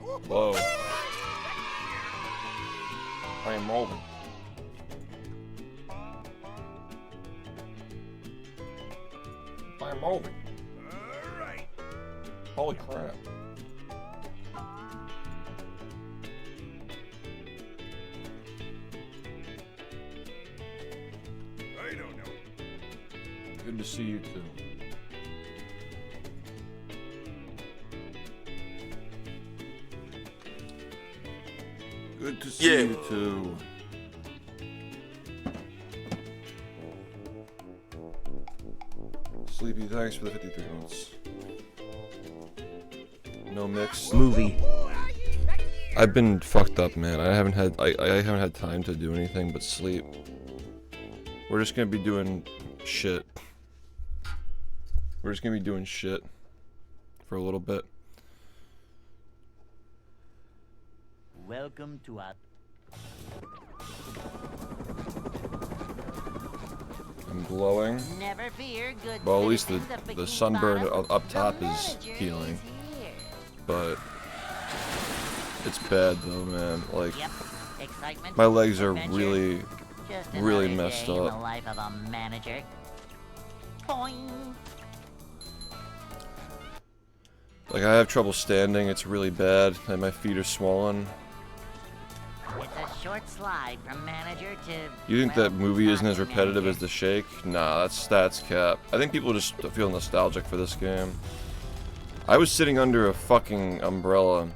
Whoa. I am moving. I am moving. Alright. Holy crap. I don't know. Good to see you too. Good to see you too. Sleepy, thanks for the 53 months. No mix. Movie. I've been fucked up, man. I haven't had time to do anything but sleep. We're just gonna be doing shit. We're just gonna be doing shit for a little bit. Welcome to our... I'm glowing. Never fear, good Well, at least the citizens of Bikini sunburn Bottom. up top The is manager healing. is here. But it's bad though, man. Like, Yep. Excitement, my legs are adventure, just really another messed day in up. the life of a manager. Boing. Like, I have trouble standing. It's really bad, and my feet are swollen. It's a short slide from manager to... You think well, that movie isn't as not repetitive manager. as The Shake? Nah, that's cap. I think people just feel nostalgic for this game. I was sitting under a fucking umbrella.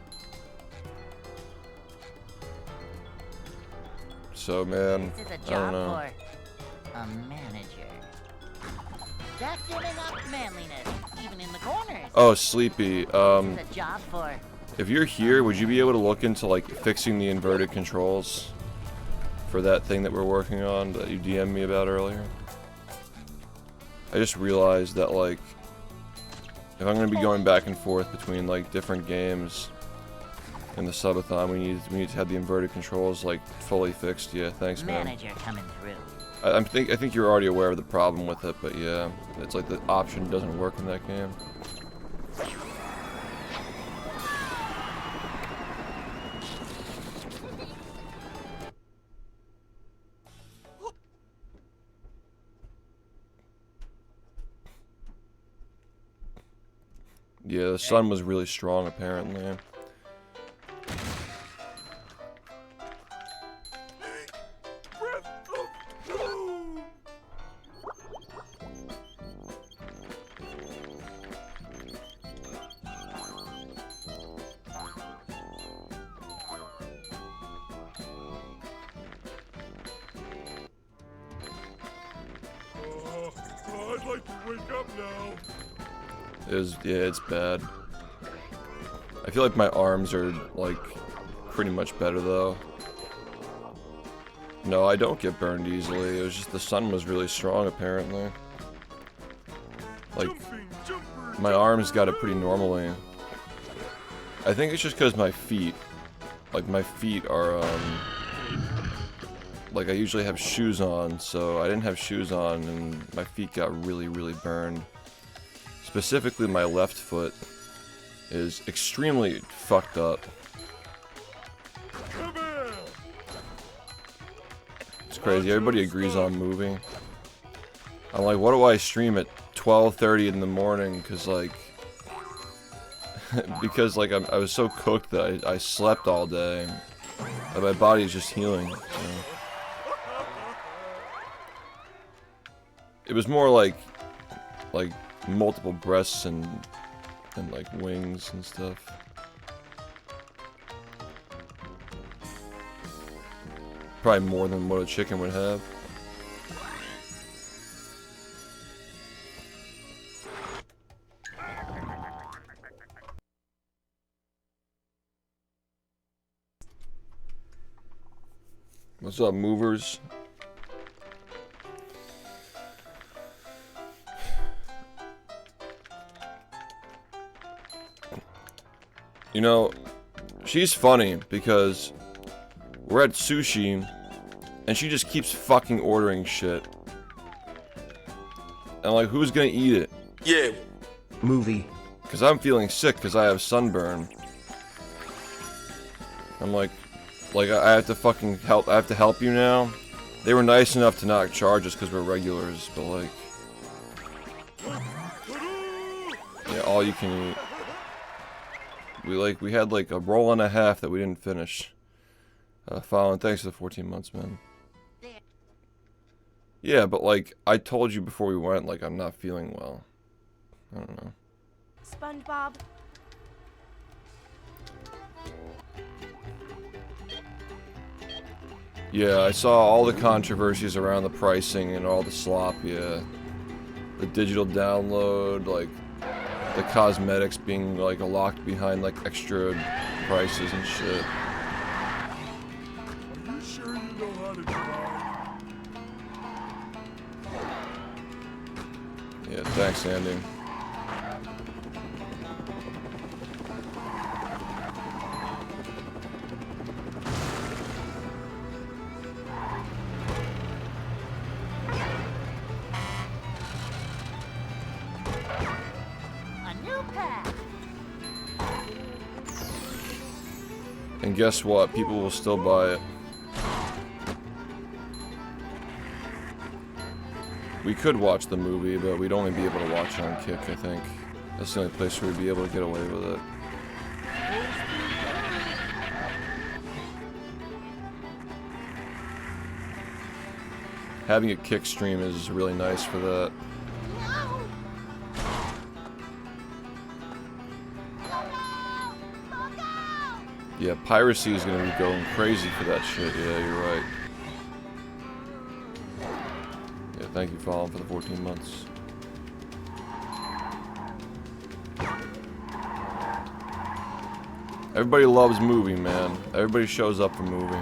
So, man, This is a I don't job know. for a manager. That's giving up manliness, even in the corners. Oh, Sleepy, This is a job for... if you're here, would you be able to look into, like, fixing the inverted controls for that thing that we're working on that you DM'd me about earlier? I just realized that, like, if I'm gonna be going back and forth between, like, different games in the subathon, we need to have the inverted controls, like, fully fixed. Yeah, thanks, man. Manager coming through. I think you're already aware of the problem with it, but yeah, it's like the option doesn't work in that game. Yeah, the sun was really strong apparently. I'd like to wake up now. Yeah, it's bad. I feel like my arms are, like, pretty much better, though. No, I don't get burned easily. It was just the sun was really strong, apparently. Like, my arms got it pretty normally. I think it's just because my feet, like, my feet are, like, I usually have shoes on, so I didn't have shoes on, and my feet got really, really burned. Specifically, my left foot is extremely fucked up. It's crazy. Everybody agrees on moving. I'm like, what do I stream at 12:30 in the morning? Cause like, because like I was so cooked that I slept all day. That my body is just healing. So. It was more like multiple breasts and like wings and stuff. Probably more than what a chicken would have. What's up, movers? You know, she's funny because we're at sushi and she just keeps fucking ordering shit. And like, who's gonna eat it? Yeah. Movie. Because I'm feeling sick because I have sunburn. I'm like I have to fucking help. I have to help you now. They were nice enough to not charge us because we're regulars, but like, yeah, all you can eat. We had like a roll and a half that we didn't finish. Fallon, thanks for the 14 months, man. Yeah, but like I told you before we went, like I'm not feeling well. I don't know. SpongeBob. Yeah, I saw all the controversies around the pricing and all the slop, yeah. The digital download, like, the cosmetics being, like, locked behind, like, extra prices and shit. Are you sure you know how to drive? Yeah, thanks, Andy. And guess what? People will still buy it. We could watch the movie, but we'd only be able to watch it on Kick, I think. That's the only place where we'd be able to get away with it. Having a Kick stream is really nice for that. Yeah, piracy is gonna be going crazy for that shit. Yeah, you're right. Yeah, thank you, Fallon, for the 14 months. Everybody loves movie, man. Everybody shows up for movie.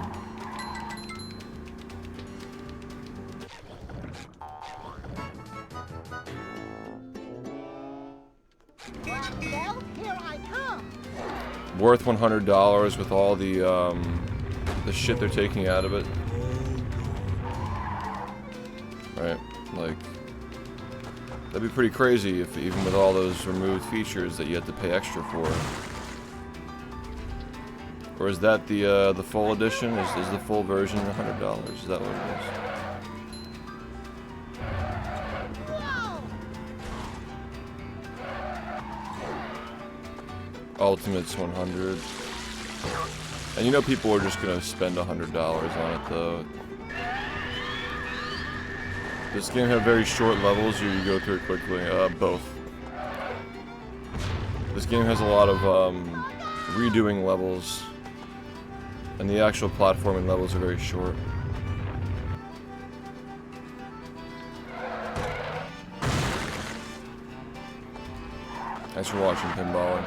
Well, here I come. Worth $100 with all the shit they're taking out of it. Right, like, that'd be pretty crazy if even with all those removed features that you had to pay extra for. Or is that the full edition? Is the full version $100? Is that what it is? Ultimate's 100. And you know people are just gonna spend $100 on it though. Does this game have very short levels or you go through it quickly? Both. This game has a lot of redoing levels. And the actual platforming levels are very short. Thanks for watching, Pinballer.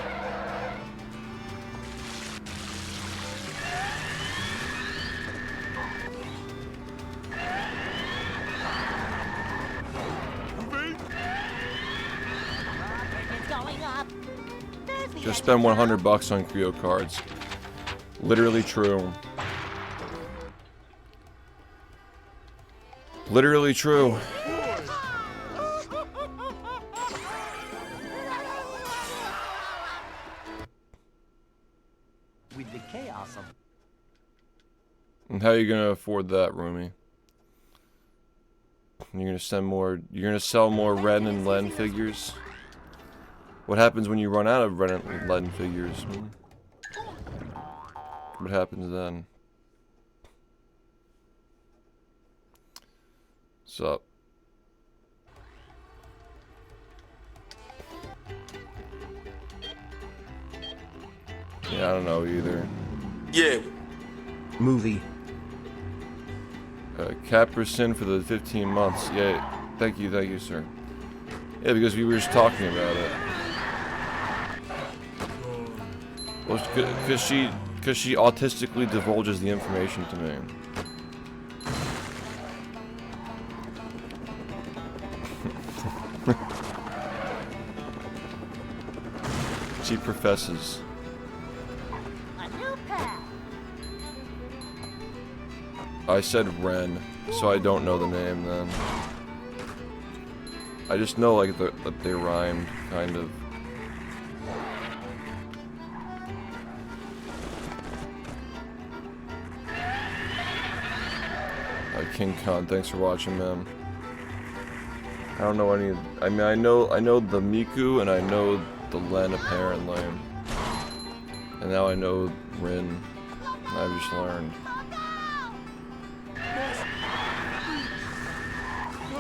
Just spend $100 on Creo cards. Literally true. Literally true. With the chaos of... And how are you gonna afford that, Rumi? You're gonna sell more Ren and Len figures? What happens when you run out of Ren and Len figures? What happens then? What's up? Yeah, I don't know either. Yeah. Movie. Capricin for the 15 months. Yeah, thank you, sir. Yeah, because we were just talking about it. Well, because she autistically divulges the information to me. She professes. I said Ren, so I don't know the name then. I just know like that they rhymed, kind of. King Khan. Thanks for watching, man. I don't know any. I mean, I know the Miku and I know the Len apparently, and now I know Rin. I've just learned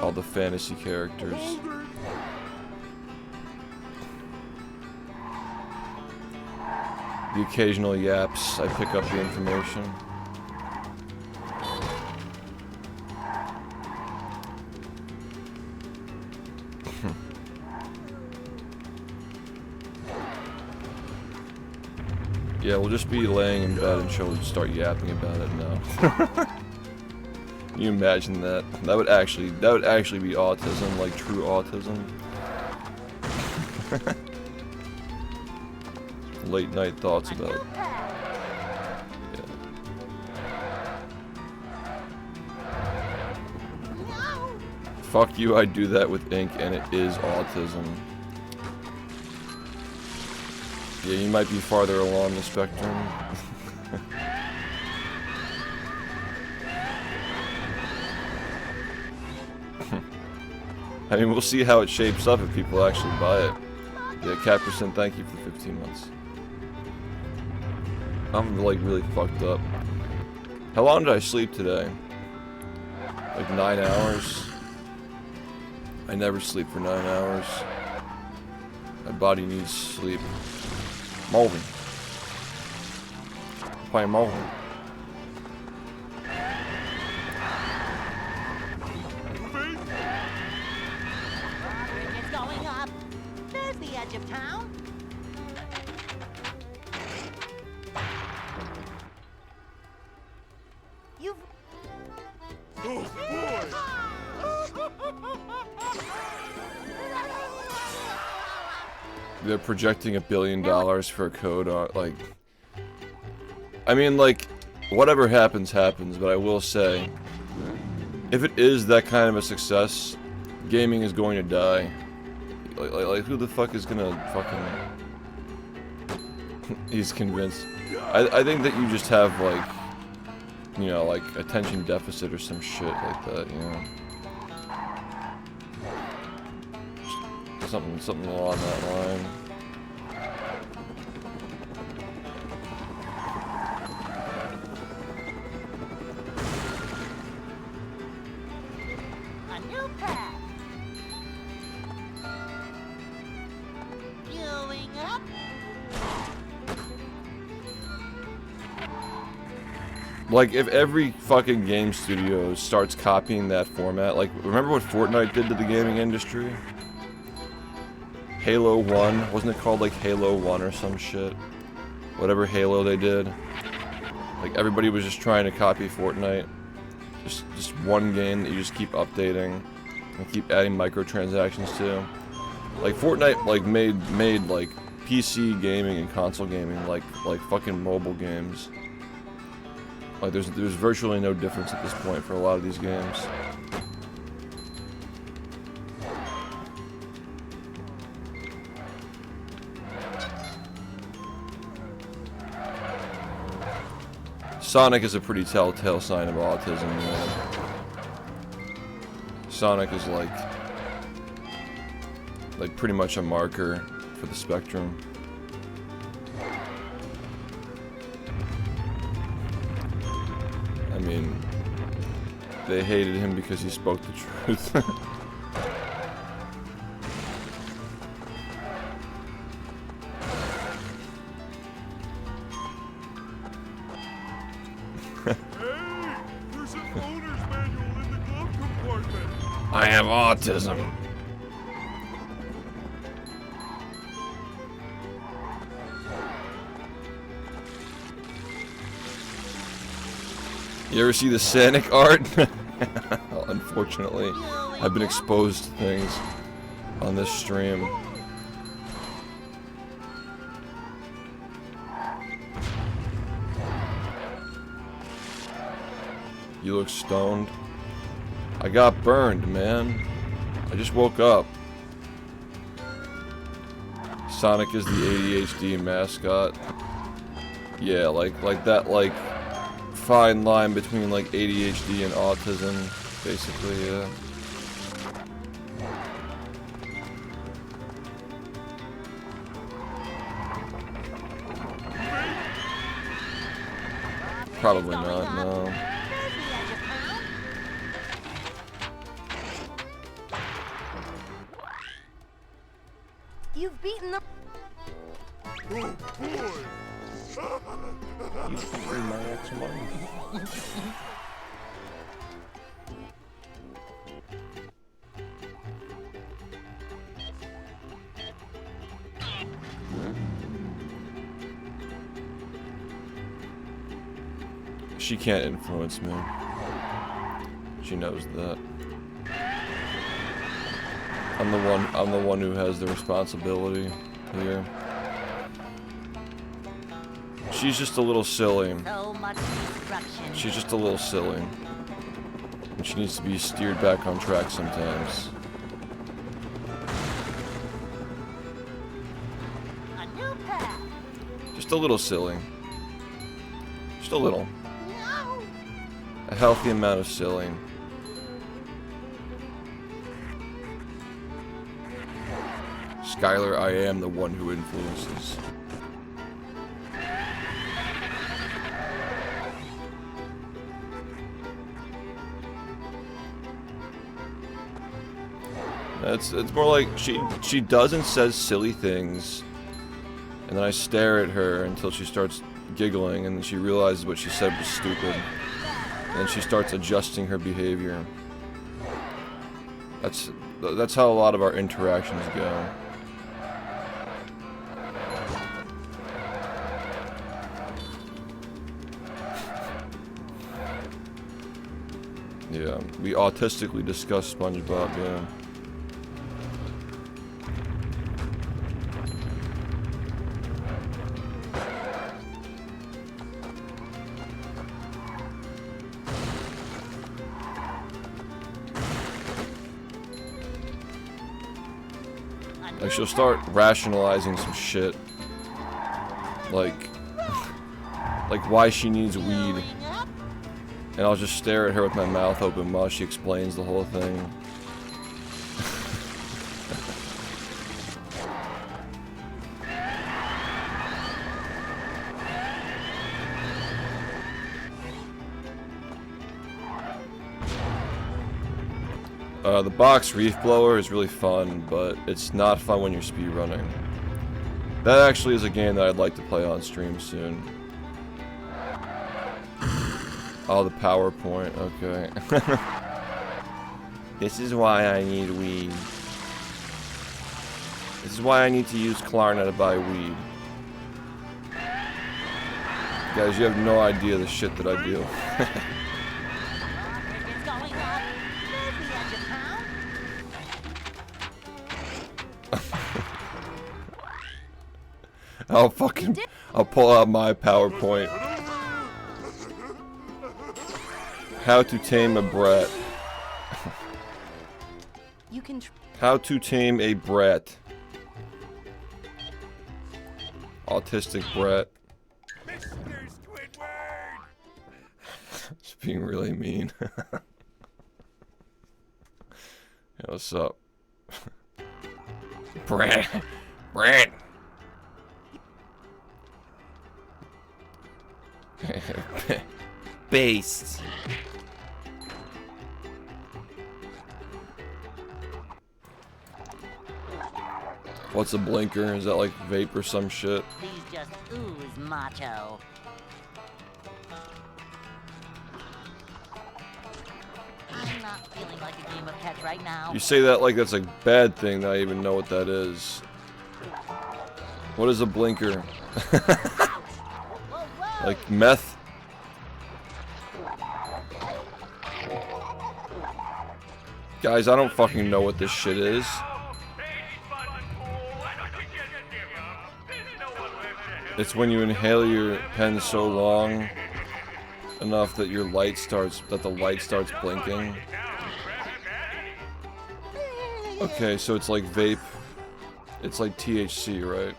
all the fantasy characters. The occasional yaps, I pick up the information. Yeah, we'll just be laying in bed and she'll start yapping about it now. Can you imagine that? That would actually be autism, like true autism. Late night thoughts about it. Yeah. Fuck you, I do that with ink and it is autism. Yeah, you might be farther along the spectrum. I mean, we'll see how it shapes up if people actually buy it. Yeah, Caperson, thank you for the 15 months. I'm like really fucked up. How long did I sleep today? Like 9 hours? I never sleep for 9 hours. My body needs sleep. Moving. Playing moving. It's going up. There's the edge of town. You've... Oh boy! They're projecting $1 billion for a code on, like... I mean, like, whatever happens, happens, but I will say, if it is that kind of a success, gaming is going to die. Like who the fuck is gonna fucking... He's convinced. I think that you just have, like, you know, like, attention deficit or some shit like that, you know? Something along that line. A new path. Going up. Like, if every fucking game studio starts copying that format, like, remember what Fortnite did to the gaming industry? Halo 1, wasn't it called like Halo 1 or some shit? Whatever Halo they did. Like everybody was just trying to copy Fortnite. Just one game that you just keep updating and keep adding microtransactions to. Like Fortnite like made like PC gaming and console gaming like fucking mobile games. Like there's virtually no difference at this point for a lot of these games. Sonic is a pretty telltale sign of autism, man. Sonic is like pretty much a marker for the spectrum. I mean, they hated him because he spoke the truth. There's an owner's manual in the glove compartment. I have autism. You ever see the Sonic art? Well, unfortunately, I've been exposed to things on this stream. You look stoned. I got burned, man. I just woke up. Sonic is the AUDhD mascot. Yeah, like that, like fine line between like ADHD and autism, basically, yeah. Probably not, no. You've beaten the. Oh boy! You free my ex-wife. She can't influence me. She knows that. I'm the one who has the responsibility here. She's just a little silly. So much destruction. She's just a little silly. And she needs to be steered back on track sometimes. A new path. Just a little silly. Just a little. No. A healthy amount of silly. Skylar, I am the one who influences. It's more like she does and says silly things, and then I stare at her until she starts giggling, and then she realizes what she said was stupid, and then she starts adjusting her behavior. That's how a lot of our interactions go. Yeah, we autistically discuss SpongeBob, yeah. Like, she'll start rationalizing some shit. Like why she needs weed. And I'll just stare at her with my mouth open while she explains the whole thing. The box reef blower is really fun, but it's not fun when you're speedrunning. That actually is a game that I'd like to play on stream soon. Oh, the PowerPoint, okay. This is why I need weed. This is why I need to use Klarna to buy weed. Guys, you have no idea the shit that I do. It's going up. There's the edge of town. I'll pull out my PowerPoint. How to tame a brat. You can. How to tame a brat. Autistic brat. Mr. Squidward! It's being really mean. Yeah, what's up? Brat. Brat. Based. What's a blinker? Is that like vape or some shit? These just ooze macho. I'm not feeling like a game of catch right now. You say that like that's a bad thing that I even know what that is. What is a blinker? Like meth? Guys, I don't fucking know what this shit is. It's when you inhale your pen so long enough that the light starts blinking. Okay, so it's like vape. It's like THC, right?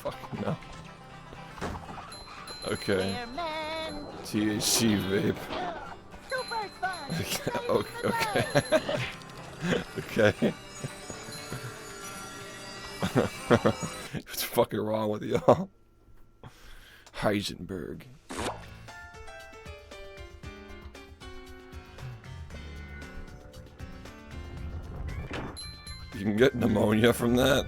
Fucking no. Okay. Spearman. THC vape. Super fun. Okay. Okay. What's fucking wrong with y'all? Heisenberg. You can get pneumonia from that.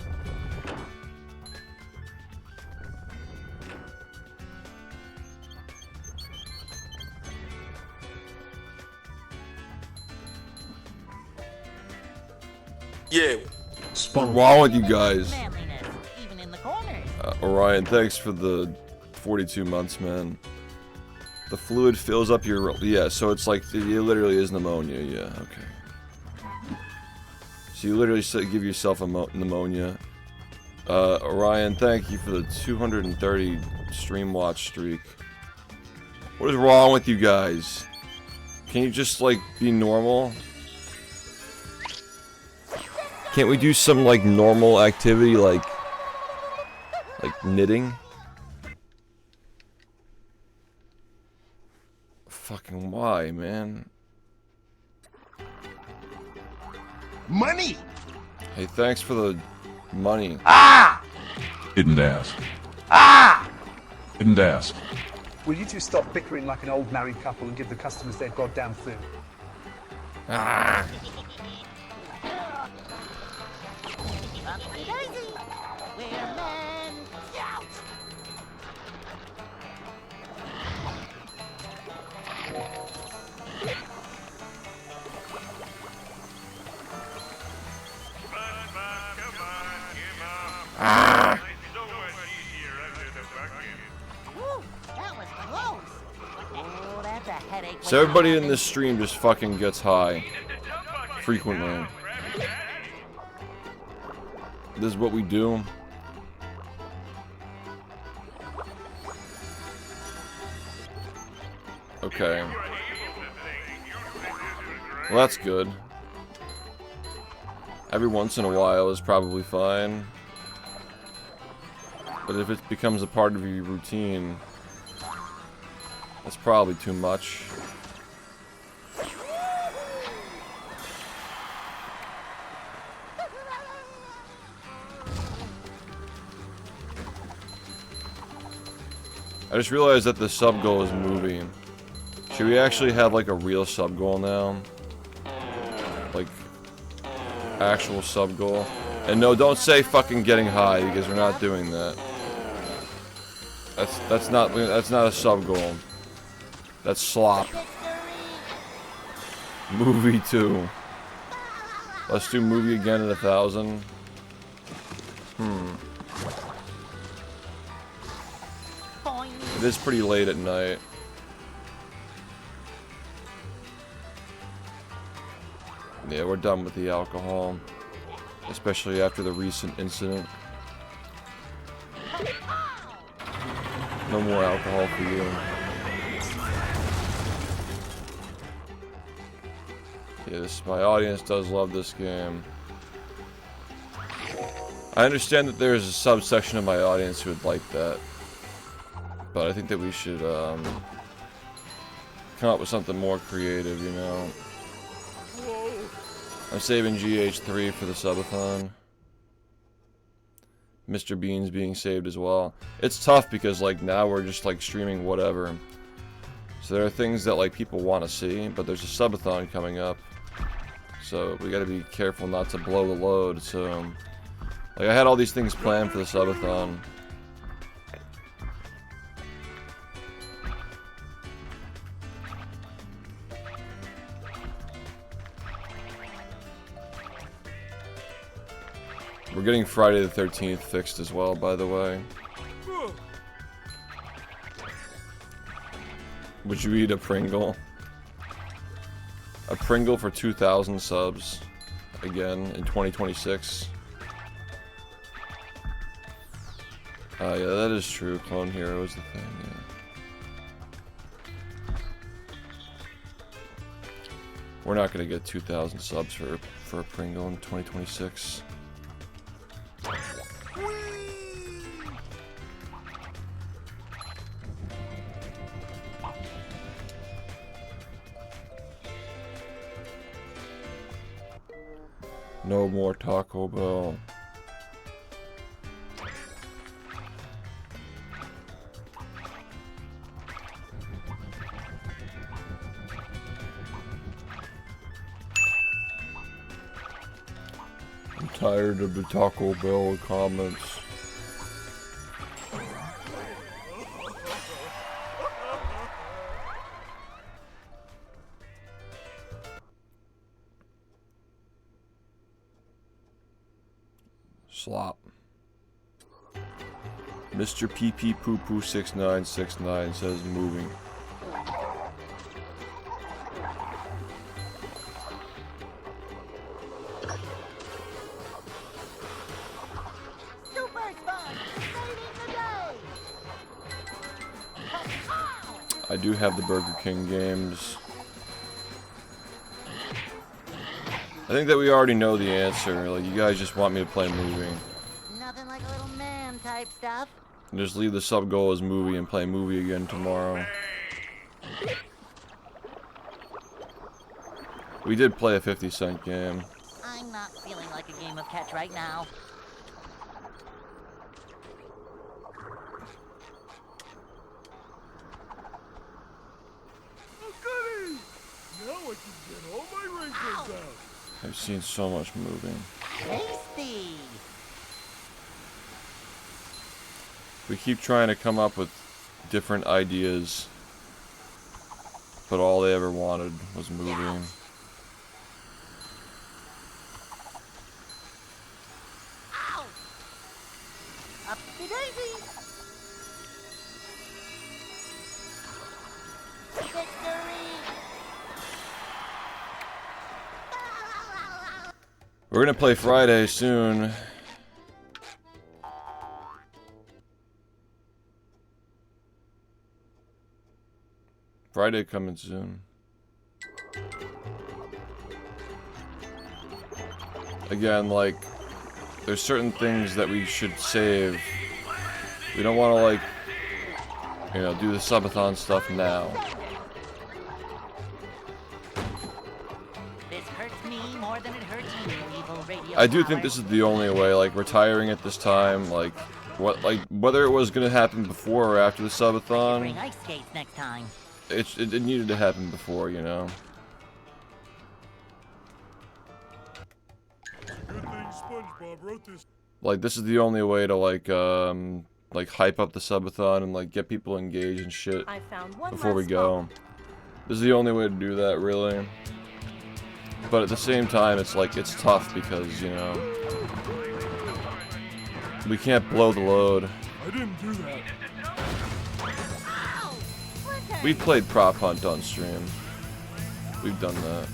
Yeah. What's wrong with you guys? Manliness, even in the corners. Orion, thanks for the 42 months, man. The fluid fills up your... Yeah, so it's like, it literally is pneumonia, yeah, okay. So you literally give yourself a pneumonia. Orion, thank you for the 230 stream watch streak. What is wrong with you guys? Can you just, like, be normal? Can't we do some, like, normal activity, like knitting? Fucking why, man? Money! Hey, thanks for the money. Didn't ask. Ah! Didn't ask. Will you two stop bickering like an old married couple and give the customers their goddamn food? Ah! Upsy daisy. Spearman. Ouch. Ah! Woo, that was close. Oh, that's a headache. So everybody in this stream just fucking gets high. Frequently. This is what we do. Okay. Well, that's good. Every once in a while is probably fine. But if it becomes a part of your routine, that's probably too much. I just realized that the sub goal is moving. Should we actually have like a real sub goal now? Like actual sub goal? And no, don't say fucking getting high because we're not doing that. That's not a sub goal. That's slop. Movie 2. Let's do movie again at 1,000. It is pretty late at night. Yeah, we're done with the alcohol. Especially after the recent incident. No more alcohol for you. Yeah, my audience does love this game. I understand that there's a subsection of my audience who would like that. But I think that we should come up with something more creative, you know. I'm saving GH3 for the subathon. Mr. Bean's being saved as well. It's tough because like now we're just like streaming whatever. So there are things that like people want to see, but there's a subathon coming up. So we gotta be careful not to blow the load, so like I had all these things planned for the subathon. We're getting Friday the 13th fixed as well, by the way. Would you eat a Pringle? A Pringle for 2,000 subs again in 2026. Yeah, that is true. Clone Hero is the thing, yeah. We're not gonna get 2,000 subs for a Pringle in 2026. No more Taco Bell. I'm tired of the Taco Bell comments. Slop. Mr. PP Poo Poo 6969 says moving. Super Sponge, saving the day! I do have the Burger King games. I think that we already know the answer. Like, you guys just want me to play moving. Nothing like a little man type stuff. And just leave the sub goal as movie and play movie again tomorrow. We did play a 50-cent game. I'm not feeling like a game of catch right now. Oh, goody! Now I can get all my wrinkles out. I've seen so much moving. Tasty! We keep trying to come up with different ideas, but all they ever wanted was moving. Ow! Upsy daisy! Victory! We're gonna play Friday soon. Friday coming soon. Again, like, there's certain things that we should save. We don't want to, like, you know, do the subathon stuff now. This hurts me more than it hurts you, evil radio I do power. think this is the only way, like, retiring at this time, like, whether it was gonna happen before or after the Bring subathon, ice skates next time. it needed to happen before, you know. Good thing SpongeBob wrote this. Like, this is the only way to, like hype up the subathon and, like, get people engaged and shit I found one before we last go. This is the only way to do that, really. But at the same time, it's like, it's tough because, you know, we can't blow the load. I didn't do that. Ow! Flicker! We've played Prop Hunt on stream. We've done that.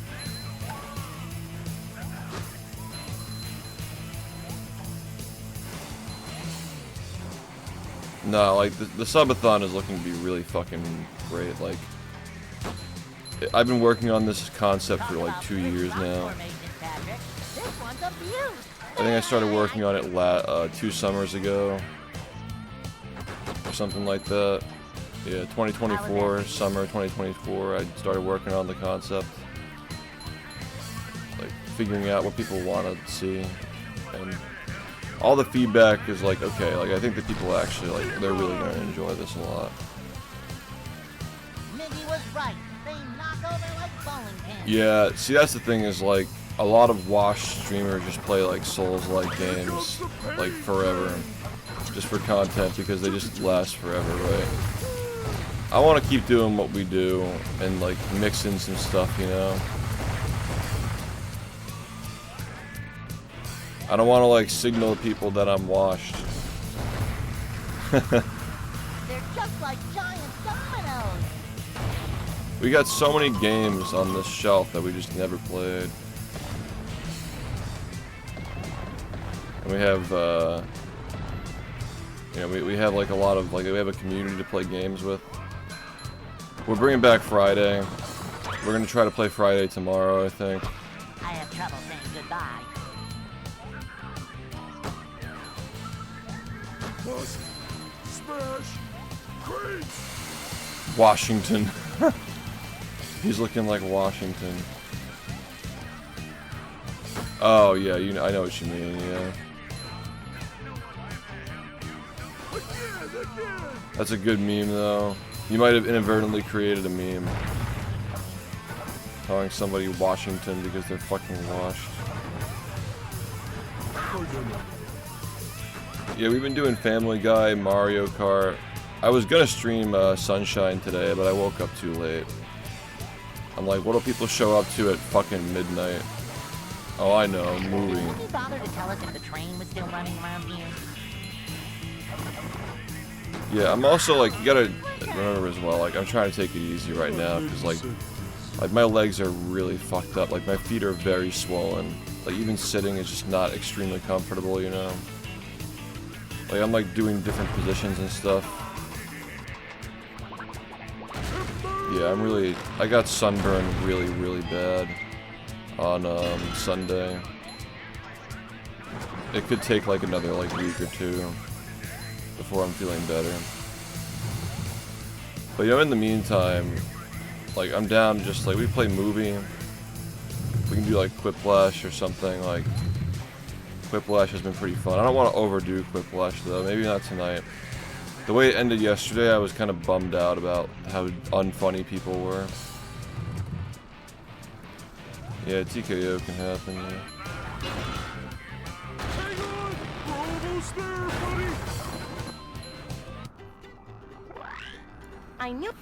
No, like, the subathon is looking to be really fucking great. Like, I've been working on this concept for like 2 years now. This one's a beaut. I think I started working on it 2 summers ago. Or something like that. Yeah, 2024, summer 2024, I started working on the concept. Like, figuring out what people want to see. And all the feedback is like, okay, like, I think that people actually, like, they're really going to enjoy this a lot. Miggy was right. They knock over like bowling pins. Yeah, see, that's the thing is, like, a lot of washed streamers just play, like, Souls-like games, like, forever. Just for content, because they just last forever, right? I want to keep doing what we do, and, like, mix in some stuff, you know? I don't want to, like, signal to people that I'm washed. They're just like giant dominoes. We got so many games on this shelf that we just never played. And we have, you know, we have, like, a lot of, like, we have a community to play games with. We're bringing back Friday. We're gonna try to play Friday tomorrow, I think. I have trouble saying goodbye. Bust, smash, crates. Washington. He's looking like Washington. Oh yeah, you know, I know what you mean. Yeah. That's a good meme though. You might have inadvertently created a meme. Calling somebody Washington because they're fucking washed. Yeah, we've been doing Family Guy, Mario Kart. I was gonna stream Sunshine today, but I woke up too late. I'm like, what'll people show up to at fucking midnight? Oh, I know, movie. Did you bother to tell us if the train was still running around here? Yeah, I'm also like, you gotta remember as well, like, I'm trying to take it easy right now, because like my legs are really fucked up. Like, my feet are very swollen. Like, even sitting is just not extremely comfortable, you know? Like, I'm like doing different positions and stuff. Yeah, I got sunburned really bad on Sunday. It could take like another like week or two before I'm feeling better. But you know, in the meantime, like, I'm down to just like, we play movie. We can do like Quiplash or something. Like, Quiplash has been pretty fun. I don't want to overdo Quiplash though, maybe not tonight. The way it ended yesterday, I was kind of bummed out about how unfunny people were. Yeah, TKO can happen, yeah. Hang on! We're almost there, buddy! I knew.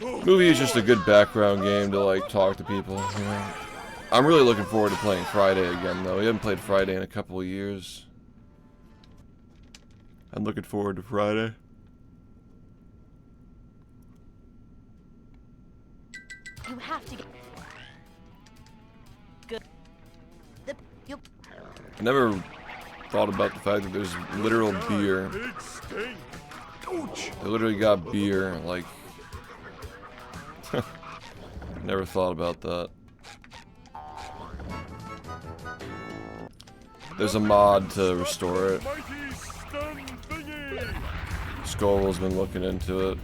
Movie is just a good background game to like talk to people, you know? I'm really looking forward to playing Friday again though. We haven't played Friday in a couple of years. I'm looking forward to Friday. You have to get good. You. I never thought about the fact that there's literal beer. Big stink! Ouch! They literally got beer, like... Never thought about that. There's a mod to restore it. Mighty stun thingy! Skull's been looking into it.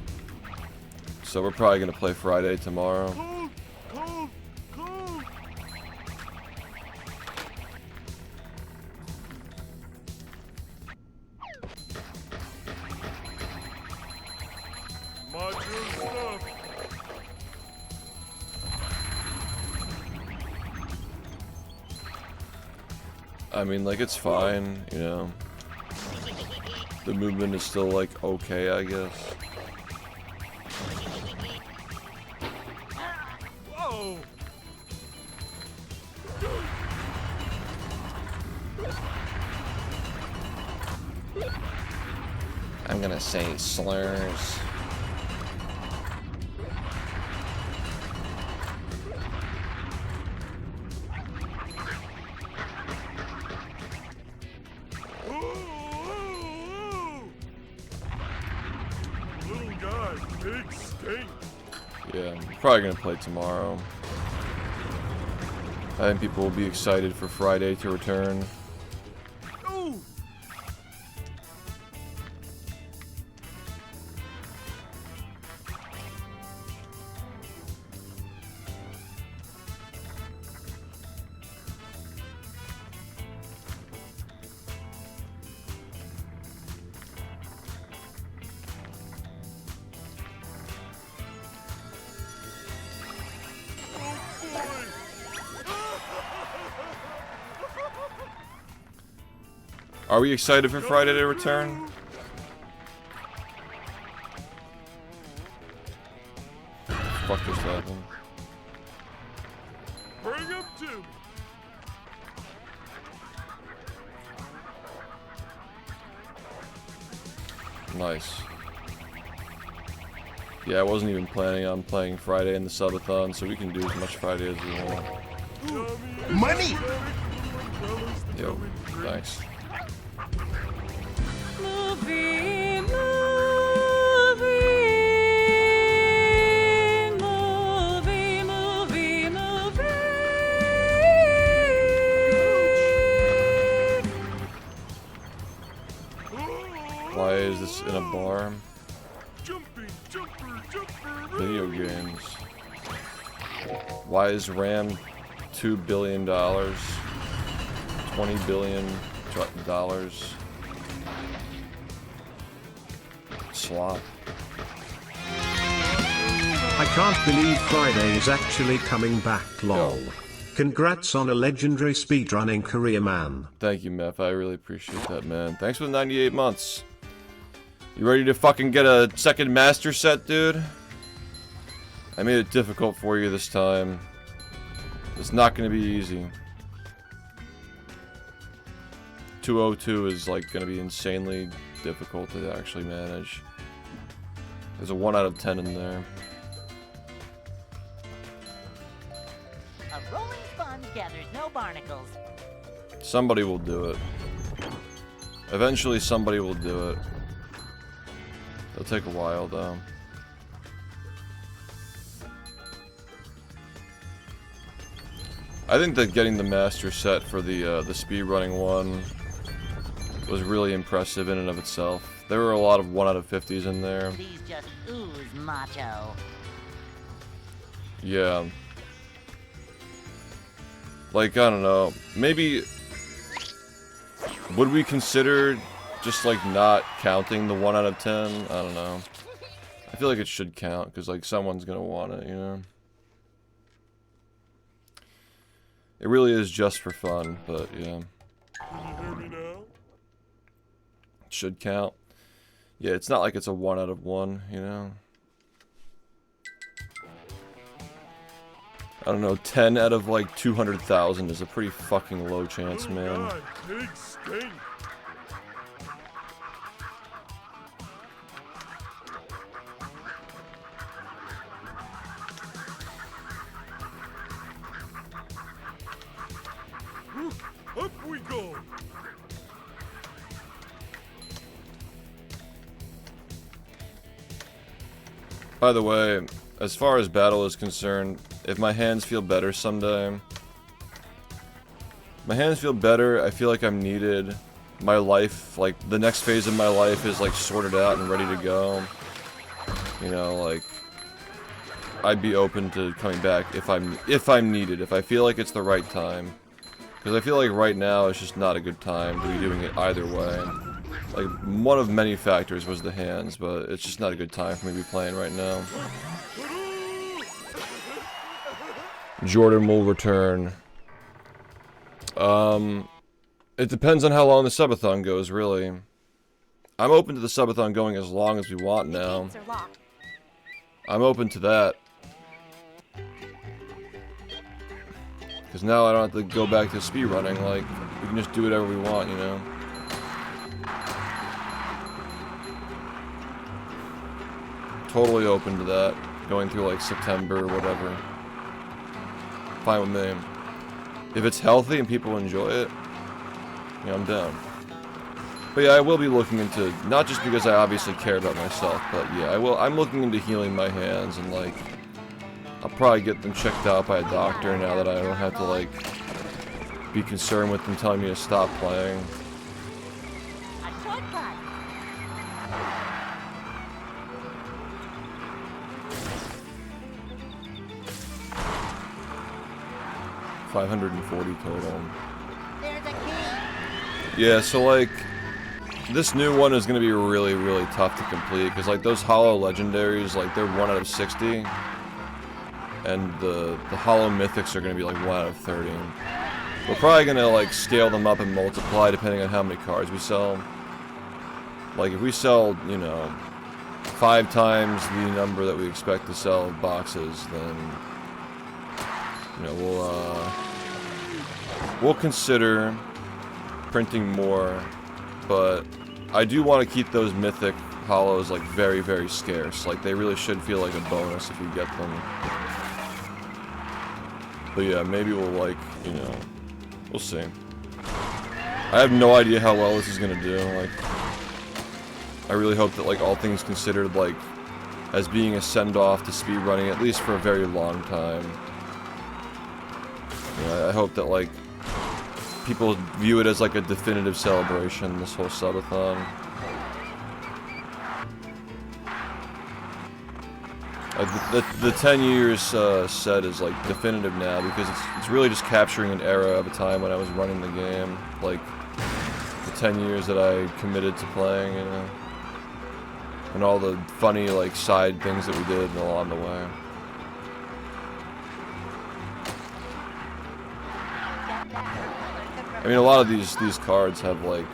So we're probably gonna play Friday tomorrow. Cold! Cold! Cold! Mod your stuff! I mean, like, it's fine, you know. The movement is still, like, okay, I guess. Whoa! I'm gonna say slurs. Little guy, big stink! Yeah, I'm probably gonna play tomorrow. I think people will be excited for Friday to return. Ooh! Are we excited for Friday to return? Fuck just happened. Bring him to me! Nice. Yeah, I wasn't even planning on playing Friday in the subathon, so we can do as much Friday as we want. Money! Yo, thanks. Movie, movie, movie, movie, movie. Why is this in a bar? Jumping, jumper, jumper! Video games. Why is RAM $2 billion? $20 billion slot. I can't believe Friday is actually coming back, lol. Yo. Congrats on a legendary speedrunning career, man. Thank you, Meph. I really appreciate that, man. Thanks for the 98 months. You ready to fucking get a second master set, dude? I made it difficult for you this time. It's not gonna be easy. 202 is like gonna be insanely difficult to actually manage. There's a 1 out of 10 in there. A rolling sponge gathers no barnacles. Somebody will do it. Eventually somebody will do it. It'll take a while though. I think that getting the master set for the speedrunning one was really impressive in and of itself. There were a lot of 1 out of 50s in there. These just ooze macho. Yeah. Like, I don't know. Maybe... would we consider just, like, not counting the 1 out of 10? I don't know. I feel like it should count, because, like, someone's gonna want it, you know? It really is just for fun, but, yeah. Can you hear me now? It should count. Yeah, it's not like it's a 1 out of 1, you know? I don't know, 10 out of like 200,000 is a pretty fucking low chance, man. God, pigs stink. Up we go. By the way, as far as battle is concerned, if my hands feel better someday, my hands feel better, I feel like I'm needed, my life, like, the next phase of my life is, like, sorted out and ready to go, you know, like, I'd be open to coming back if I'm needed, if I feel like it's the right time, because I feel like right now it's just not a good time to be doing it either way. Like, one of many factors was the hands, but it's just not a good time for me to be playing right now. Jordan will return. It depends on how long the subathon goes, really. I'm open to the subathon going as long as we want now. I'm open to that. Because now I don't have to go back to speedrunning, like, we can just do whatever we want, you know? Totally open to that, going through, like, September or whatever. Fine with me. If it's healthy and people enjoy it, yeah, I'm down. But yeah, I will be looking into, not just because I obviously care about myself, but yeah, I'm looking into healing my hands and, like, I'll probably get them checked out by a doctor now that I don't have to, like, be concerned with them telling me to stop playing. A shortcut. $540 total. There's a key. Yeah, so, like, this new one is gonna be really, really tough to complete, because, like, those hollow legendaries, like, they're 1 out of 60. And the hollow mythics are gonna be, like, 1 out of 30. We're probably gonna, like, scale them up and multiply depending on how many cards we sell. Like, if we sell, you know, 5 times the number that we expect to sell of boxes, then, you know, we'll consider printing more, but I do want to keep those mythic hollows, like, very, very scarce. Like, they really should feel like a bonus if we get them. But yeah, maybe we'll, like, you know, we'll see. I have no idea how well this is gonna do. Like, I really hope that, like, all things considered, like, as being a send-off to speedrunning, at least for a very long time. You know, I hope that, like, people view it as, like, a definitive celebration, this whole subathon. The 10 years set is like definitive now because it's really just capturing an era of a time when I was running the game, like the 10 years that I committed to playing, you know, and all the funny like side things that we did along the way. I mean, a lot of these cards have like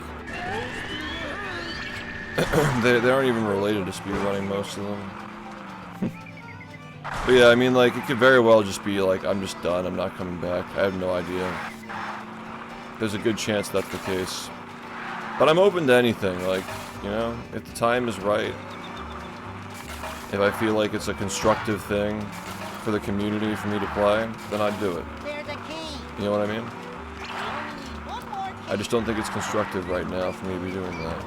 they aren't even related to speedrunning, most of them. But yeah, I mean, like, it could very well just be like, I'm just done, I'm not coming back. I have no idea. There's a good chance that's the case. But I'm open to anything, like, you know, if the time is right, if I feel like it's a constructive thing for the community for me to play, then I'd do it. There's a key. You know what I mean? One more key. I just don't think it's constructive right now for me to be doing that.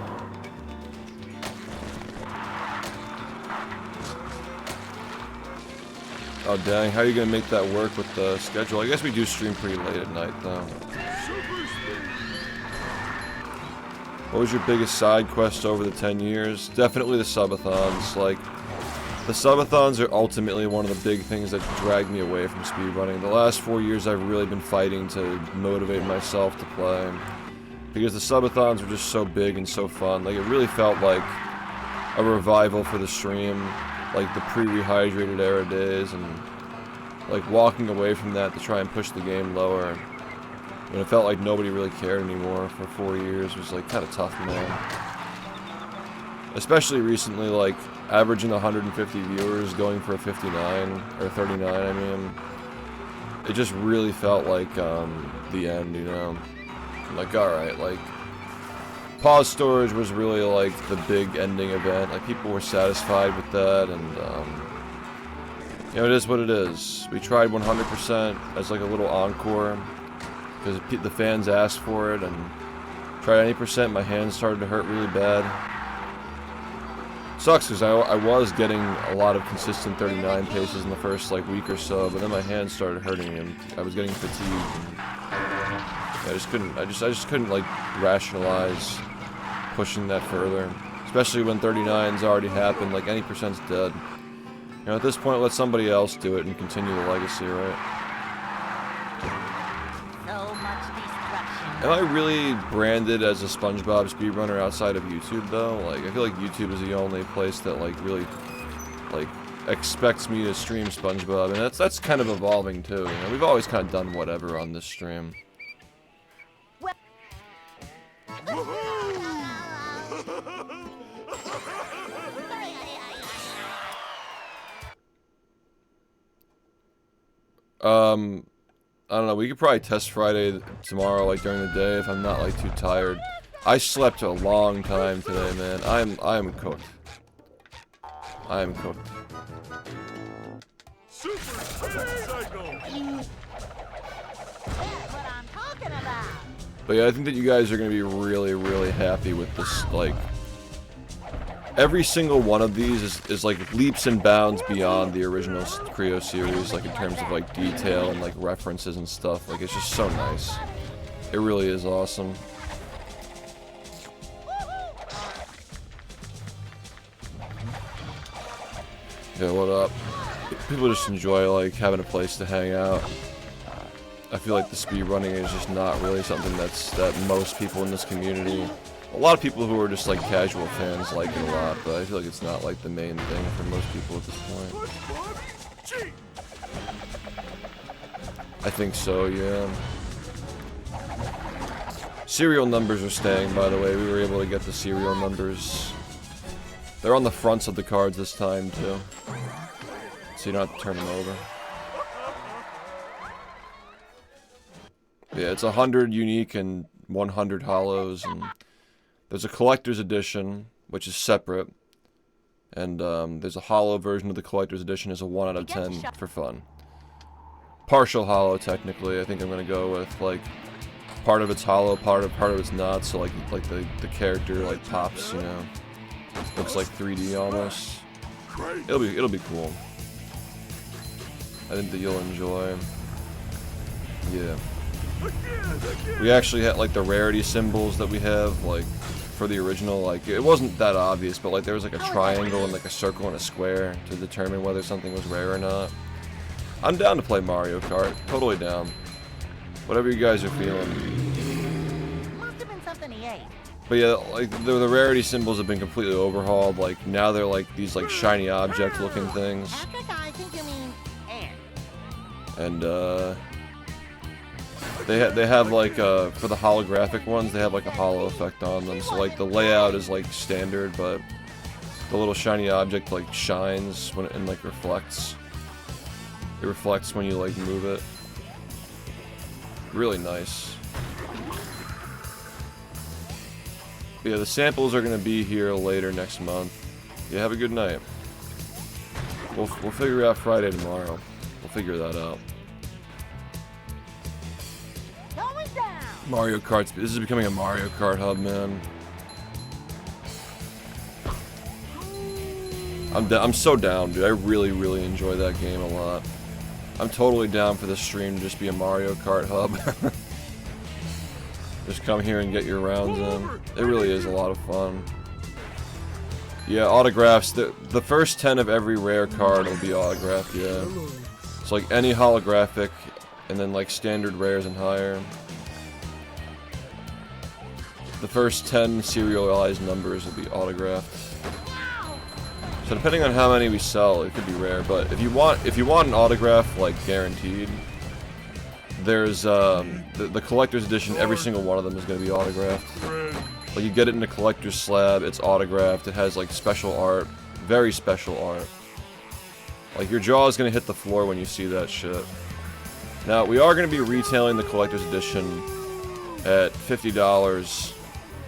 Oh dang, how are you gonna make that work with the schedule? I guess we do stream pretty late at night though. What was your biggest side quest over the 10 years? Definitely the subathons. Like, the subathons are ultimately one of the big things that dragged me away from speedrunning. The last 4 years I've really been fighting to motivate myself to play. Because the subathons were just so big and so fun. Like, it really felt like a revival for the stream. Like the pre-rehydrated era days, and like walking away from that to try and push the game lower when it felt like nobody really cared anymore for 4 years was like kind of tough, man. Especially recently, like averaging 150 viewers, going for a 59 or 39. I mean, it just really felt like the end, you know. I'm like, all right, like. Pause storage was really like the big ending event. Like people were satisfied with that, and you know, it is what it is. We tried 100% as like a little encore because the fans asked for it, and tried any percent. My hands started to hurt really bad. Sucks because I was getting a lot of consistent 39 paces in the first like week or so, but then my hands started hurting and I was getting fatigued. And I just couldn't like rationalize pushing that further, especially when 39's already happened. Like any percent's dead. You know, at this point, let somebody else do it and continue the legacy, right? So much destruction. Am I really branded as a SpongeBob speedrunner outside of YouTube though? Like, I feel like YouTube is the only place that like really like expects me to stream SpongeBob, and that's kind of evolving too. You know, we've always kind of done whatever on this stream. I don't know, we could probably test Friday tomorrow, like during the day, if I'm not like too tired. I slept a long time today, man. I am cooked. I am cooked. Super speed cycle. That's what I'm talking about. But yeah, I think that you guys are gonna be really, really happy with this, like, every single one of these is like leaps and bounds beyond the original Creo series, like in terms of like detail and like references and stuff. Like it's just so nice. It really is awesome. Yeah, what up? People just enjoy like having a place to hang out. I feel like the speedrunning is just not really something that most people in this community. A lot of people who are just like casual fans like it a lot, but I feel like it's not like the main thing for most people at this point. I think so, yeah. Serial numbers are staying, by the way. We were able to get the serial numbers. They're on the fronts of the cards this time, too. So you don't have to turn them over. Yeah, it's 100 unique and 100 hollows, and there's a collector's edition, which is separate, and there's a hollow version of the collector's edition as a 1 out of 10 for fun. Partial hollow, technically. I think I'm gonna go with like part of it's hollow, part of it's not. So like the character like pops, you know, looks like 3D almost. It'll be cool. I think that you'll enjoy. Yeah. We actually had like the rarity symbols that we have like for the original, like, it wasn't that obvious, but like there was like a triangle and like a circle and a square to determine whether something was rare or not. I'm down to play Mario Kart, totally down. Whatever you guys are feeling. Must have been something he ate. But yeah, like the rarity symbols have been completely overhauled. Like now they're like these like shiny object looking things. Patrick, I think you mean ant. And they have like for the holographic ones, they have like a hollow effect on them. So like the layout is like standard, but the little shiny object like shines when it and like reflects. It reflects when you like move it. Really nice. But yeah, the samples are gonna be here later next month. Yeah, have a good night. We'll figure out Friday tomorrow. We'll figure that out. Going down. Mario Kart. This is becoming a Mario Kart hub, man. I'm so down, dude. I really, really enjoy that game a lot. I'm totally down for this stream to just be a Mario Kart hub. Just come here and get your rounds in. It really is a lot of fun. Yeah, autographs. The first 10 of every rare card will be autographed, yeah. It's like any holographic, and then like standard rares and higher. The first 10 serialized numbers will be autographed. So depending on how many we sell, it could be rare. But if you want an autograph like guaranteed, there's the collector's edition. Every single one of them is going to be autographed. Like you get it in a collector's slab, it's autographed. It has like special art, very special art. Like your jaw is going to hit the floor when you see that shit. Now we are going to be retailing the collector's edition at $50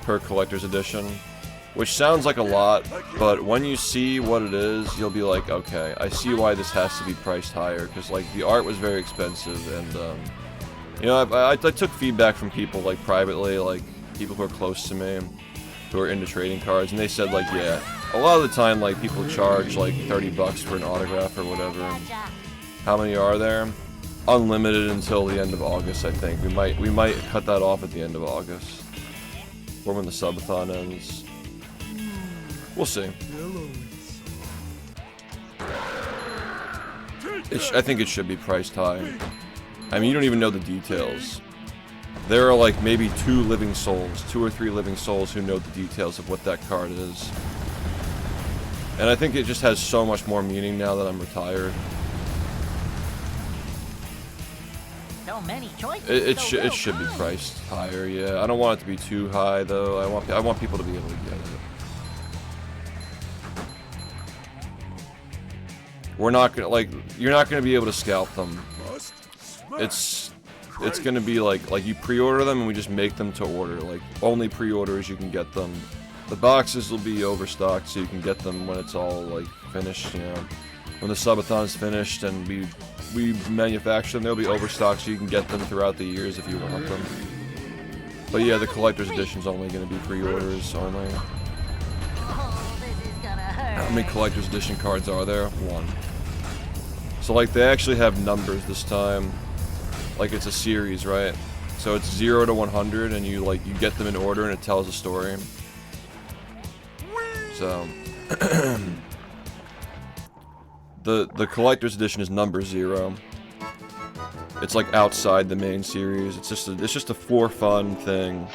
per collector's edition. Which sounds like a lot, but when you see what it is, you'll be like, okay, I see why this has to be priced higher, because like the art was very expensive, and you know, I took feedback from people like privately, like people who are close to me, who are into trading cards, and they said like, yeah, a lot of the time like people charge like $30 for an autograph or whatever. How many are there? Unlimited until the end of August, I think. We might cut that off at the end of August, or when the subathon ends. We'll see. I think it should be priced high. I mean, you don't even know the details. There are like maybe 2 or 3 living souls who know the details of what that card is. And I think it just has so much more meaning now that I'm retired. So many choices. It should be priced higher, yeah. I don't want it to be too high though. I want people to be able to get it. We're not gonna you're not gonna be able to scalp them. It's gonna be like you pre-order them and we just make them to order. Like only pre-orders you can get them. The boxes will be overstocked so you can get them when it's all like finished. You know, when the subathon's finished and we manufacture them, they'll be overstocked so you can get them throughout the years if you want them. But yeah, the collector's edition's only gonna be pre-orders only. Oh, this is gonna hurt. How many collector's edition cards are there? 1. So like they actually have numbers this time. Like it's a series, right? So it's 0 to 100 and you get them in order and it tells a story. So the collector's edition is number 0. It's like outside the main series. It's just a for fun thing.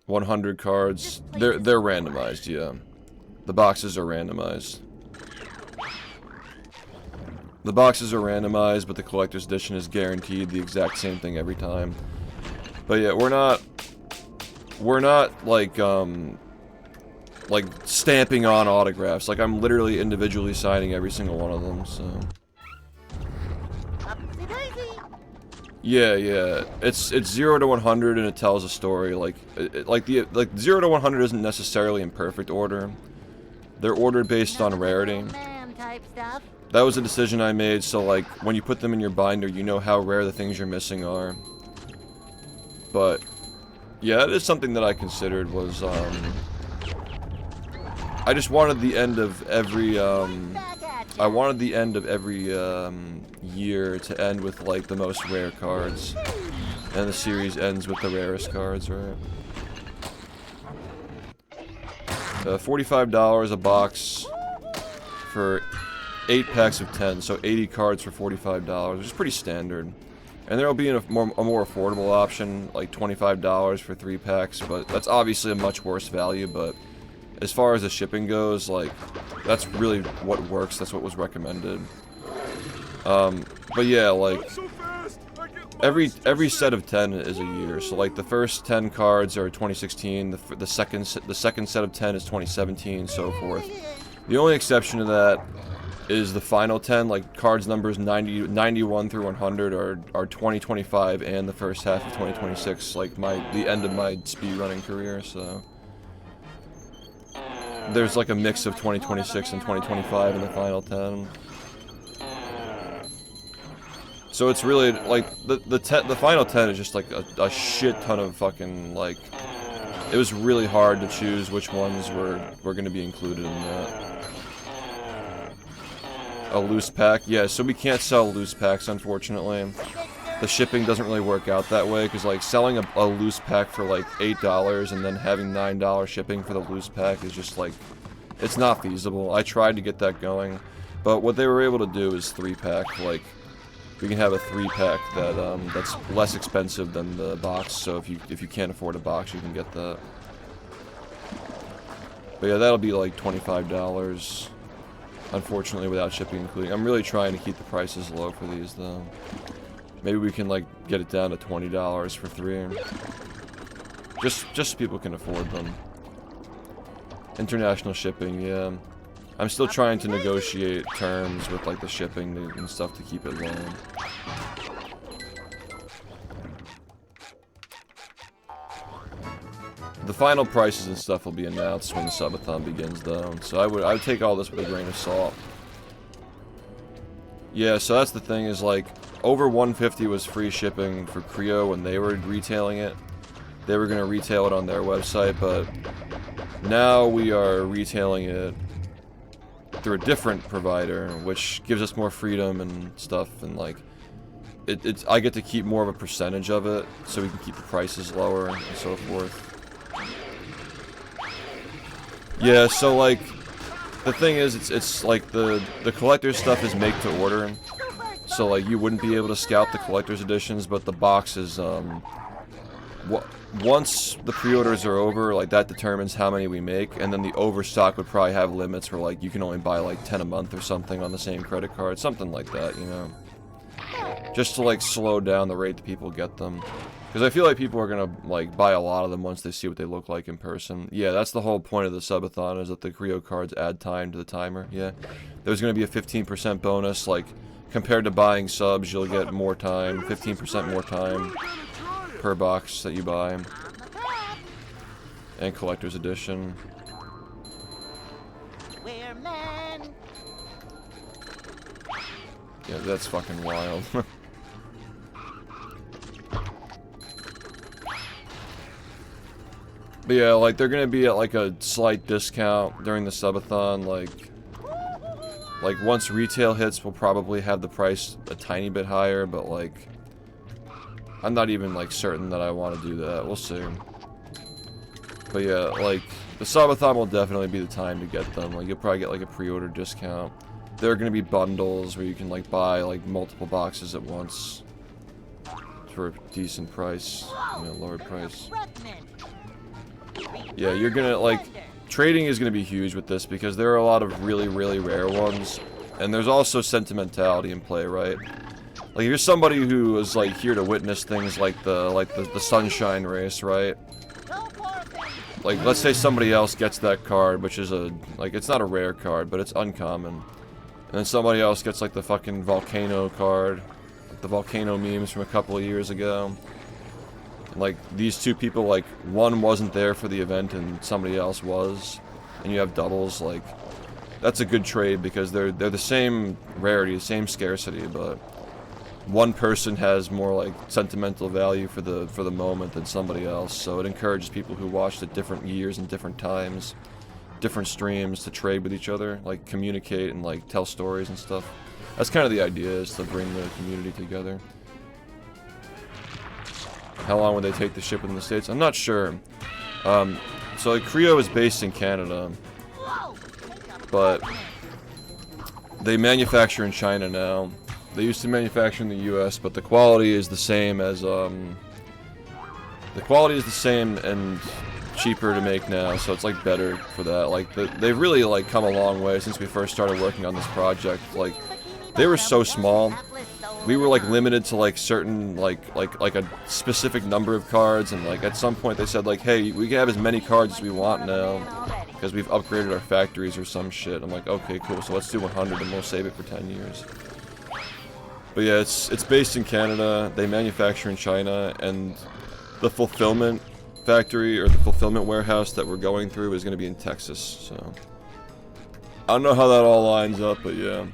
$100 cards. They're randomized, yeah. The boxes are randomized. The boxes are randomized, but the collector's edition is guaranteed the exact same thing every time. But yeah, we're not like stamping on autographs. Like I'm literally individually signing every single one of them, so. Yeah. It's 0 to 100 and it tells a story. Like 0 to 100 isn't necessarily in perfect order. They're ordered based on rarity. That was a decision I made, so like when you put them in your binder, you know how rare the things you're missing are. But yeah, it is something that I considered was I just wanted the end of every I wanted the end of every year to end with like the most rare cards, and the series ends with the rarest cards, right? $45 a box for 8 packs of 10, so 80 cards for $45, which is pretty standard. And there will be a more affordable option, like $25 for 3 packs, but that's obviously a much worse value. But as far as the shipping goes, like, that's really what works. That's what was recommended. But yeah, like, every set of 10 is a year. So like the first 10 cards are 2016. The second set of 10 is 2017, so forth. The only exception to that is the final 10, like cards numbers 91 through 100 are 2025 and the first half of 2026, like the end of my speedrunning career. So there's like a mix of 2026 and 2025 in the final 10. So it's really like the final 10 is just like a shit ton of fucking, like, it was really hard to choose which ones were going to be included in that. A loose pack, yeah, so we can't sell loose packs, unfortunately. The shipping doesn't really work out that way, because like selling a loose pack for like $8 and then having $9 shipping for the loose pack is just like, it's not feasible. I tried to get that going, but what they were able to do is 3-pack. Like, we can have a 3-pack that's less expensive than the box. So if you can't afford a box, you can get that. But yeah, that'll be like $25. Unfortunately, without shipping including. I'm really trying to keep the prices low for these, though. Maybe we can, like, get it down to $20 for 3. Just so people can afford them. International shipping, yeah. I'm still trying to negotiate terms with, like, the shipping and stuff to keep it low. The final prices and stuff will be announced when the subathon begins, though. So I would take all this with a grain of salt. Yeah, so that's the thing, is like, over 150 was free shipping for Creo when they were retailing it. They were gonna retail it on their website, but now we are retailing it through a different provider, which gives us more freedom and stuff, and like, I get to keep more of a percentage of it, so we can keep the prices lower and so forth. Yeah, so like, the thing is, it's like the collector's stuff is make to order, so like you wouldn't be able to scalp the collector's editions, but the boxes, once the pre-orders are over, like that determines how many we make, and then the overstock would probably have limits where like you can only buy like 10 a month or something on the same credit card, something like that, you know, just to like slow down the rate that people get them. Because I feel like people are gonna like buy a lot of them once they see what they look like in person. Yeah, that's the whole point of the subathon, is that the Creo cards add time to the timer. Yeah, there's gonna be a 15% bonus. Like, compared to buying subs, you'll get more time, 15% more time per box that you buy. And collector's edition. We're men. Yeah, that's fucking wild. But yeah, like, they're gonna be at, like, a slight discount during the subathon, like, once retail hits, we'll probably have the price a tiny bit higher, but, like, I'm not even, like, certain that I want to do that. We'll see. But yeah, like, the subathon will definitely be the time to get them. Like, you'll probably get, like, a pre-order discount. There are gonna be bundles where you can, like, buy, like, multiple boxes at once for a decent price, you know, lower price. Yeah, you're gonna, like, trading is gonna be huge with this, because there are a lot of really, really rare ones, and there's also sentimentality in play, right? Like, if you're somebody who is, like, here to witness things like the Sunshine Race, right? Like, let's say somebody else gets that card, which is it's not a rare card, but it's uncommon. And then somebody else gets, like, the fucking volcano card, like the volcano memes from a couple of years ago. Like, these two people, like, one wasn't there for the event and somebody else was, and you have doubles. Like, that's a good trade, because they're the same rarity, the same scarcity, but one person has more, like, sentimental value for the moment than somebody else, so it encourages people who watched at different years and different times different streams to trade with each other, like communicate and like tell stories and stuff. That's kind of the idea, is to bring the community together. How long would they take the ship within the States? I'm not sure. So like Creo is based in Canada, but they manufacture in China now. They used to manufacture in the U.S., but the quality is the same as the quality is the same and cheaper to make now, so it's like better for that. Like they've really like come a long way since we first started working on this project. Like they were so small. We were like limited to like certain like a specific number of cards, and like at some point they said like, hey, we can have as many cards as we want now because we've upgraded our factories or some shit. I'm like, okay, cool, so let's do 100 and we'll save it for 10 years. But yeah, it's based in Canada. They manufacture in China, and the fulfillment factory or the fulfillment warehouse that we're going through is going to be in Texas. So I don't know how that all lines up, but yeah.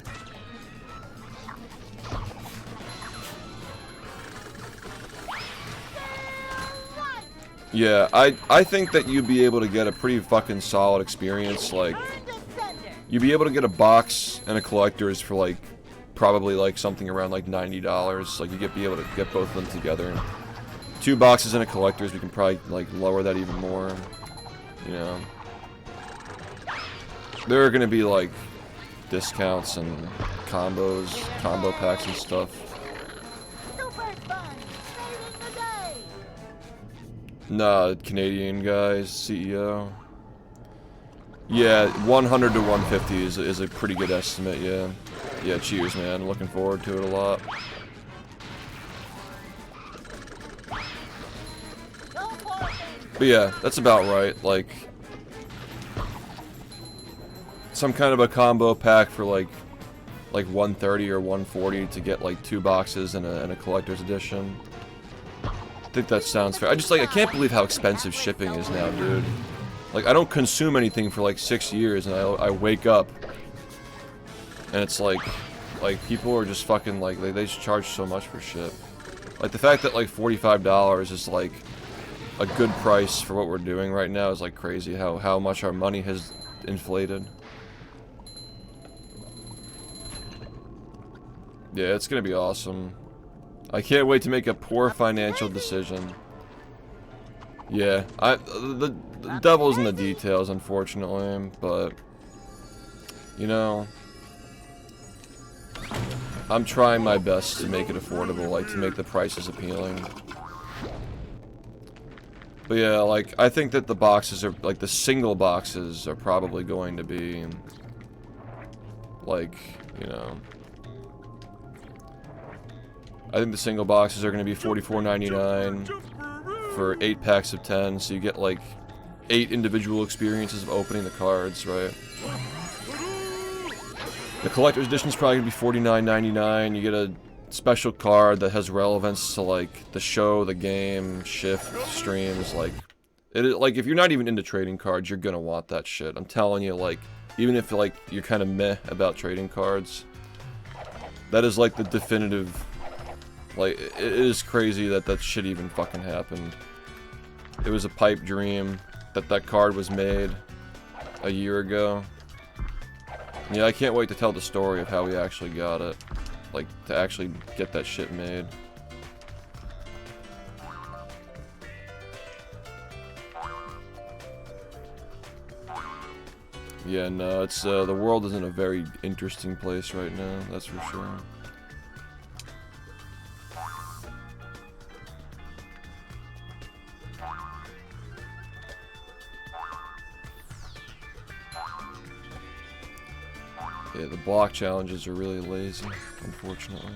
Yeah, I think that you'd be able to get a pretty fucking solid experience. Like, you'd be able to get a box and a collector's for like probably like something around like $90. Like you be able to get both of them together. 2 boxes and a collector's, we can probably like lower that even more. You know, there are gonna be like discounts and combos, combo packs and stuff. Nah, Canadian guys, CEO. Yeah, 100 to 150 is a pretty good estimate, yeah. Yeah, cheers, man. Looking forward to it a lot. But yeah, that's about right. Like, some kind of a combo pack for like 130 or 140 to get like 2 boxes and a collector's edition. I think that sounds fair. I can't believe how expensive shipping is now, dude. Like, I don't consume anything for like 6 years, and I wake up, and it's like people are just fucking like, they just charge so much for shit. Like, the fact that like $45 is like a good price for what we're doing right now is like crazy. How much our money has inflated. Yeah, it's gonna be awesome. I can't wait to make a poor financial decision. Yeah, the devil's in the details, unfortunately, but you know, I'm trying my best to make it affordable, like to make the prices appealing. But yeah, like I think that the boxes are like the single boxes are probably going to be like, you know, I think the single boxes are going to be $44.99 for 8 packs of 10, so you get like 8 individual experiences of opening the cards, right? The collector's edition is probably going to be $49.99. You get a special card that has relevance to like the show, the game, SHiFT streams. Like, like if you're not even into trading cards, you're gonna want that shit. I'm telling you, like, even if like you're kind of meh about trading cards, that is like the definitive. Like, it is crazy that that shit even fucking happened. It was a pipe dream that that card was made a year ago. Yeah, I can't wait to tell the story of how we actually got it. Like, to actually get that shit made. Yeah, no, it's, the world is in a very interesting place right now, that's for sure. Yeah, the block challenges are really lazy, unfortunately.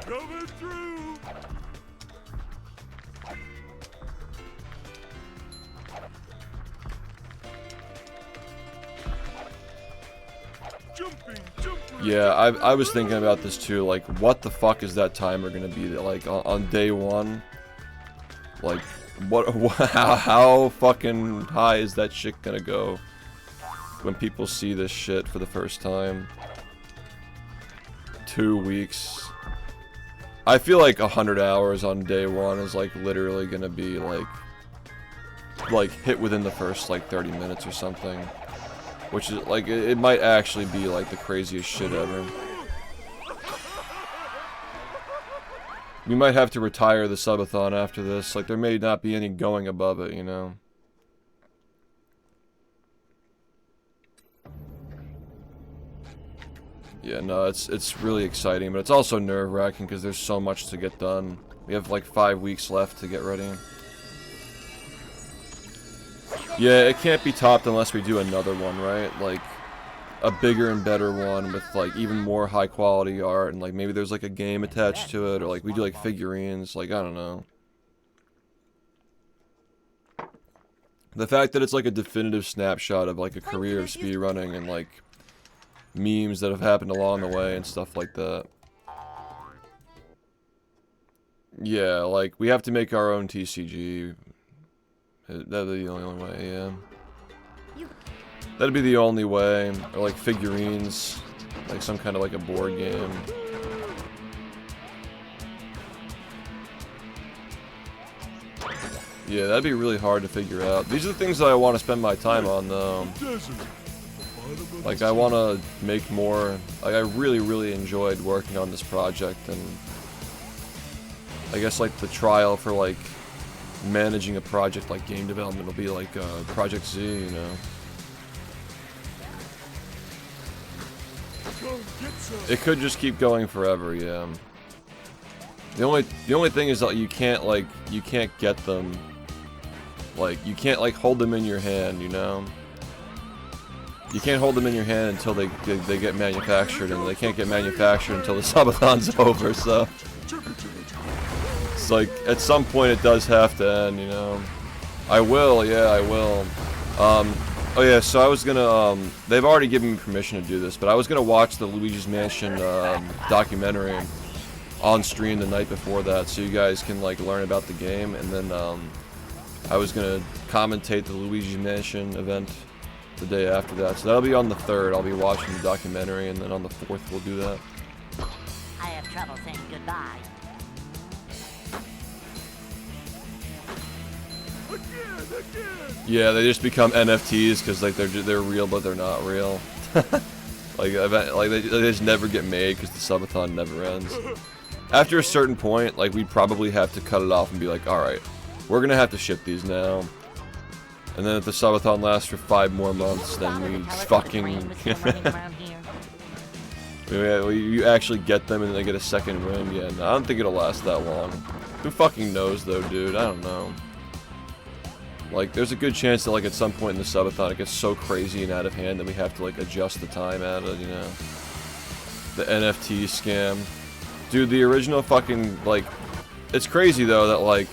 Coming through! Yeah, I was thinking about this too, like, what the fuck is that timer gonna be, like, on day 1? Like, how fucking high is that shit gonna go when people see this shit for the first time? 2 weeks. I feel like 100 hours on day 1 is like literally gonna be like like hit within the first like 30 minutes or something, which is like it might actually be like the craziest shit ever. We might have to retire the subathon after this. Like, there may not be any going above it, you know? Yeah, no, it's really exciting, but it's also nerve-wracking because there's so much to get done. We have like 5 weeks left to get ready. Yeah, it can't be topped unless we do another one, right? Like, a bigger and better one with like even more high quality art, and like maybe there's like a game attached to it, or like we do like figurines, like I don't know. The fact that it's like a definitive snapshot of like a career of speedrunning and like memes that have happened along the way and stuff like that. Yeah, like we have to make our own TCG. That'd be the only way, yeah. That'd be the only way, or like figurines, like some kind of like a board game. Yeah, that'd be really hard to figure out. These are the things that I want to spend my time on, though. Like, I want to make more. Like, I really enjoyed working on this project, and I guess like the trial for like managing a project like game development will be like Project Z, you know. It could just keep going forever, yeah. The only thing is that you can't get them, like you can't like hold them in your hand, you know. You can't hold them in your hand until they get manufactured, and they can't get manufactured until the subathon's over. So it's like at some point it does have to end, you know. I will, yeah, I will. Oh yeah, so I was gonna, they've already given me permission to do this, but I was gonna watch the Luigi's Mansion documentary on stream the night before that, so you guys can like learn about the game, and then I was gonna commentate the Luigi's Mansion event the day after that, so that'll be on the 3rd. I'll be watching the documentary, and then on the 4th we'll do that. I have trouble saying goodbye. Yeah, they just become NFTs because like they're real, but they're not real. like they just never get made because the subathon never ends. After a certain point, like we'd probably have to cut it off and be like, all right, we're gonna have to ship these now. And then if the subathon lasts for 5 more months, then we fucking you actually get them and they get a second win. Yeah, no, I don't think it'll last that long. Who fucking knows though, dude? I don't know. Like, there's a good chance that, like, at some point in the subathon it gets so crazy and out of hand that we have to, like, adjust the time at it, you know? The NFT scam. Dude, the original fucking, like... It's crazy, though, that, like,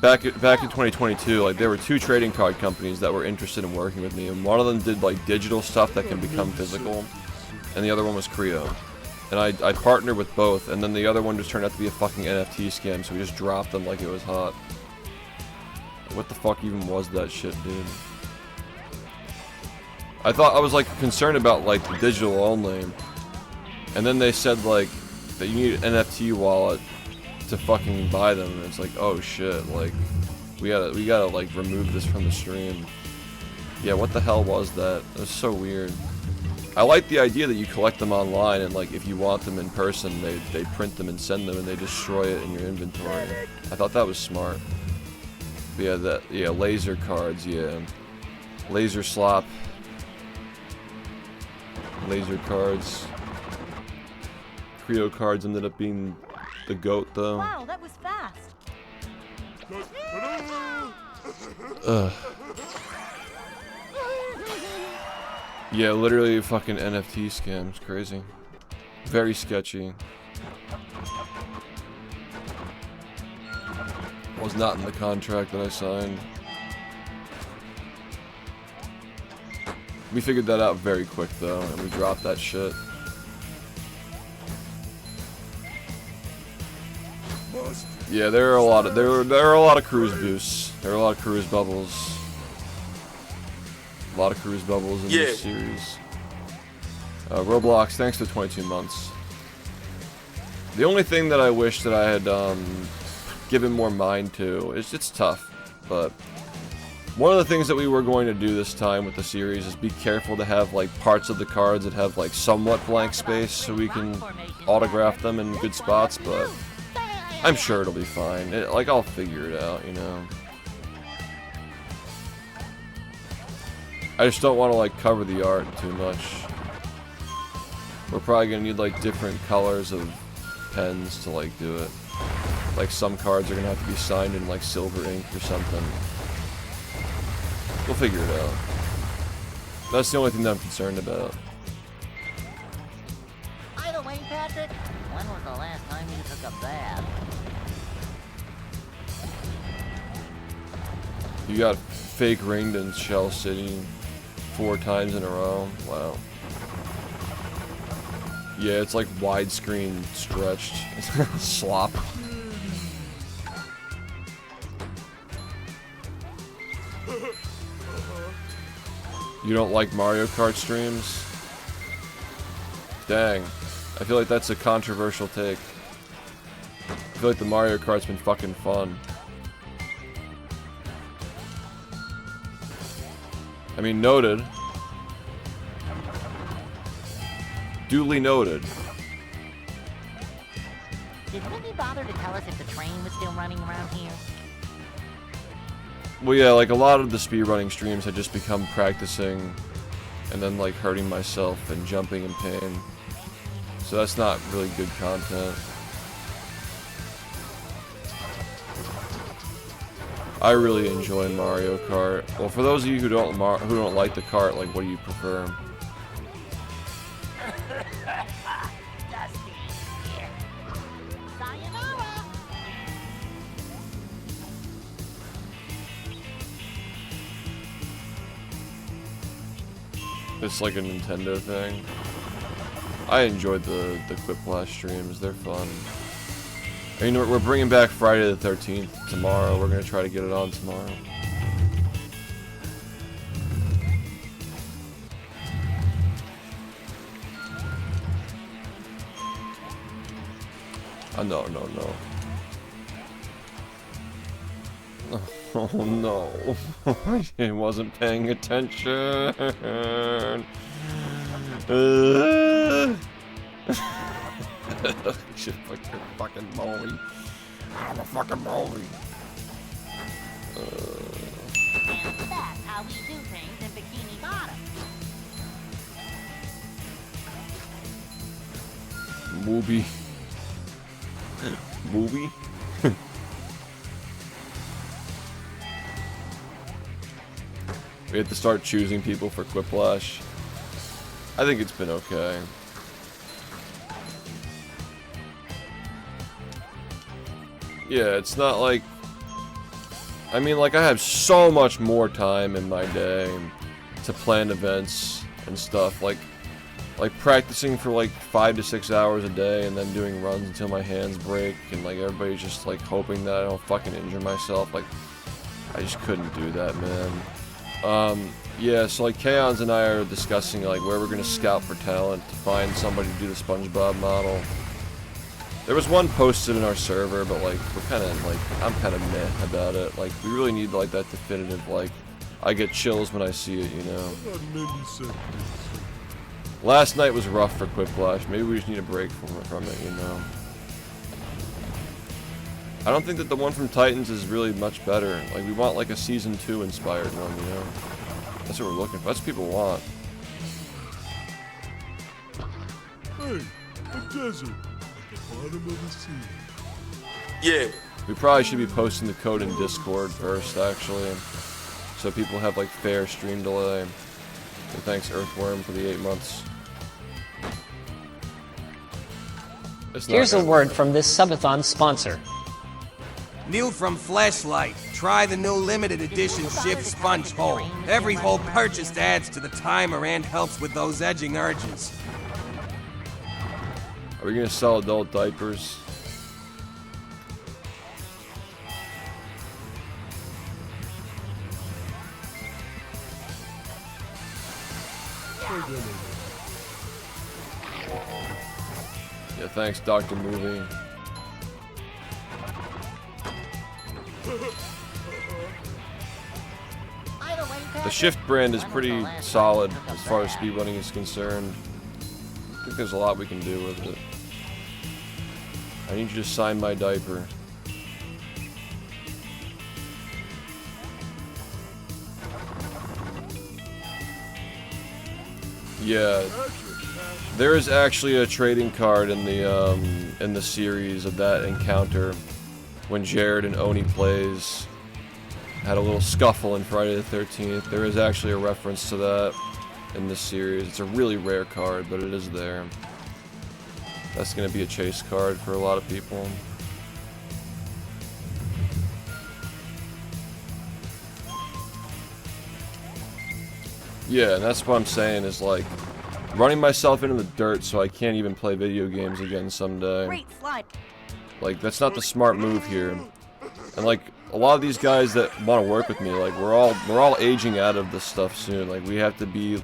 back in 2022, like, there were 2 trading card companies that were interested in working with me, and one of them did, like, digital stuff that can become physical, and the other one was Creo. And I partnered with both, and then the other one just turned out to be a fucking NFT scam, so we just dropped them like it was hot. What the fuck even was that shit, dude? I was like concerned about like the digital only, and then they said like that you need an NFT wallet to fucking buy them, and it's like, oh shit, like we gotta like remove this from the stream. Yeah, what the hell was that? It was so weird. I like the idea that you collect them online, and like if you want them in person, they print them and send them, and they destroy it in your inventory. I thought that was smart. Yeah, laser cards, yeah. Laser slop. Laser cards. Creo cards ended up being the GOAT, though. Wow, that was fast. Ugh. Yeah, literally fucking NFT scams. Crazy. Very sketchy. Was not in the contract that I signed. We figured that out very quick though, and we dropped that shit. Yeah, there are a lot of cruise boosts. There are a lot of cruise bubbles. A lot of cruise bubbles in this series. Roblox, thanks for 22 months. The only thing that I wish that I had given more mind to, it's tough, but One of the things that we were going to do this time with the series is be careful to have like parts of the cards that have like somewhat blank space so we can autograph them in good spots, but I'm sure it'll be fine. Like, I'll figure it out, you know. I just don't want to like cover the art too much. We're probably gonna need like different colors of pens to like do it. Like some cards are gonna have to be signed in like silver ink or something. We'll figure it out. That's the only thing that I'm concerned about. By the way, Patrick, when was the last time you took a bath? You got fake ringed in Shell City 4 times in a row. Wow. Yeah, it's like widescreen stretched. Slop. You don't like Mario Kart streams? Dang. I feel like that's a controversial take. I feel like the Mario Kart's been fucking fun. I mean, noted. Duly noted. Did Wendy bother to tell us if the train was still running around here? Well, yeah, like a lot of the speedrunning streams had just become practicing and then like hurting myself and jumping in pain. So that's not really good content. I really enjoy Mario Kart. Well, for those of you who don't like the kart, like what do you prefer? Dusty. Sayonara. It's like a Nintendo thing. I enjoyed the Quiplash streams. They're fun. I mean, we're bringing back Friday the 13th tomorrow. We're gonna try to get it on tomorrow. No. Oh no. I wasn't paying attention. Shit, fucking bully. I'm a fucking bully. And that's how we do things in Bikini Bottom. Movie. Movie? We have to start choosing people for Quiplash. I think it's been okay. Yeah, it's not like... I mean, like, I have so much more time in my day to plan events and stuff. Like practicing for like 5 to 6 hours a day and then doing runs until my hands break and like everybody's just like hoping that I don't fucking injure myself. Like, I just couldn't do that, man. Yeah, so like Kaons and I are discussing like where we're gonna scout for talent to find somebody to do the SpongeBob model. There was one posted in our server, but like we're kind of like, I'm kind of meh about it. Like, we really need like that definitive, like, I get chills when I see it, you know. Last night was rough for Quiplash. Maybe we just need a break from it, you know. I don't think that the one from Titans is really much better. Like, we want like a season 2 inspired one, you know. That's what we're looking for. That's what people want. Hey, a desert at the bottom of the sea. Yeah. We probably should be posting the code in Discord first, actually, so people have like fair stream delay. And thanks Earthworm for the 8 months. Here's a word from this subathon sponsor. New from Fleshlight. Try the new limited edition SHiFT Sponge Hole. Every hole purchased adds to the timer and helps with those edging urges. Are we gonna sell adult diapers? Yeah, thanks, Dr. Movie. The SHiFT brand is pretty solid as far as speedrunning is concerned. I think there's a lot we can do with it. I need you to sign my diaper. Yeah, there is actually a trading card in the series of that encounter when Jared and Oni plays. Had a little scuffle in Friday the 13th. There is actually a reference to that in this series. It's a really rare card, but it is there. That's going to be a chase card for a lot of people. Yeah, and that's what I'm saying is like running myself into the dirt so I can't even play video games again someday. Great slide. Like, that's not the smart move here. And like a lot of these guys that want to work with me, like we're all aging out of this stuff soon. Like we have to be,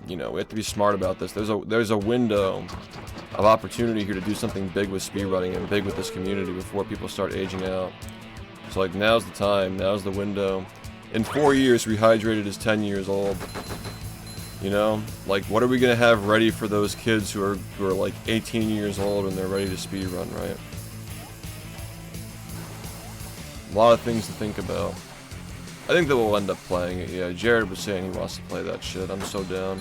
you know, we have to be smart about this. There's a window of opportunity here to do something big with speedrunning and big with this community before people start aging out. So like now's the time, now's the window. In 4 years, Rehydrated is 10 years old. You know, like what are we gonna have ready for those kids who are like 18 years old and they're ready to speedrun, right? A lot of things to think about. I think that we'll end up playing it, yeah. Jared was saying he wants to play that shit. I'm so down.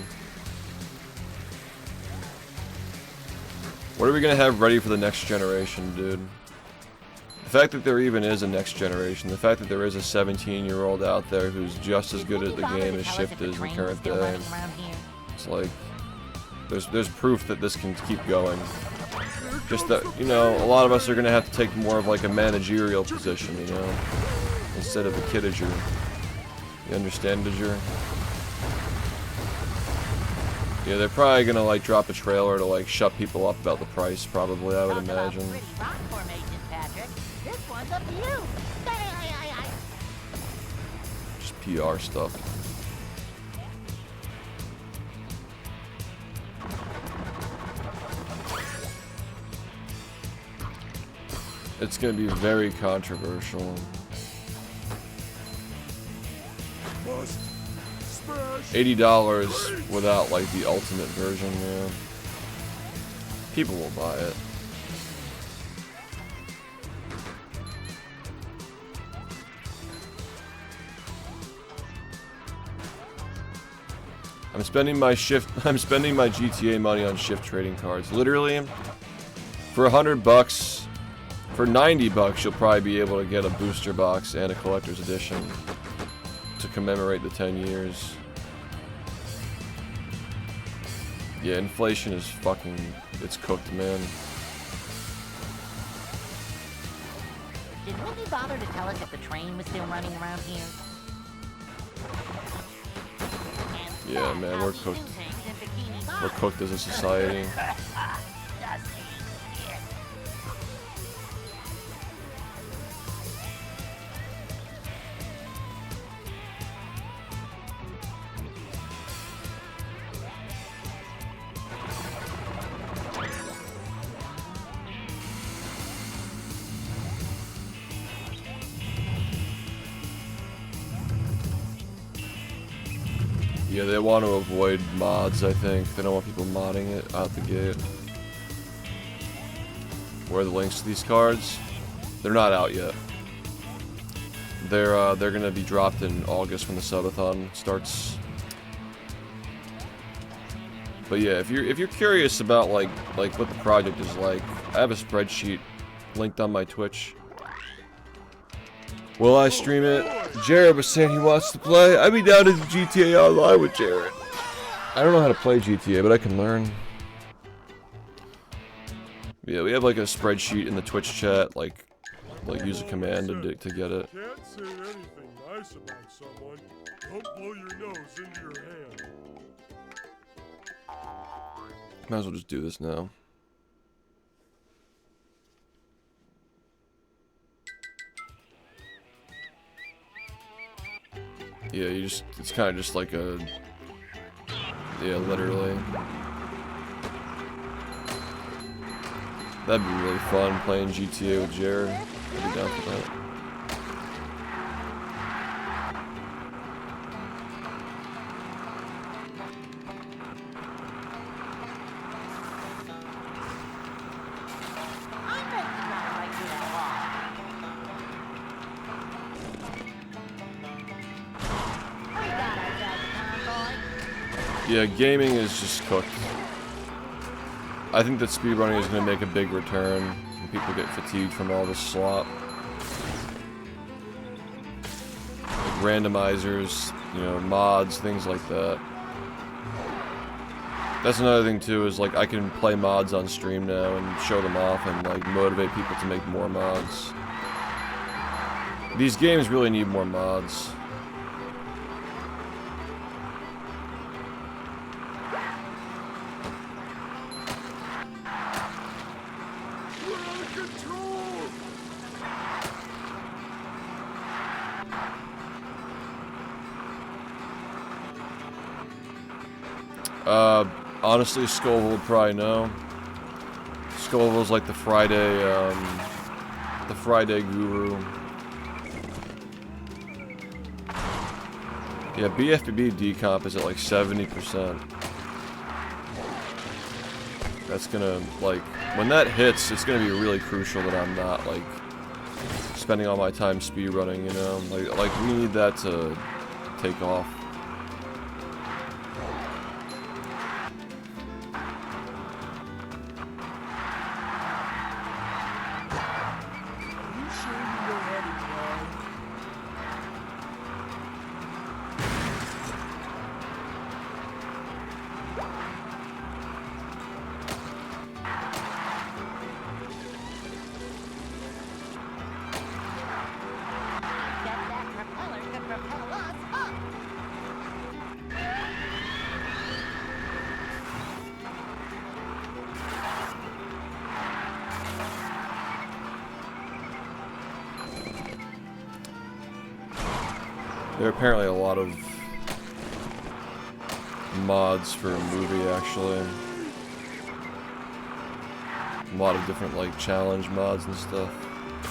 What are we gonna have ready for the next generation, dude? The fact that there even is a next generation, the fact that there is a 17-year-old out there who's just as good at the game as SHiFT is in current day. It's like, there's proof that this can keep going. Just that, you know, a lot of us are gonna have to take more of like a managerial position, you know, instead of a kidager. You understand, Dager? Yeah, they're probably gonna like drop a trailer to like shut people up about the price, probably, I would imagine. Just PR stuff. It's gonna be very controversial. $80 without like the ultimate version, man. People will buy it. I'm spending my GTA money on SHiFT trading cards. Literally, for $100, for $90, you'll probably be able to get a booster box and a collector's edition to commemorate the 10 years. Yeah, inflation is fucking, it's cooked, man. Did Whitney bother to tell us if the train was still running around here? Yeah, man, we're cooked. We're cooked as a society. Yeah, they want to avoid mods, I think. They don't want people modding it out the gate. Where are the links to these cards? They're not out yet. They're gonna be dropped in August when the subathon starts. But yeah, if you're curious about like what the project is like, I have a spreadsheet linked on my Twitch. Will I stream it? Jared was saying he wants to play. I'd be down to the GTA Online with Jared. I don't know how to play GTA, but I can learn. Yeah, we have like a spreadsheet in the Twitch chat, like use a command to get it. Can't say anything nice about someone. Don't blow your nose into your hand. Might as well just do this now. Yeah, it's kind of just like a, yeah, literally. That'd be really fun, playing GTA with Jared. I'd be down for that. Yeah, gaming is just cooked. I think that speedrunning is going to make a big return when people get fatigued from all this slop. Like randomizers, you know, mods, things like that. That's another thing too, is like I can play mods on stream now and show them off and like motivate people to make more mods. These games really need more mods. Honestly, Scoville would probably know. Scoville's like the Friday guru. Yeah, BfBB decomp is at like 70%. That's gonna, like, when that hits, it's gonna be really crucial that I'm not, like, spending all my time speedrunning, you know? Like, we need that to take off. There are apparently a lot of mods for a movie, actually. A lot of different, like, challenge mods and stuff.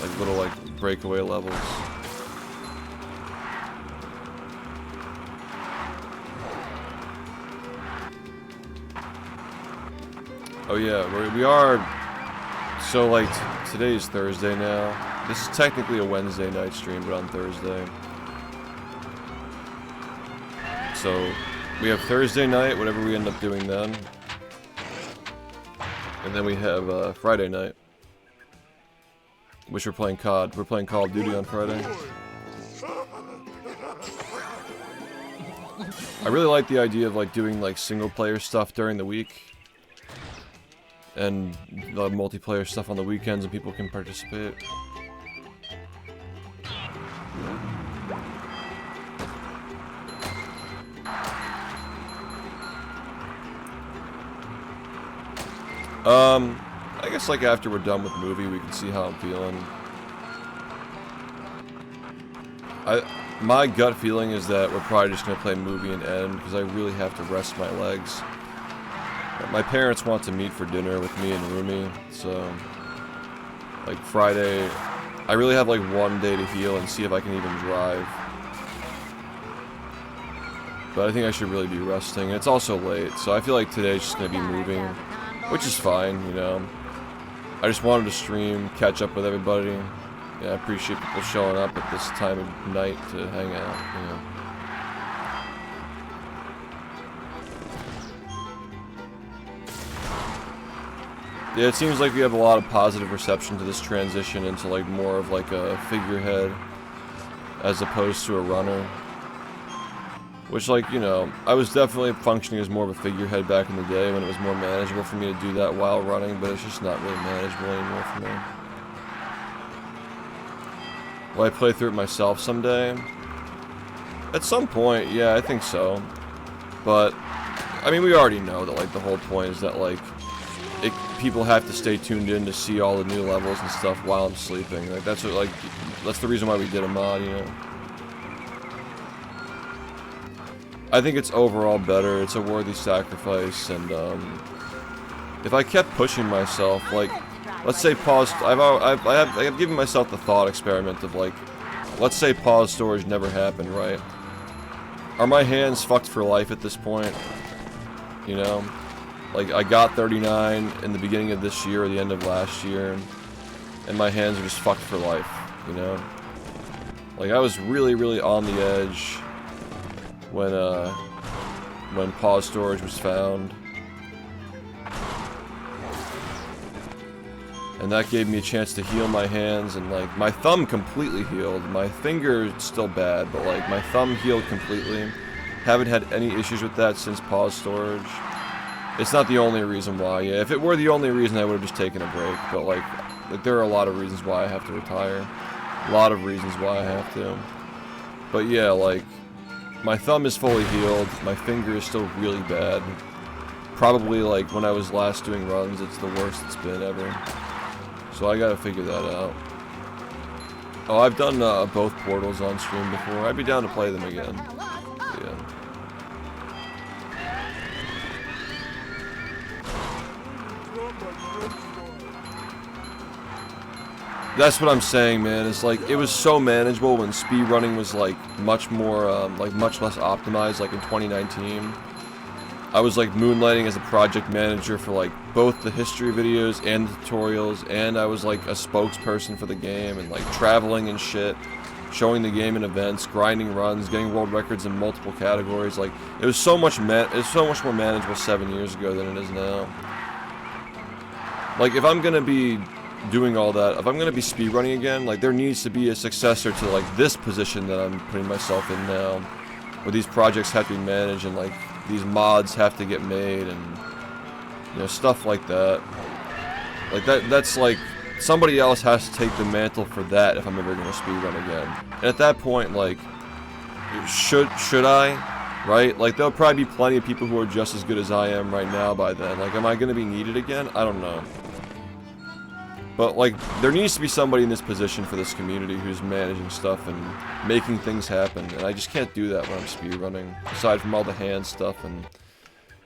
Like, little, like, breakaway levels. Oh yeah, we are... So, like, today's Thursday now. This is technically a Wednesday night stream, but on Thursday. So, we have Thursday night, whatever we end up doing then. And then we have Friday night, which we're playing COD. We're playing Call of Duty on Friday. I really like the idea of like doing like single player stuff during the week. And the multiplayer stuff on the weekends and people can participate. I guess like after we're done with movie, we can see how I'm feeling. My gut feeling is that we're probably just gonna play movie and end because I really have to rest my legs. My parents want to meet for dinner with me and Rumi, so like Friday, I really have like one day to heal and see if I can even drive. But I think I should really be resting. And it's also late, so I feel like today's just gonna be moving. Which is fine, you know. I just wanted to stream, catch up with everybody. Yeah, I appreciate people showing up at this time of night to hang out, you know. Yeah, it seems like we have a lot of positive reception to this transition into like more of like a figurehead as opposed to a runner. Which, like, you know, I was definitely functioning as more of a figurehead back in the day when it was more manageable for me to do that while running, but it's just not really manageable anymore for me. Will I play through it myself someday? At some point, yeah, I think so. But, I mean, we already know that, like, the whole point is that, like, people have to stay tuned in to see all the new levels and stuff while I'm sleeping. Like, that's what, like, that's the reason why we did a mod, you know? I think it's overall better, it's a worthy sacrifice, and if I kept pushing myself, like, let's say pause, I've given myself the thought experiment of like, let's say pause storage never happened, right? Are my hands fucked for life at this point? You know? Like, I got 39 in the beginning of this year or the end of last year, and my hands are just fucked for life, you know? Like, I was really, really on the edge when when pause storage was found. And that gave me a chance to heal my hands, and like my thumb completely healed. My finger is still bad, but like my thumb healed completely. Haven't had any issues with that since pause storage. It's not the only reason why. Yeah, if it were the only reason, I would have just taken a break. But like there are a lot of reasons why I have to retire. A lot of reasons why I have to. But yeah, like my thumb is fully healed. My finger is still really bad. Probably like when I was last doing runs, it's the worst it's been ever. So I gotta figure that out. Oh, I've done both portals on stream before. I'd be down to play them again. Yeah. That's what I'm saying, man. It's like it was so manageable when speedrunning was like much more, much less optimized. Like in 2019, I was like moonlighting as a project manager for like both the history videos and the tutorials, and I was like a spokesperson for the game and like traveling and shit, showing the game in events, grinding runs, getting world records in multiple categories. Like it was so much more manageable 7 years ago than it is now. Like if I'm gonna be doing all that, if I'm gonna be speedrunning again, like there needs to be a successor to like this position that I'm putting myself in now, where these projects have to be managed and like these mods have to get made and you know stuff like that. Like that's like somebody else has to take the mantle for that if I'm ever gonna speedrun again. And at that point, like should I? Right? Like there'll probably be plenty of people who are just as good as I am right now by then. Like am I gonna be needed again? I don't know. But like there needs to be somebody in this position for this community who's managing stuff and making things happen, and I just can't do that when I'm speedrunning, aside from all the hand stuff and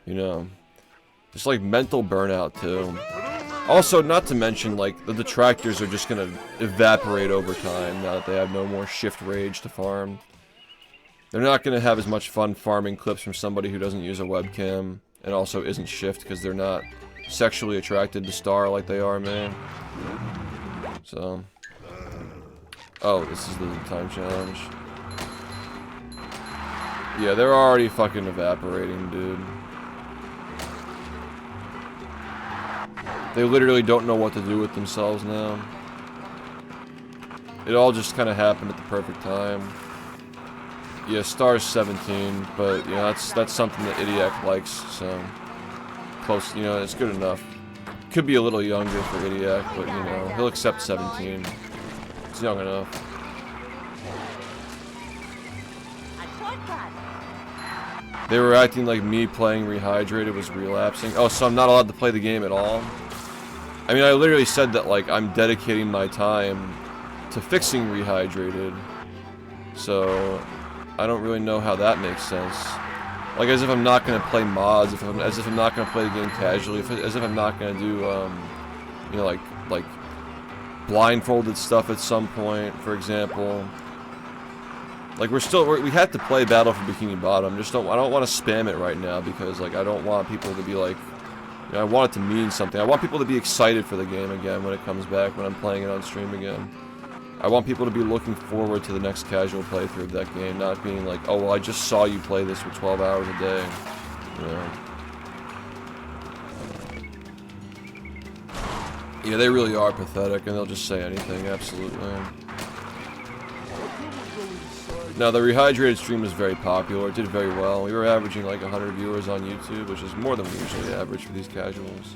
you know just like mental burnout too. Also, not to mention like the detractors are just gonna evaporate over time now that they have no more shift rage to farm. They're not gonna have as much fun farming clips from somebody who doesn't use a webcam and also isn't shift because they're not sexually attracted to Star like they are, man. So, oh, this is the time challenge. Yeah, they're already fucking evaporating, dude. They literally don't know what to do with themselves now. It all just kind of happened at the perfect time. Yeah, Star's 17, but you know that's something that Idiac likes, so close. You know, it's good enough. Could be a little younger for Idiac, but you know he'll accept 17. It's young enough. They were acting like me playing Rehydrated was relapsing. Oh, so I'm not allowed to play the game at all? I mean, I literally said that like I'm dedicating my time to fixing Rehydrated, so I don't really know how that makes sense. Like as if I'm not gonna play mods, as if I'm not gonna play the game casually, as if I'm not gonna do, you know, like blindfolded stuff at some point, for example. Like we have to play Battle for Bikini Bottom. I don't want to spam it right now because like I don't want people to be like, you know, I want it to mean something. I want people to be excited for the game again when it comes back, when I'm playing it on stream again. I want people to be looking forward to the next casual playthrough of that game, not being like, oh, well, I just saw you play this for 12 hours a day, you know. Yeah, they really are pathetic, and they'll just say anything, absolutely. Now, the Rehydrated stream was very popular. It did very well. We were averaging like 100 viewers on YouTube, which is more than we usually average for these casuals.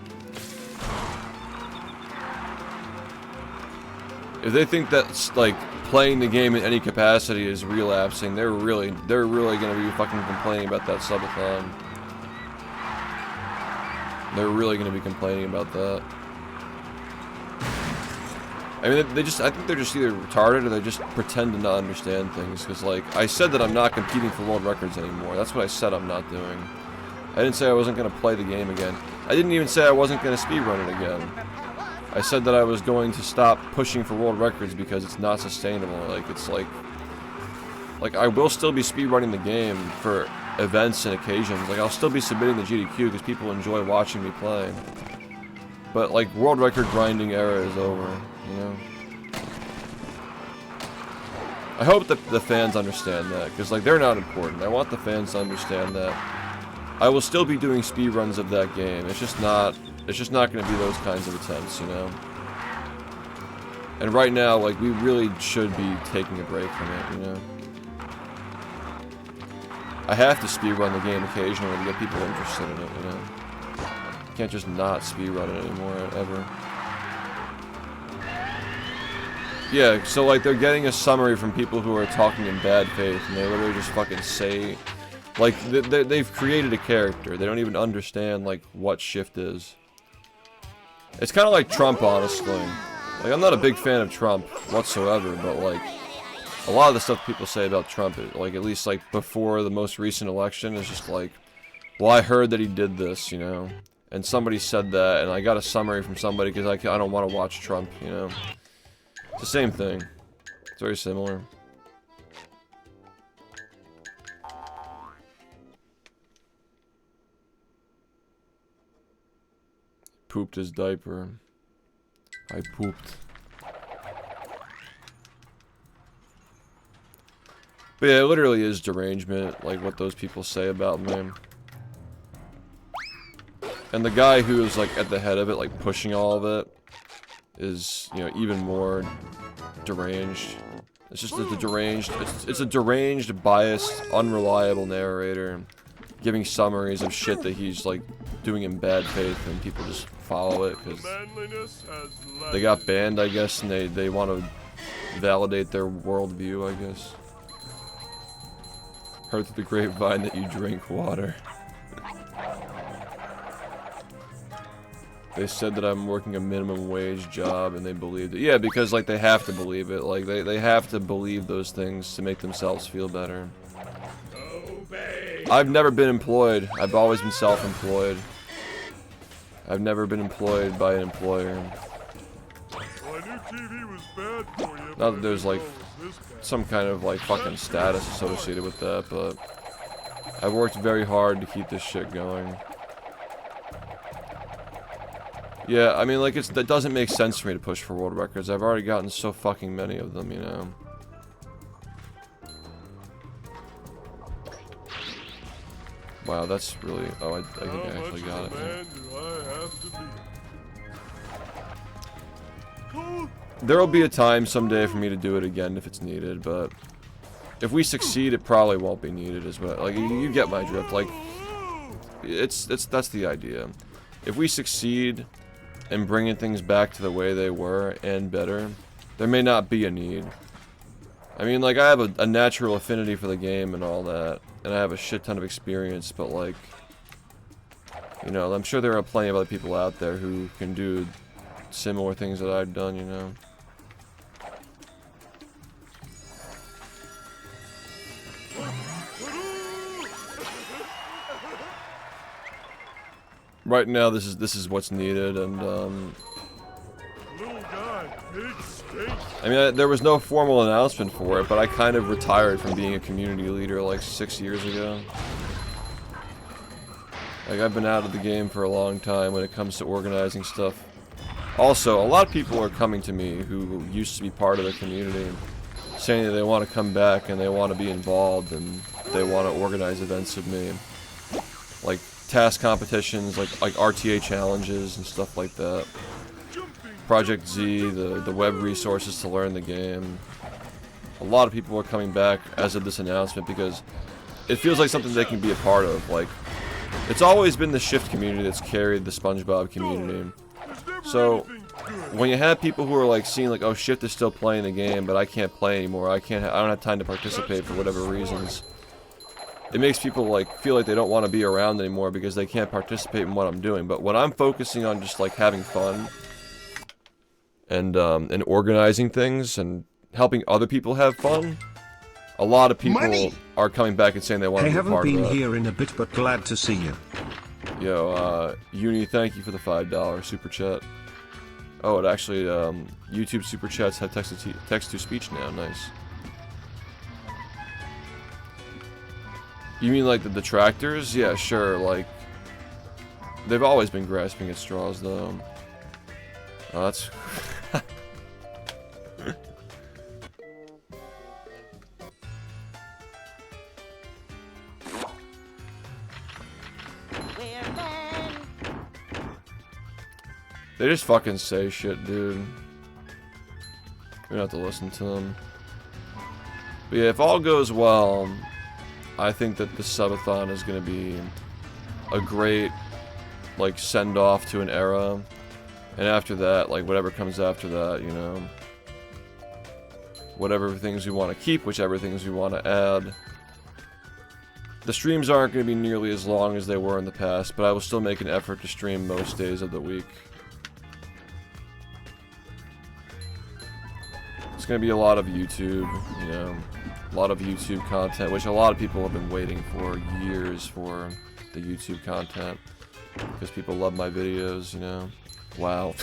If they think that like playing the game in any capacity is relapsing, they're really gonna be fucking complaining about that subathon. They're really gonna be complaining about that. I mean, I think they're just either retarded or they just pretend to not understand things. Because like I said that I'm not competing for world records anymore. That's what I said I'm not doing. I didn't say I wasn't gonna play the game again. I didn't even say I wasn't gonna speedrun it again. I said that I was going to stop pushing for world records because it's not sustainable. Like, it's like I will still be speedrunning the game for events and occasions. Like, I'll still be submitting the GDQ because people enjoy watching me play. But, like, world record grinding era is over, you know? I hope that the fans understand that, because, like, they're not important. I want the fans to understand that. I will still be doing speedruns of that game. It's just not going to be those kinds of attempts, you know? And right now, like, we really should be taking a break from it, you know? I have to speedrun the game occasionally to get people interested in it, you know? You can't just not speedrun it anymore, ever. Yeah, so, like, they're getting a summary from people who are talking in bad faith, and they literally just fucking say... Like, they've created a character. They don't even understand, like, what SHiFT is. It's kind of like Trump, honestly. Like, I'm not a big fan of Trump whatsoever, but, like, a lot of the stuff people say about Trump, like, at least, like, before the most recent election, is just like, well, I heard that he did this, you know? And somebody said that, and I got a summary from somebody because I don't want to watch Trump, you know? It's the same thing. It's very similar. Pooped his diaper. I pooped. But yeah, it literally is derangement, like what those people say about me. And the guy who is like at the head of it, like pushing all of it, is, you know, even more deranged. It's just a deranged, it's a deranged, biased, unreliable narrator giving summaries of shit that he's like doing in bad faith, and people just follow it because they got banned, I guess, and they want to validate their worldview, I guess. Heard through the grapevine that you drink water. They said that I'm working a minimum wage job, and they believed it. Yeah, because, like, they have to believe it. Like, they have to believe those things to make themselves feel better. I've never been employed. I've always been self-employed. I've never been employed by an employer. Not that there's, like, some kind of, like, fucking status associated with that, but I've worked very hard to keep this shit going. Yeah, I mean, like, that doesn't make sense for me to push for world records. I've already gotten so fucking many of them, you know? Wow, that's really... Oh, I think I actually got it. There'll be a time someday for me to do it again if it's needed, but... If we succeed, it probably won't be needed as well. Like, you get my drift. Like, that's the idea. If we succeed in bringing things back to the way they were and better, there may not be a need. I mean, like, I have a natural affinity for the game and all that, and I have a shit ton of experience, but, like, you know, I'm sure there are plenty of other people out there who can do similar things that I've done, you know? Right now, this is what's needed, and, I mean, there was no formal announcement for it, but I kind of retired from being a community leader like 6 years ago. Like, I've been out of the game for a long time when it comes to organizing stuff. Also, a lot of people are coming to me who used to be part of the community, saying that they want to come back and they want to be involved and they want to organize events with me. Like, task competitions, like RTA challenges and stuff like that. Project Z, the web resources to learn the game. A lot of people are coming back as of this announcement because it feels like something they can be a part of. Like, it's always been the SHiFT community that's carried the SpongeBob community. So, when you have people who are like seeing like, oh, SHiFT is still playing the game, but I can't play anymore, I don't have time to participate for whatever reasons. It makes people like feel like they don't want to be around anymore because they can't participate in what I'm doing. But when I'm focusing on just like having fun and organizing things and helping other people have fun, a lot of people are coming back and saying they want to be a part of that. I haven't been here in a bit, but glad to see you. Yo, Uni, thank you for the $5 super chat. Oh, it actually, YouTube super chats have text-to-speech now. Nice. You mean like the detractors? Yeah, sure, like... They've always been grasping at straws, though. Oh, that's... We're men. They just fucking say shit, dude. You don't have to listen to them. But yeah, if all goes well, I think that the subathon is gonna be a great, like, send-off to an era. And after that, like, whatever comes after that, you know. Whatever things we want to keep, whichever things we want to add. The streams aren't going to be nearly as long as they were in the past, but I will still make an effort to stream most days of the week. It's going to be a lot of YouTube, you know, a lot of YouTube content, which a lot of people have been waiting for years for the YouTube content. Because people love my videos, you know. Wow.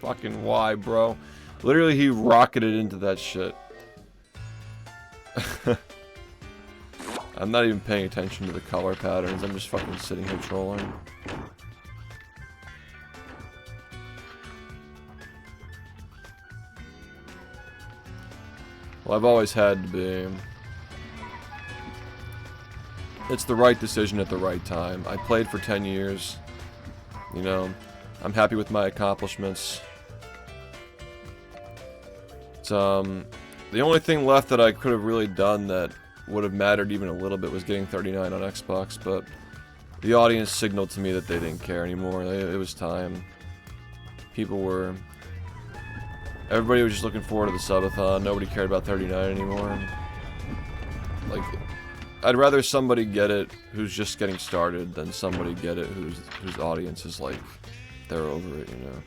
Fucking why, bro? Literally, he rocketed into that shit. I'm not even paying attention to the color patterns. I'm just fucking sitting here trolling. Well, I've always had to be. It's the right decision at the right time. I played for 10 years. You know, I'm happy with my accomplishments. The only thing left that I could have really done that would have mattered even a little bit was getting 39 on Xbox, but the audience signaled to me that they didn't care anymore. It was time. Everybody was just looking forward to the subathon. Nobody cared about 39 anymore. Like, I'd rather somebody get it who's just getting started than somebody get it whose audience is like, they're over it, you know.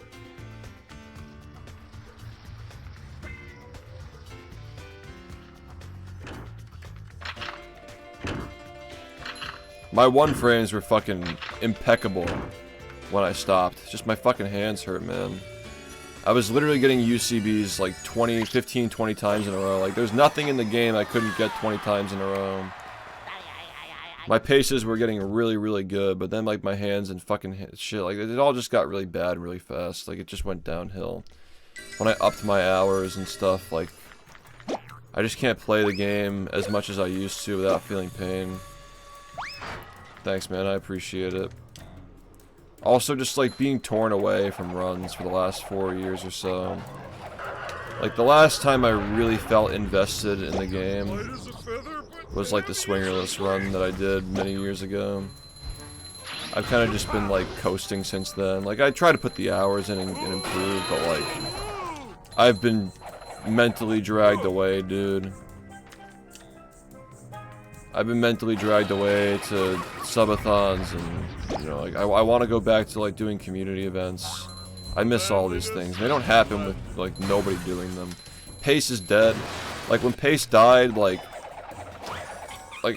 My 1 frames were fucking impeccable when I stopped. Just my fucking hands hurt, man. I was literally getting UCBs like 15, 20 times in a row. Like, there's nothing in the game I couldn't get 20 times in a row. My paces were getting really, really good, but then, like, my hands and fucking shit, like, it all just got really bad really fast. Like, it just went downhill. When I upped my hours and stuff, like, I just can't play the game as much as I used to without feeling pain. Thanks, man. I appreciate it. Also, just, like, being torn away from runs for the last 4 years or so. Like, the last time I really felt invested in the game was, like, the swingerless run that I did many years ago. I've kind of just been, like, coasting since then. Like, I try to put the hours in and improve, but, like, I've been mentally dragged away, dude. I've been mentally dragged away to subathons and, you know, like, I want to go back to, like, doing community events. I miss all these things. They don't happen with, like, nobody doing them. Pace is dead. Like, when Pace died, like,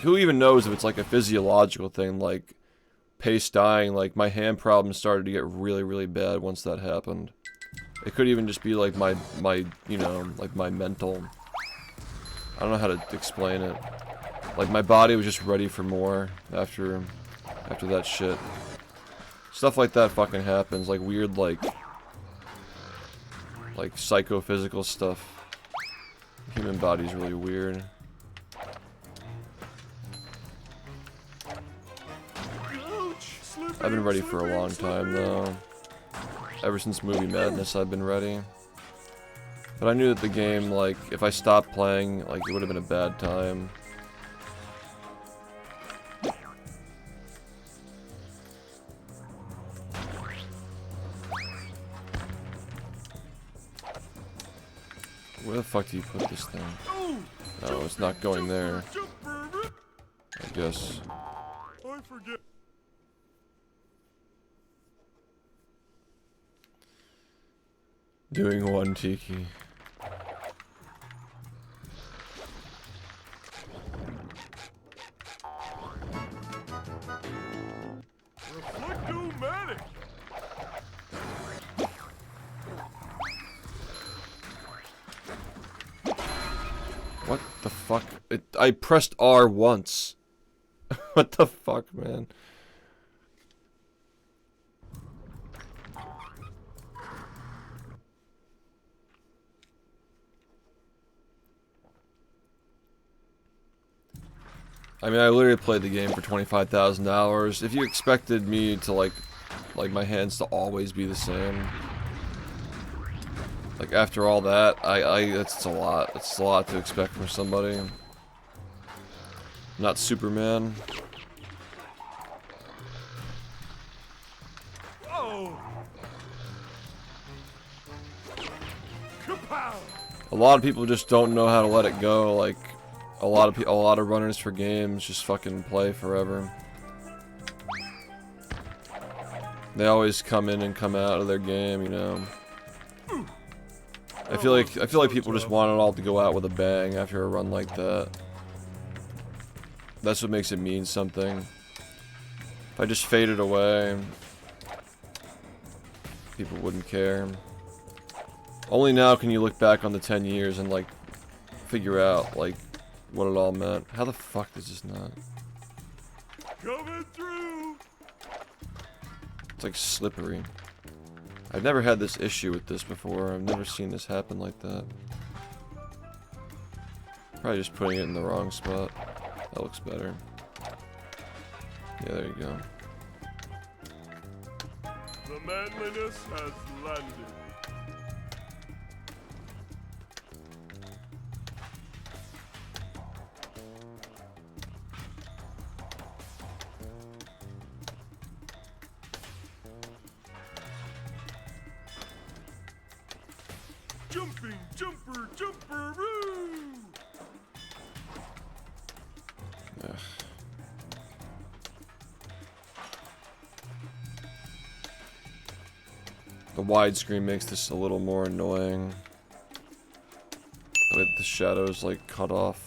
who even knows if it's, like, a physiological thing, like, Pace dying, like, my hand problems started to get really, really bad once that happened. It could even just be, like, my, you know, like, my mental. I don't know how to explain it. Like, my body was just ready for more after that shit. Stuff like that fucking happens, like weird, like psychophysical stuff. The human body's really weird. I've been ready for a long time, though. Ever since Movie Madness, I've been ready. But I knew that the game, like, if I stopped playing, like, it would have been a bad time. Where the fuck do you put this thing? Oh, it's not going there. I guess. I forget. Doing one tiki. Reflecto-matic. What the fuck? I pressed R once. What the fuck, man? I mean, I literally played the game for $25,000. If you expected me to like my hands to always be the same, like after all that, that's a lot. It's a lot to expect from somebody. I'm not Superman. Oh. Kapow. A lot of people just don't know how to let it go. Like a lot of runners for games just fucking play forever. They always come in and come out of their game, you know. I feel like people just want it all to go out with a bang after a run like that. That's what makes it mean something. If I just faded away, people wouldn't care. Only now can you look back on the 10 years and like figure out like what it all meant. How the fuck does this not? Coming through. It's like slippery. I've never had this issue with this before. I've never seen this happen like that. Probably just putting it in the wrong spot. That looks better. Yeah, there you go. The manliness has landed. Jumping, jumper, jumperoo! Ugh. The widescreen makes this a little more annoying. With the shadows like cut off.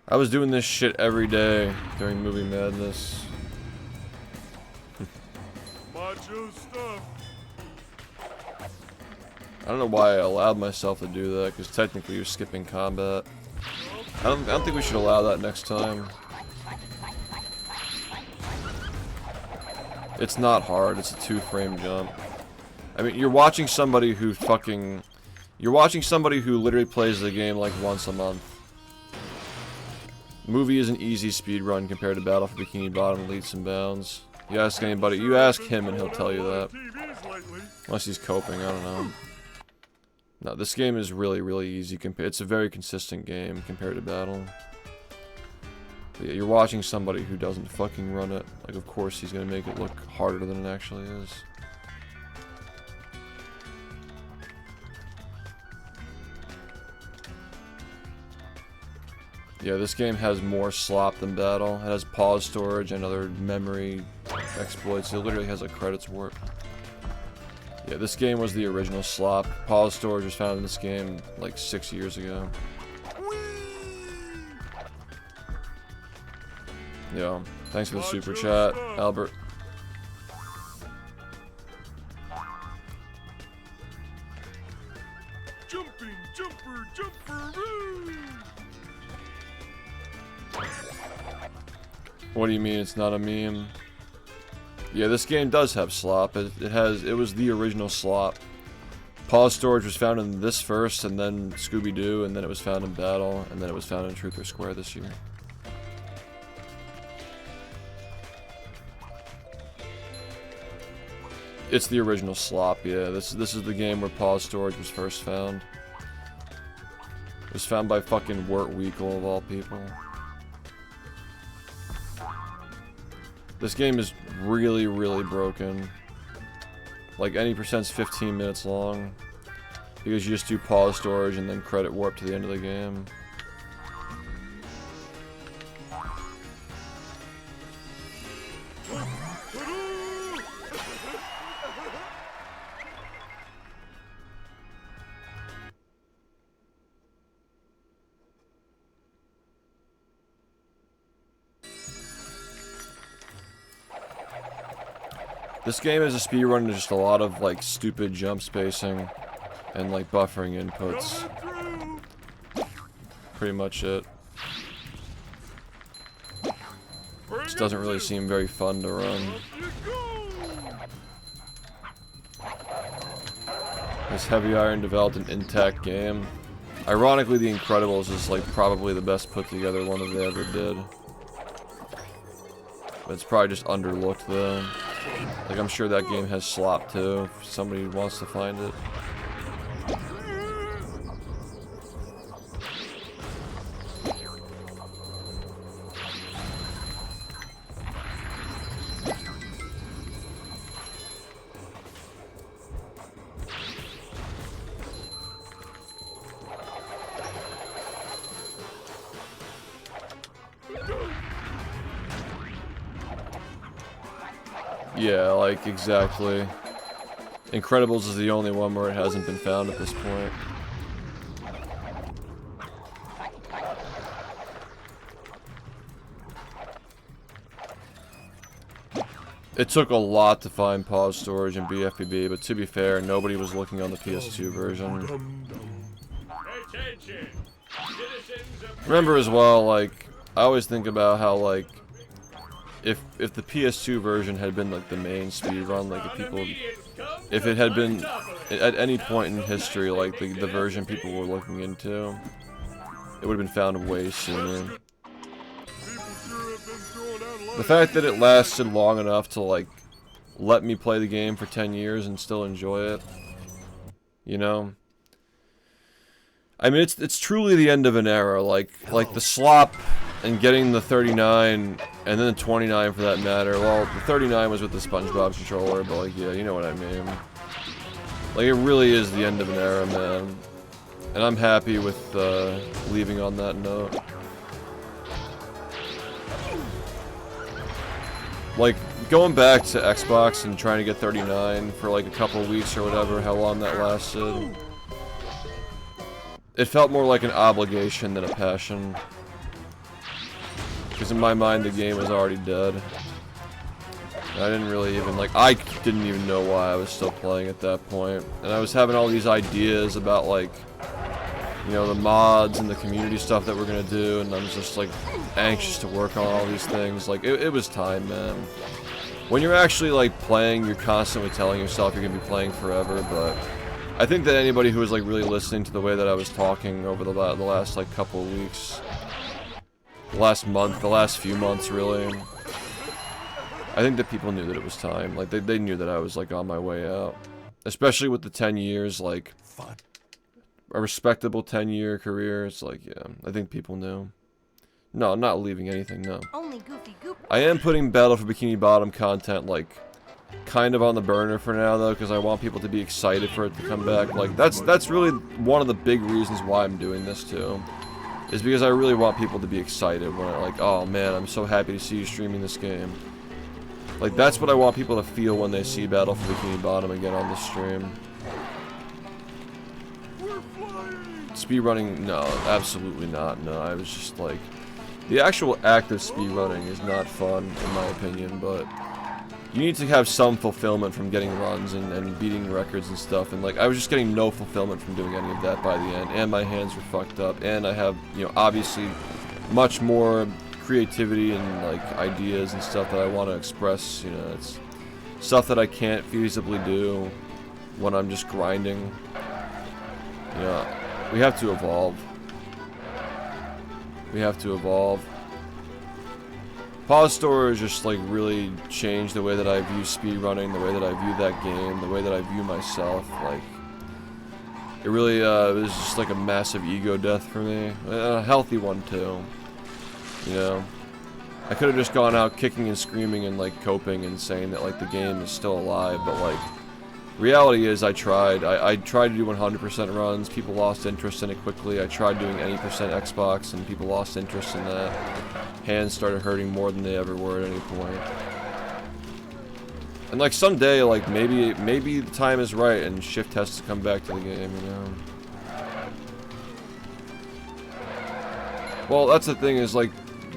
I was doing this shit every day during Movie Madness. Macho stuff. I don't know why I allowed myself to do that, because technically you're skipping combat. I don't think we should allow that next time. It's not hard, it's a 2-frame jump. I mean, you're watching somebody who literally plays the game like once a month. Movie is an easy speed run compared to Battle for Bikini Bottom leaps and bounds. You ask anybody, you ask him and he'll tell you that. Unless he's coping, I don't know. No, this game is really, really easy. It's a very consistent game compared to Battle. But yeah, you're watching somebody who doesn't fucking run it. Like, of course he's gonna make it look harder than it actually is. Yeah, this game has more slop than Battle. It has pause storage and other memory exploits. It literally has a credits warp. Yeah, this game was the original slop. Pause storage was found in this game like 6 years ago. Yeah, thanks for the super chat, Albert. Jumping, jumper, jumperoo! What do you mean it's not a meme? Yeah, this game does have slop. It was the original slop. Pause storage was found in this first, and then Scooby-Doo, and then it was found in Battle, and then it was found in Truth or Square this year. It's the original slop, yeah. This is the game where pause storage was first found. It was found by fucking Wirt Weekle of all people. This game is really, really broken. Like, any percent's 15 minutes long. Because you just do pause storage and then credit warp to the end of the game. This game is a speedrun to just a lot of like stupid jump spacing and like buffering inputs. Pretty much it. Just doesn't really seem very fun to run. This Heavy Iron developed an intact game. Ironically, The Incredibles is like probably the best put together one that they ever did. But it's probably just underlooked though. Like I'm sure that game has slop too, if somebody wants to find it. Yeah, like, exactly. Incredibles is the only one where it hasn't been found at this point. It took a lot to find pause storage in BfBB, but to be fair, nobody was looking on the PS2 version. Remember as well, like, I always think about how, like, if the PS2 version had been like the main speedrun, like if it had been at any point in history like the version people were looking into, it would have been found way sooner. The fact that it lasted long enough to like let me play the game for 10 years and still enjoy it, you know? I mean, it's truly the end of an era. Like the slop and getting the 39 and then the 29 for that matter. Well, the 39 was with the SpongeBob controller, but like, yeah, you know what I mean. Like, it really is the end of an era, man. And I'm happy with leaving on that note. Like, going back to Xbox and trying to get 39 for like a couple weeks or whatever, how long that lasted. It felt more like an obligation than a passion. Because in my mind, the game was already dead. I didn't really even, like, I didn't even know why I was still playing at that point. And I was having all these ideas about, like, you know, the mods and the community stuff that we're gonna do, and I was just, like, anxious to work on all these things. Like, it was time, man. When you're actually, like, playing, you're constantly telling yourself you're gonna be playing forever, but I think that anybody who was, like, really listening to the way that I was talking over the last, like, couple of weeks, the last month, the last few months, really, I think that people knew that it was time. Like, they knew that I was, like, on my way out. Especially with the 10 years, like, a respectable 10-year career. It's like, yeah, I think people knew. No, I'm not leaving anything, no. Only Goofy Goop. I am putting Battle for Bikini Bottom content, like, kind of on the burner for now, though, because I want people to be excited for it to come back. Like, that's really one of the big reasons why I'm doing this, too. Is because I really want people to be excited when I, like, oh man, I'm so happy to see you streaming this game. Like, that's what I want people to feel when they see Battle for Bikini Bottom again on the stream. Speedrunning, no, absolutely not, no. I was just like, the actual act of speedrunning is not fun, in my opinion, but you need to have some fulfillment from getting runs and beating records and stuff, and like, I was just getting no fulfillment from doing any of that by the end, and my hands were fucked up, and I have, you know, obviously much more creativity and like ideas and stuff that I want to express. You know, it's stuff that I can't feasibly do when I'm just grinding. You know, we have to evolve. We have to evolve. Pause storage just like really changed the way that I view speedrunning, the way that I view that game, the way that I view myself. Like, it really it was just like a massive ego death for me, a healthy one too. You know, I could have just gone out kicking and screaming and like coping and saying that like the game is still alive, but like reality is I tried. I tried to do 100% runs. People lost interest in it quickly. I tried doing any percent Xbox and people lost interest in that. Hands started hurting more than they ever were at any point. And like someday, like maybe the time is right and SHiFT has to come back to the game, you know. Well, that's the thing is like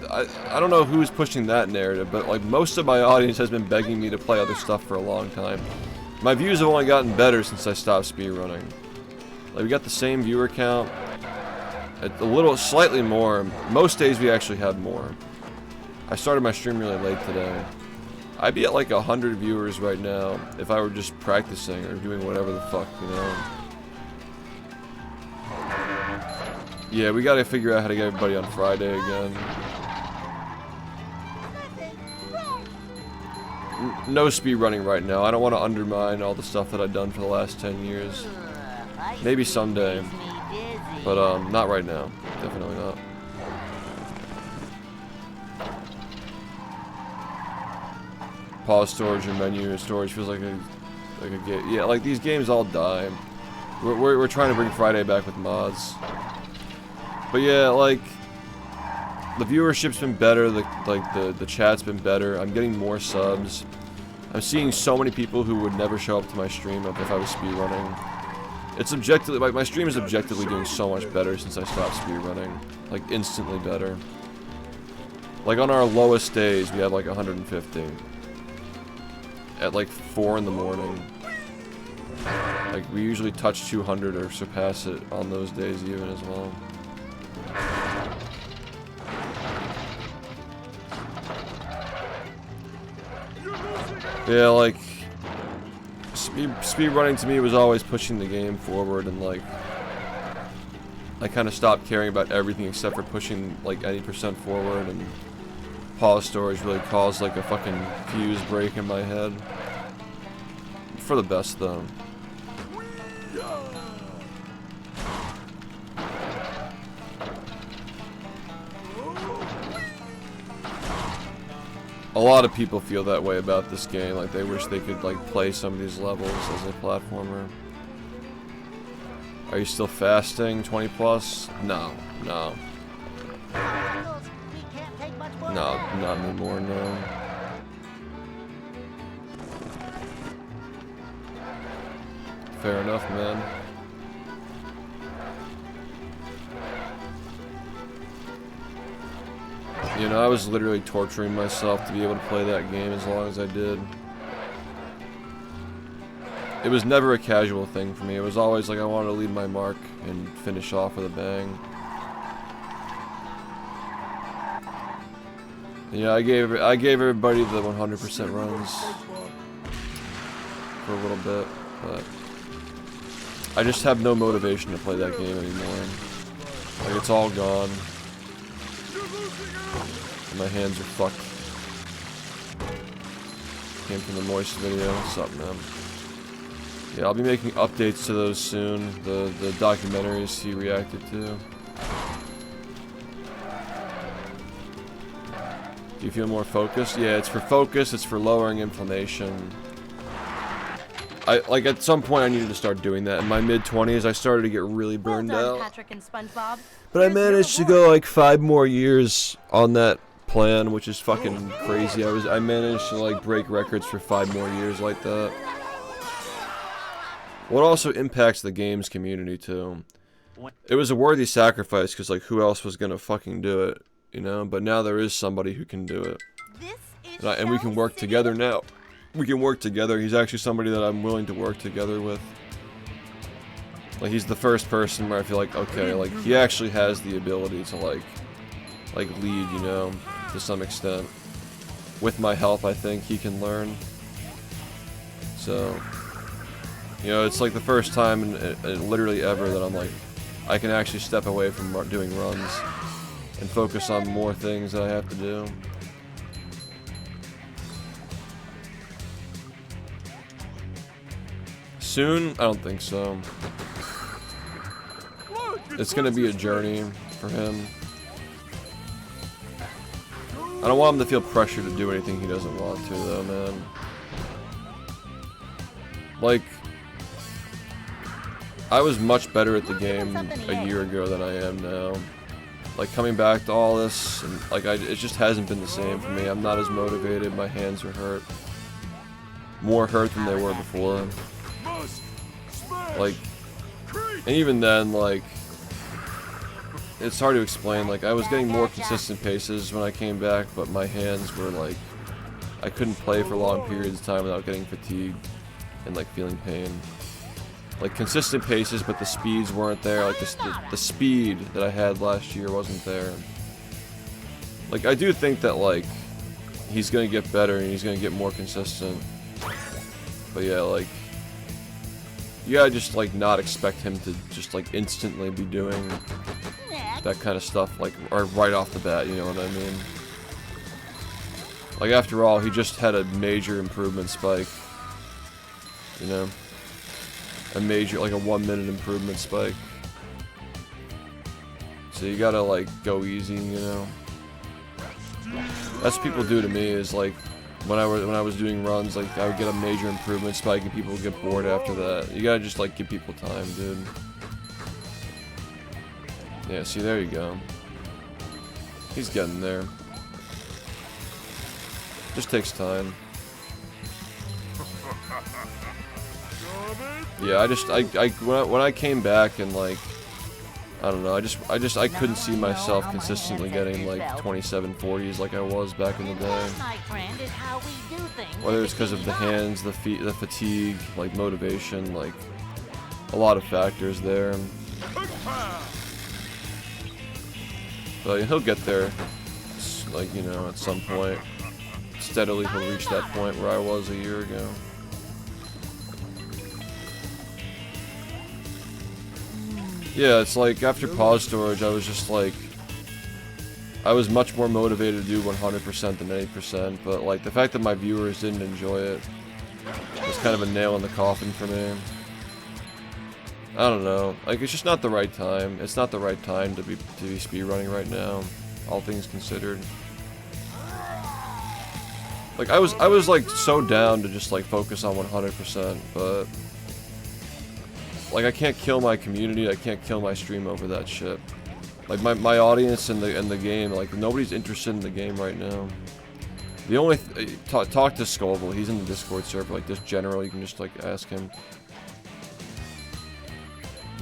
I don't know who's pushing that narrative, but like most of my audience has been begging me to play other stuff for a long time. My views have only gotten better since I stopped speedrunning. Like we got the same viewer count, slightly more. Most days we actually had more. I started my stream really late today. I'd be at like 100 viewers right now if I were just practicing or doing whatever the fuck, you know. Yeah, we gotta figure out how to get everybody on Friday again. No speedrunning right now. I don't want to undermine all the stuff that I've done for the last 10 years. Maybe someday. But, not right now. Definitely not. Pause storage and menu storage feels like a game. Yeah, like these games all die. We're trying to bring Friday back with mods. But yeah, like the viewership's been better, the chat's been better. I'm getting more subs. I'm seeing so many people who would never show up to my stream if I was speedrunning. It's objectively, like my stream is objectively doing so much better since I stopped speedrunning. Like instantly better. Like on our lowest days, we had like 150. At like 4 in the morning. Like we usually touch 200 or surpass it on those days even as well. Yeah, like speedrunning to me was always pushing the game forward, and like I kind of stopped caring about everything except for pushing like any percent forward, and pause storage really caused like a fucking fuse break in my head. For the best though. A lot of people feel that way about this game, like they wish they could like play some of these levels as a platformer. Are you still fasting 20 plus? No, no. No, not anymore, no. Fair enough, man. You know, I was literally torturing myself to be able to play that game as long as I did. It was never a casual thing for me. It was always like I wanted to leave my mark and finish off with a bang. Yeah, I gave everybody the 100% runs for a little bit, but I just have no motivation to play that game anymore. Like it's all gone. My hands are fucked. Came from the Moist video. What's up, man? Yeah, I'll be making updates to those soon. The documentaries he reacted to. Do you feel more focused? Yeah, it's for focus. It's for lowering inflammation. Like at some point I needed to start doing that. In my mid-20s, I started to get really burned out. Patrick and SpongeBob. But I managed to go like 5 more years on that plan, which is fucking crazy. I managed to like break records for 5 more years like that. What also impacts the games community too. It was a worthy sacrifice because like who else was gonna fucking do it, you know? But now there is somebody who can do it, and we can work together now. We can work together. He's actually somebody that I'm willing to work together with. Like he's the first person where I feel like, okay, like he actually has the ability to like lead, you know, to some extent. With my help, I think he can learn. So, you know, it's like the first time in literally ever that I'm like, I can actually step away from doing runs and focus on more things that I have to do. Soon? I don't think so. It's gonna be a journey for him. I don't want him to feel pressure to do anything he doesn't want to, though, man. Like, I was much better at the game a year ago than I am now. Like, coming back to all this, and like, it just hasn't been the same for me. I'm not as motivated. My hands are hurt. More hurt than they were before. Like, and even then, like, it's hard to explain. Like, I was getting more consistent paces when I came back, but my hands were like, I couldn't play for long periods of time without getting fatigued and like feeling pain. Like consistent paces, but the speeds weren't there. Like the speed that I had last year wasn't there. Like, I do think that like he's gonna get better and he's gonna get more consistent. But yeah, like, you gotta just like not expect him to just like instantly be doing that kind of stuff like right off the bat, you know what I mean? Like, after all, he just had a major improvement spike, you know? A major, like a 1 minute improvement spike. So you gotta like go easy, you know? That's what people do to me, is like, when I was doing runs, like, I would get a major improvement spike and people would get bored after that. You gotta just like give people time, dude. Yeah, see, there you go. He's getting there. Just takes time. Yeah, when I came back and like, I don't know, I couldn't see myself consistently getting like 2740s like I was back in the day. Whether it's because of the hands, the feet, the fatigue, like motivation, like a lot of factors there. But he'll get there, like, you know, at some point. Steadily he'll reach that point where I was a year ago. Yeah, it's like after pause storage, I was just like, I was much more motivated to do 100% than 80%, but like the fact that my viewers didn't enjoy it was kind of a nail in the coffin for me. I don't know, like, it's just not the right time. It's not the right time to be speedrunning right now, all things considered. Like, I was like so down to just like focus on 100%, but like, I can't kill my community, I can't kill my stream over that shit. Like, my audience in the game, like, nobody's interested in the game right now. The only talk to Scoville, he's in the Discord server, like, just general, you can just like ask him.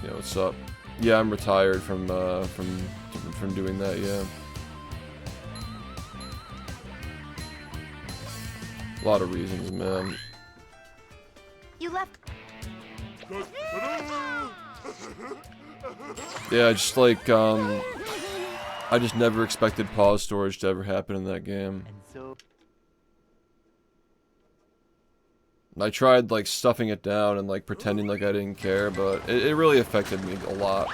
Yeah, what's up? Yeah, I'm retired from doing that, yeah. A lot of reasons, man. You left. Yeah, just like, I just never expected pause storage to ever happen in that game. I tried like stuffing it down and like pretending like I didn't care, but it really affected me a lot.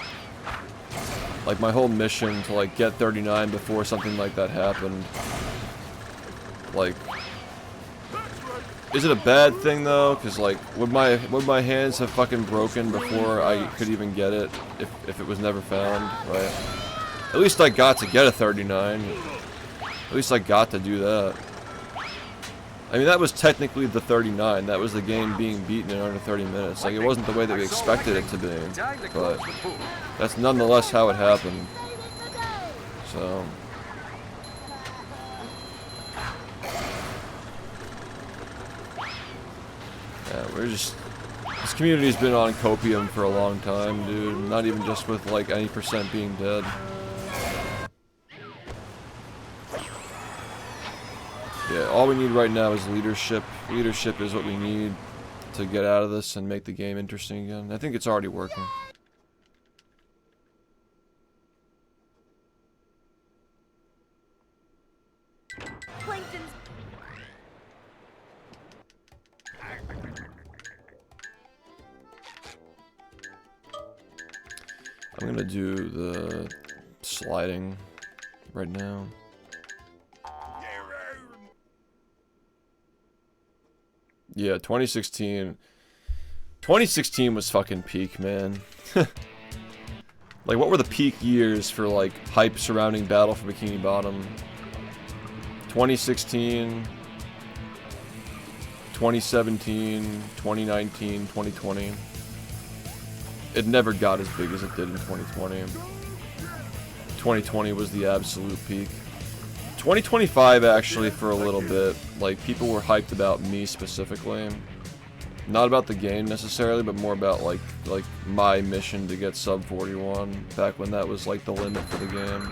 Like, my whole mission to like get 39 before something like that happened. Like, is it a bad thing though? Cause like, would my hands have fucking broken before I could even get it if it was never found, right? At least I got to get a 39. At least I got to do that. I mean, that was technically the 39. That was the game being beaten in under 30 minutes. Like, it wasn't the way that we expected it to be, but that's nonetheless how it happened. So. Yeah, this community's been on copium for a long time, dude. Not even just with like any percent being dead. Yeah, all we need right now is leadership. Leadership is what we need to get out of this and make the game interesting again. I think it's already working. I'm gonna do the sliding right now. Yeah, 2016. 2016 was fucking peak, man. Like, what were the peak years for, like, hype surrounding Battle for Bikini Bottom? 2016, 2017, 2019, 2020. It never got as big as it did in 2020. 2020 was the absolute peak. 2025, actually, for a little bit, like, people were hyped about me specifically. Not about the game necessarily, but more about like my mission to get sub 41 back when that was like the limit for the game.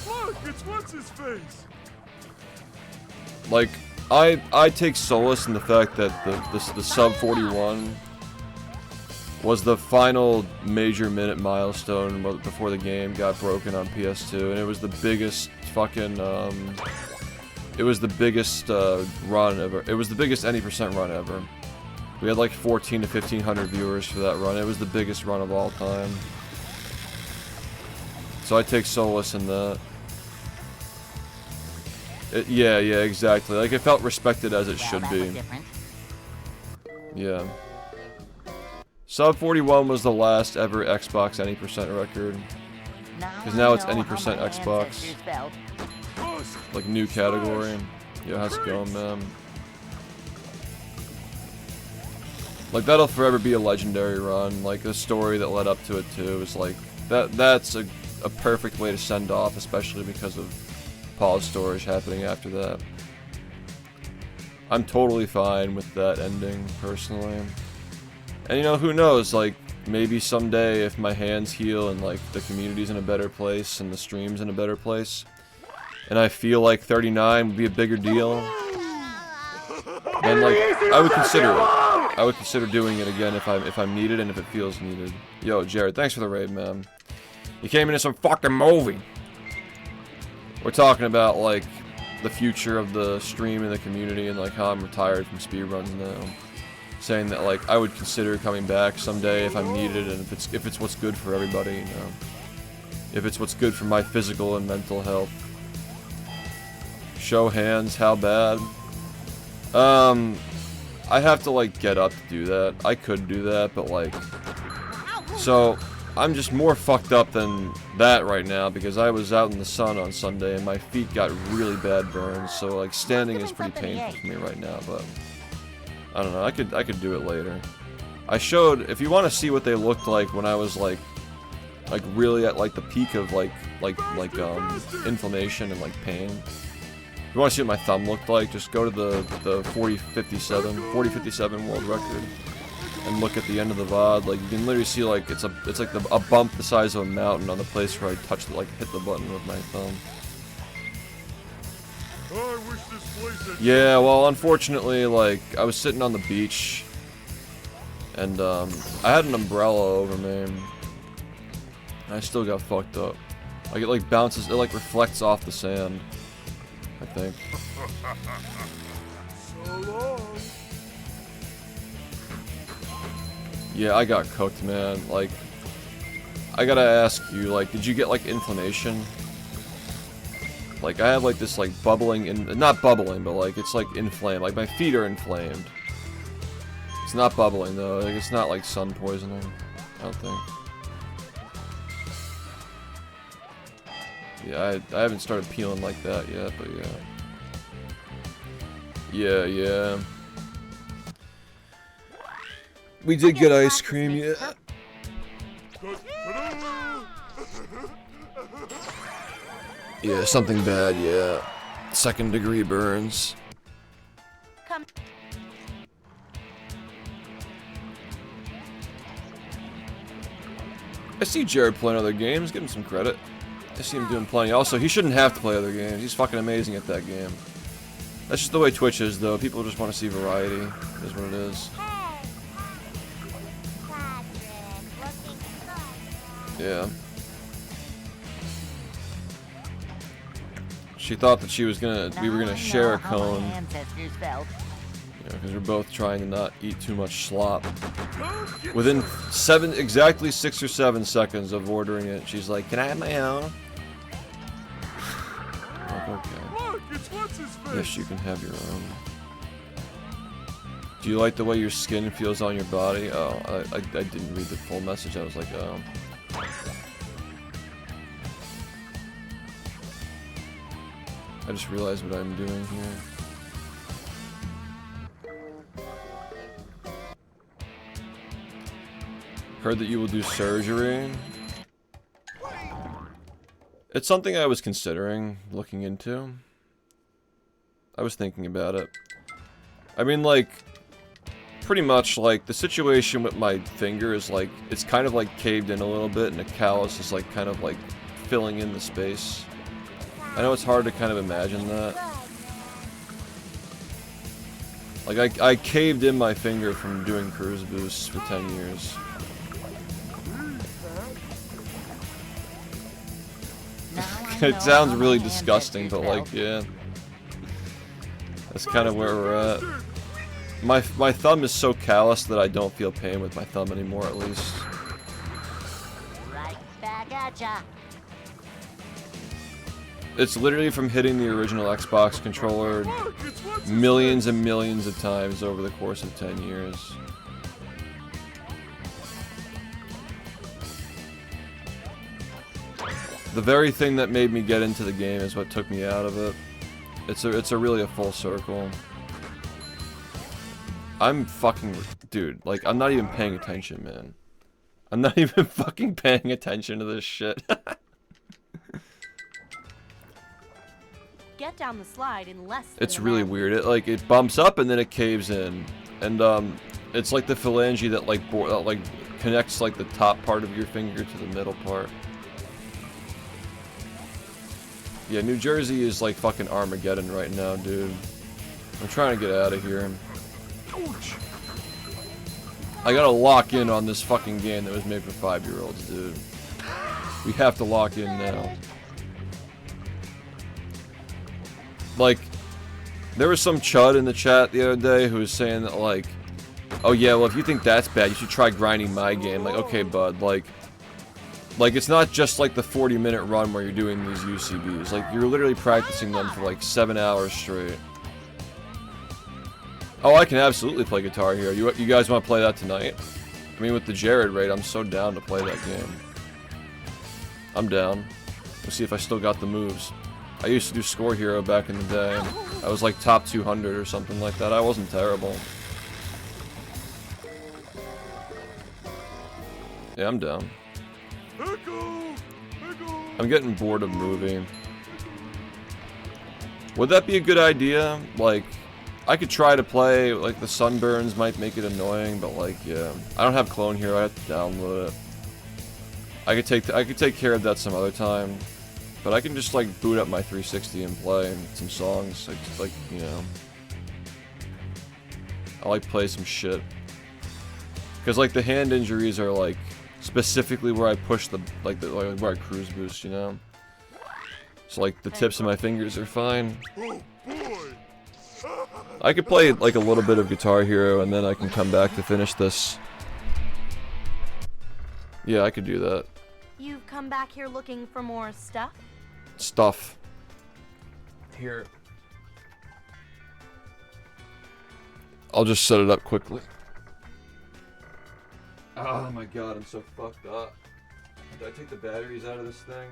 Look, it's what's his face. Like I take solace in the fact that the sub 41 was the final major minute milestone before the game got broken on PS2, and it was the biggest fucking it was the biggest run ever. It was the biggest any percent run ever. We had like 14 to 1500 viewers for that run. It was the biggest run of all time. So I take solace in that. Yeah, exactly. Like, it felt respected as it should be. Yeah. Sub 41 was the last ever Xbox any percent record. Because now it's any percent Xbox. Like, new category. Yeah, how's it going, man? Like, that'll forever be a legendary run. Like, the story that led up to it, too, is like... That's a perfect way to send off, especially because of pause storage happening after that. I'm totally fine with that ending, personally. And, you know, who knows, like, maybe someday if my hands heal and, like, the community's in a better place and the stream's in a better place, and I feel like 39 would be a bigger deal, then, like, I would consider it. I would consider doing it again if I'm needed and if it feels needed. Yo, Jared, thanks for the raid, man. You came into some fucking movie. We're talking about, like, the future of the stream and the community and, like, how I'm retired from speedruns now. Saying that, like, I would consider coming back someday if I'm needed and if it's what's good for everybody, you know. If it's what's good for my physical and mental health. Show hands, how bad? I'd have to, like, get up to do that. I could do that, but, like... So, I'm just more fucked up than that right now, because I was out in the sun on Sunday, and my feet got really bad burns, so, like, standing is pretty painful for me right now, but... I don't know, I could do it later. I showed... If you want to see what they looked like when I was, like, really at, like, the peak of, inflammation and, like, pain... If you want to see what my thumb looked like, just go to the 4057 world record and look at the end of the VOD. Like, you can literally see, like, it's like a bump the size of a mountain on the place where I touched, like, hit the button with my thumb. Oh, I wish this place had... Yeah, well, unfortunately, like, I was sitting on the beach and I had an umbrella over me and I still got fucked up. Like, it, like, bounces, it, like, reflects off the sand, I think. So long. Yeah, I got cooked, man. Like, I gotta ask you, like, did you get, like, inflammation? Like, I have, like, this, like, bubbling, not bubbling, but, like, it's, like, inflamed. Like, my feet are inflamed. It's not bubbling, though. Like, it's not, like, sun poisoning, I don't think. Yeah, I haven't started peeling like that yet, but yeah. Yeah. We did get ice cream, yeah. Yeah, something bad, yeah. 2nd degree burns. Come. I see Jared playing other games, give him some credit. I see him doing plenty. Also, he shouldn't have to play other games. He's fucking amazing at that game. That's just the way Twitch is, though. People just want to see variety. It is what it is. Yeah. She thought that we were gonna share a cone. You know, because we're both trying to not eat too much slop. Within exactly 6 or 7 seconds of ordering it, she's like, "Can I have my own?" I'm like, okay. Look, it's what's his face. Yes, you can have your own. Do you like the way your skin feels on your body? Oh, I didn't read the full message. I was like, oh. I just realized what I'm doing here. Heard that you will do surgery. It's something I was considering looking into. I was thinking about it. I mean, like, pretty much like the situation with my finger is like it's kind of like caved in a little bit, and the callus is like kind of like filling in the space. I know it's hard to kind of imagine that. Like I caved in my finger from doing cruise boosts for 10 years. It sounds really disgusting, but like, yeah. That's kind of where we're at. My thumb is so callous that I don't feel pain with my thumb anymore, at least. Right back at ya. It's literally from hitting the original Xbox controller millions and millions of times over the course of 10 years. The very thing that made me get into the game is what took me out of it. It's a really a full circle. I'm fucking, dude, like, I'm not even paying attention, man. I'm not even fucking paying attention to this shit. Get down the slide in less than It's really weird. It bumps up and then it caves in, and it's like the phalange that like connects like the top part of your finger to the middle part. Yeah, New Jersey is like fucking Armageddon right now, dude. I'm trying to get out of here. I gotta lock in on this fucking game that was made for 5-year-olds, dude. We have to lock in now. Like, there was some chud in the chat the other day who was saying that, like, oh yeah, well, if you think that's bad, you should try grinding my game. Like, okay, bud, like, it's not just like the 40-minute run where you're doing these UCBs. Like, you're literally practicing them for like 7 hours straight. Oh, I can absolutely play Guitar Hero. You guys want to play that tonight? I mean, with the Jared raid, I'm so down to play that game. I'm down. Let's see if I still got the moves. I used to do Score Hero back in the day. I was like top 200 or something like that. I wasn't terrible. Yeah, I'm down. I'm getting bored of moving. Would that be a good idea? Like, I could try to play, like, the sunburns might make it annoying, but like, yeah. I don't have Clone Hero, I have to download it. I could take care of that some other time. But I can just, like, boot up my 360 and play some songs, like, you know. I like play some shit. Because, like, the hand injuries are, like, specifically where I push the, like, where I cruise boost, you know? So, like, the tips of my fingers are fine. I could play, like, a little bit of Guitar Hero, and then I can come back to finish this. Yeah, I could do that. You've come back here looking for more stuff? Stuff. Here. I'll just set it up quickly. Oh my god, I'm so fucked up. Did I take the batteries out of this thing?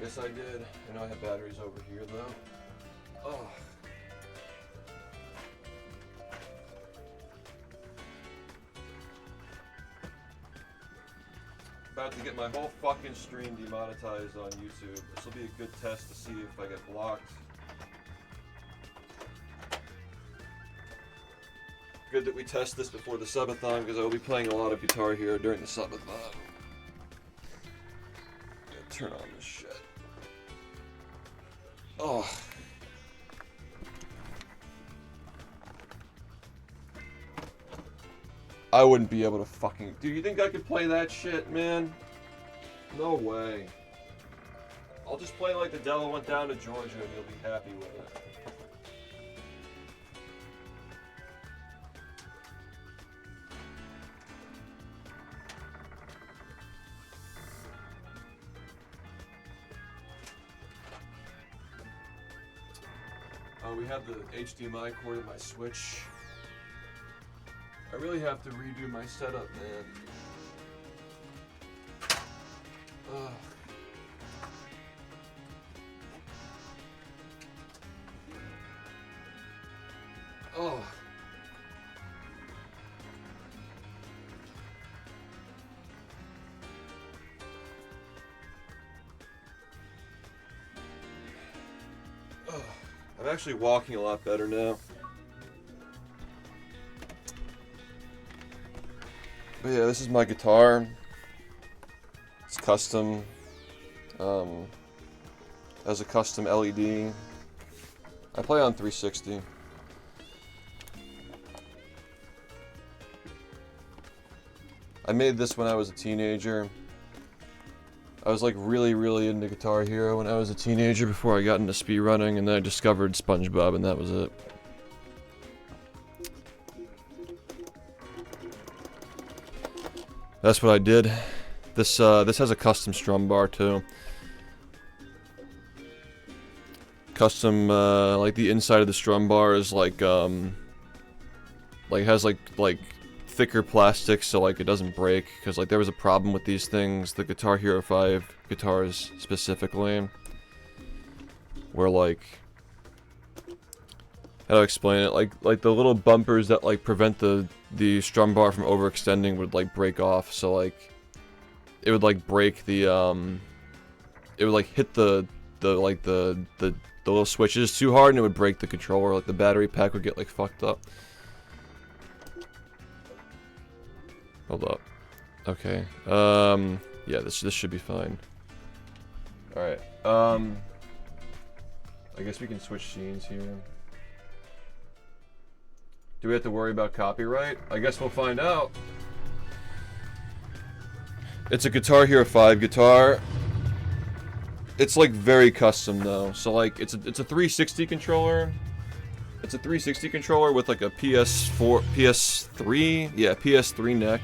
Yes, I did. I know I have batteries over here, though. Oh. About to get my whole fucking stream demonetized on YouTube. This will be a good test to see if I get blocked. Good that we test this before the subathon, because I will be playing a lot of Guitar Hero during the subathon. Turn on this shit. Oh. I wouldn't be able to fucking... Dude, you think I could play that shit, man? No way. I'll just play like the devil went down to Georgia and you'll be happy with it. We have the HDMI cord in my Switch. I really have to redo my setup, man. Ugh. Oh. I'm actually walking a lot better now. But yeah, this is my guitar. It's custom. Has a custom LED. I play on 360. I made this when I was a teenager. I was like really into Guitar Hero when I was a teenager before I got into speedrunning, and then I discovered SpongeBob, and that was it. That's what I did. This has a custom strum bar too. Custom, like the inside of the strum bar is like has like thicker plastic, so like it doesn't break, because like there was a problem with these things, the Guitar Hero 5 guitars specifically, where like, how to explain it, like the little bumpers that like prevent the strum bar from overextending would like break off, so like it would like break the it would like hit the little switches too hard, and it would break the controller, like the battery pack would get like fucked up. Hold up. Okay. Yeah, this should be fine. Alright. I guess we can switch scenes here. Do we have to worry about copyright? I guess we'll find out. It's a Guitar Hero 5 guitar. It's like very custom though. So like it's a 360 controller. It's a 360 controller with like a PS3, yeah, PS3 neck.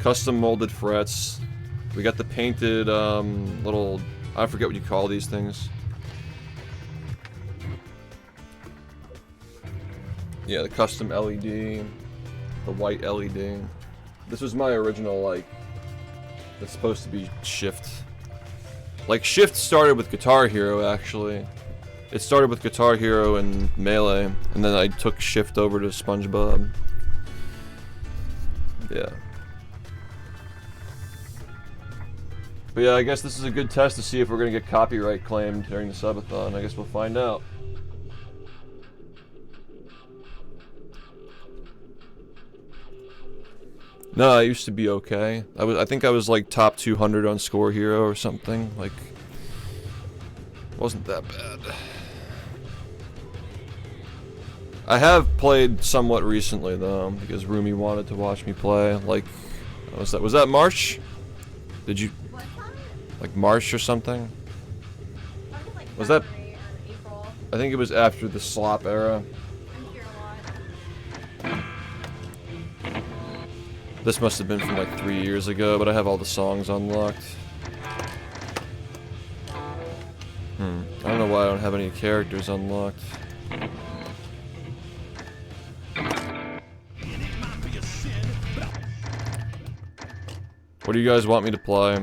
Custom molded frets. We got the painted little, I forget what you call these things. Yeah, the custom LED, the white LED. This was my original, like, it's supposed to be SHiFT. Like, SHiFT started with Guitar Hero, actually. It started with Guitar Hero and Melee, and then I took SHiFT over to SpongeBob. Yeah. But yeah, I guess this is a good test to see if we're gonna get copyright claimed during the subathon. I guess we'll find out. No, I used to be okay. I think I was like top 200 on Score Hero or something. Like, wasn't that bad. I have played somewhat recently though, because Rumi wanted to watch me play. Like, was that March? Did you? Like March or something? Was that? I think it was after the slop era. This must have been from like 3 years ago, but I have all the songs unlocked. I don't know why I don't have any characters unlocked. What do you guys want me to play?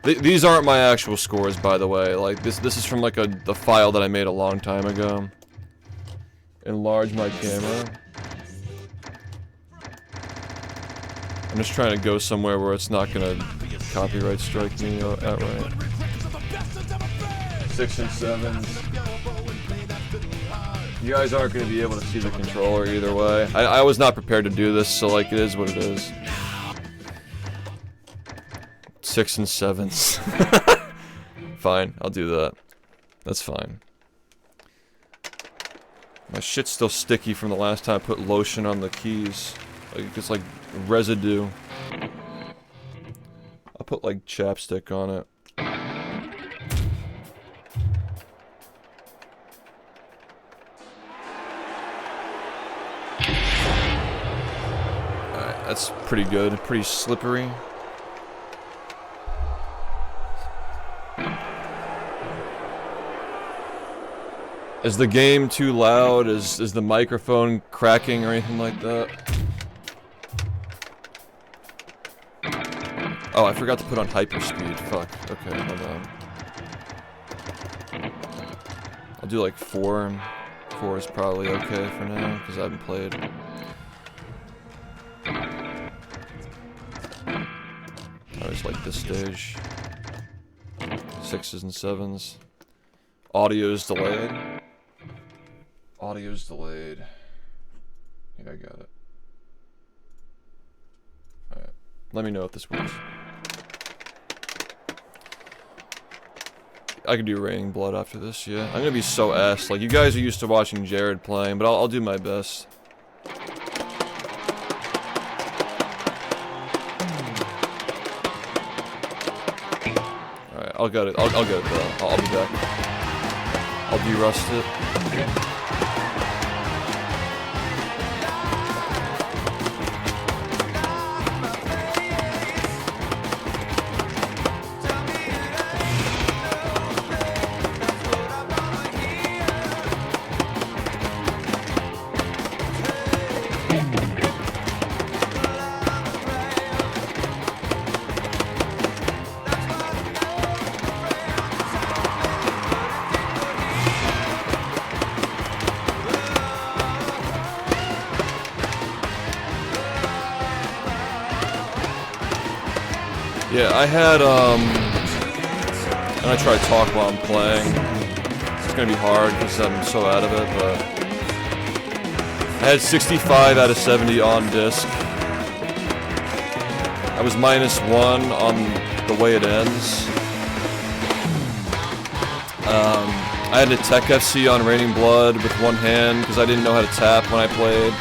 These aren't my actual scores, by the way. Like this is from like the file that I made a long time ago. Enlarge my camera. I'm just trying to go somewhere where it's not gonna copyright strike me outright. 6 and 7. You guys aren't gonna be able to see the controller either way. I was not prepared to do this, so like it is what it is. 6 and 7s. Fine, I'll do that. That's fine. My shit's still sticky from the last time I put lotion on the keys. Like, it's like residue. I'll put like chapstick on it. Alright, that's pretty good. Pretty slippery. Is the game too loud? Is the microphone cracking or anything like that? Oh, I forgot to put on hyperspeed. Fuck. Okay, hold on. I'll do like 4. 4 is probably okay for now, because I haven't played. I always like this stage. 6s and 7s. Audio's delayed. Audio's delayed. Yeah, I got it. Let me know if this works. I could do Raining Blood after this, yeah. I'm gonna be so ass. Like, you guys are used to watching Jared playing, but I'll do my best. Alright, I'll get it. I'll get it though. I'll be back. I'll de-rust it. Yeah, I had, and I try to talk while I'm playing. It's gonna be hard because I'm so out of it, but I had 65 out of 70 on disc. I was -1 on the way it ends. I had a Tech FC on Raining Blood with one hand because I didn't know how to tap when I played.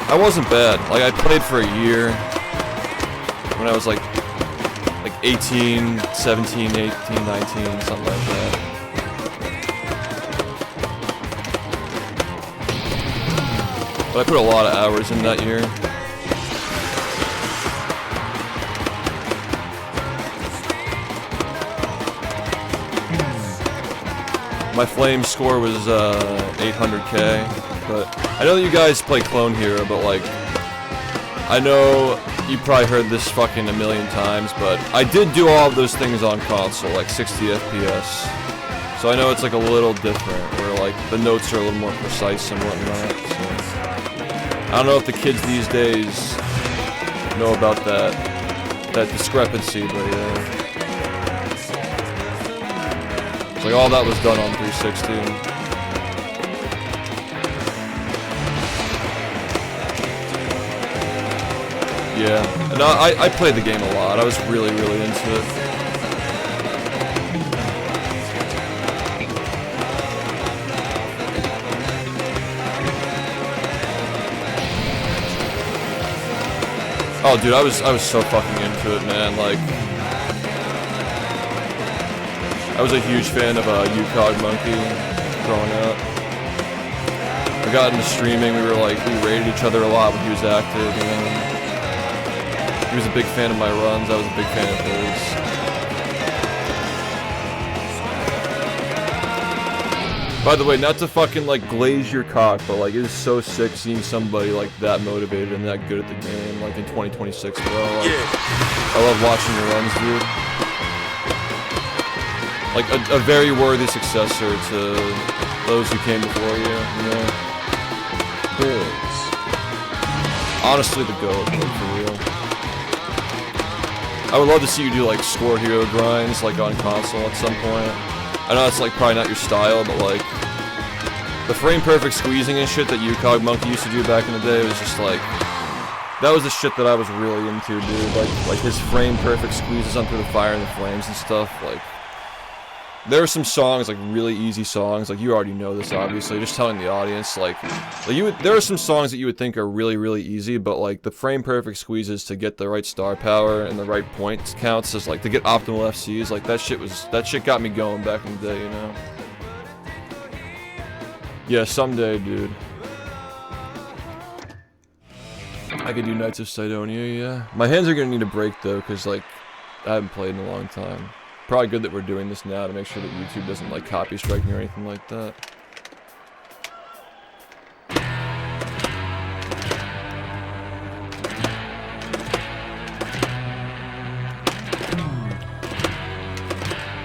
I wasn't bad. Like, I played for a year. When I was like 18, 17, 18, 19, something like that. But I put a lot of hours in that year. My flame score was 800k, but I know that you guys play Clone Hero, but like, I know you probably heard this fucking a million times, but I did do all of those things on console, like 60 FPS. So I know it's like a little different, where like the notes are a little more precise and whatnot. So I don't know if the kids these days know about that discrepancy, but yeah. It's like all that was done on 360. Yeah, and I played the game a lot. I was really into it. Oh, dude, I was so fucking into it, man. Like, I was a huge fan of AUDhD growing up. I got into streaming. We raided each other a lot when he was active. You know? He was a big fan of my runs, I was a big fan of his. By the way, not to fucking like glaze your cock, but like it is so sick seeing somebody like that motivated and that good at the game, like in 2026, bro. Like, I love watching your runs, dude. Like a very worthy successor to those who came before you, you know? Honestly, the GOAT, like for real. I would love to see you do like score hero grinds like on console at some point. I know that's like probably not your style, but like the frame perfect squeezing and shit that AUDhD used to do back in the day was just like, that was the shit that I was really into, dude. Like his frame perfect squeezes onto the fire and the flames and stuff. Like there are some songs, like really easy songs, like you already know this obviously, just telling the audience, there are some songs that you would think are really easy, but like the frame perfect squeezes to get the right star power and the right point counts, is like to get optimal FCs, like that shit got me going back in the day, you know? Yeah, someday, dude. I could do Knights of Sidonia, yeah. My hands are gonna need a break though, cause like, I haven't played in a long time. Probably good that we're doing this now to make sure that YouTube doesn't like copy strike me or anything like that.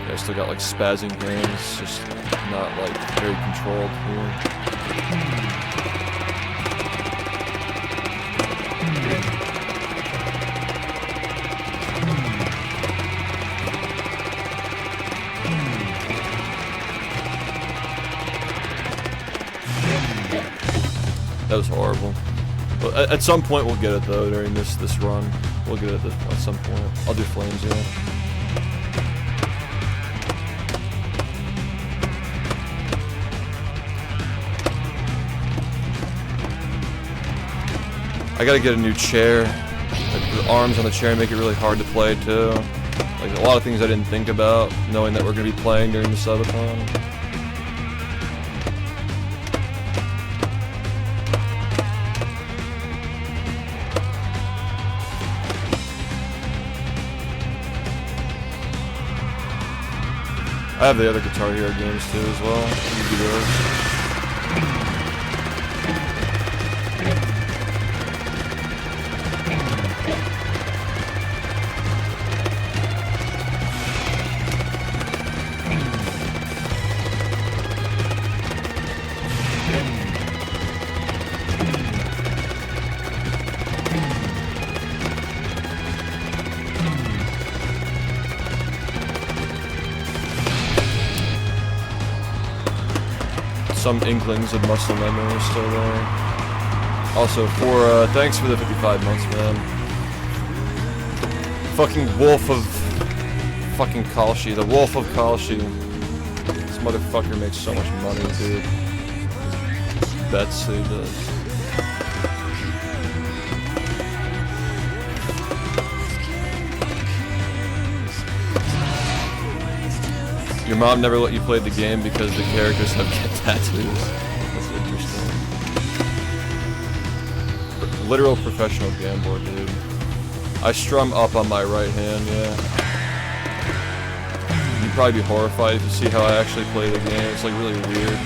Yeah, I still got like spazzing hands, just not like very controlled here. That was horrible. Well, at some point we'll get it though during this run. We'll get it at some point. I'll do flames, yeah. I gotta get a new chair. Like, the arms on the chair make it really hard to play too. Like a lot of things I didn't think about, knowing that we're gonna be playing during the subathon. I have the other Guitar Hero games too as well. You can do those. Some inklings of muscle memory still there. Also, thanks for the 55 months, man. Fucking Wolf of fucking Kalshi, the Wolf of Kalshi. This motherfucker makes so much money, dude. Bets he does. Your mom never let you play the game because the characters have tattoos. That's interesting. Literal professional gambler, dude. I strum up on my right hand, yeah. You'd probably be horrified to see how I actually play the game. It's like really weird.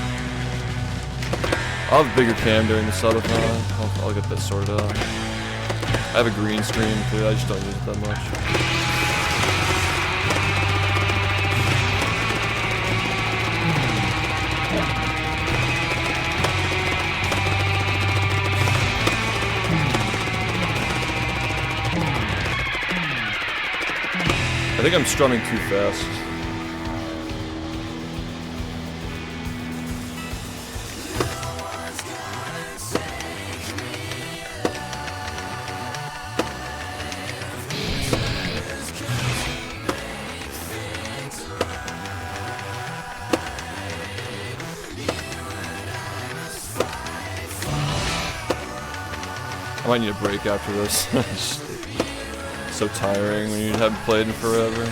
I'll have a bigger cam during the subathon. I'll get that sorted out. I have a green screen too, I just don't use it that much. I think I'm strumming too fast. I might need a break after this. So tiring when you haven't played in forever.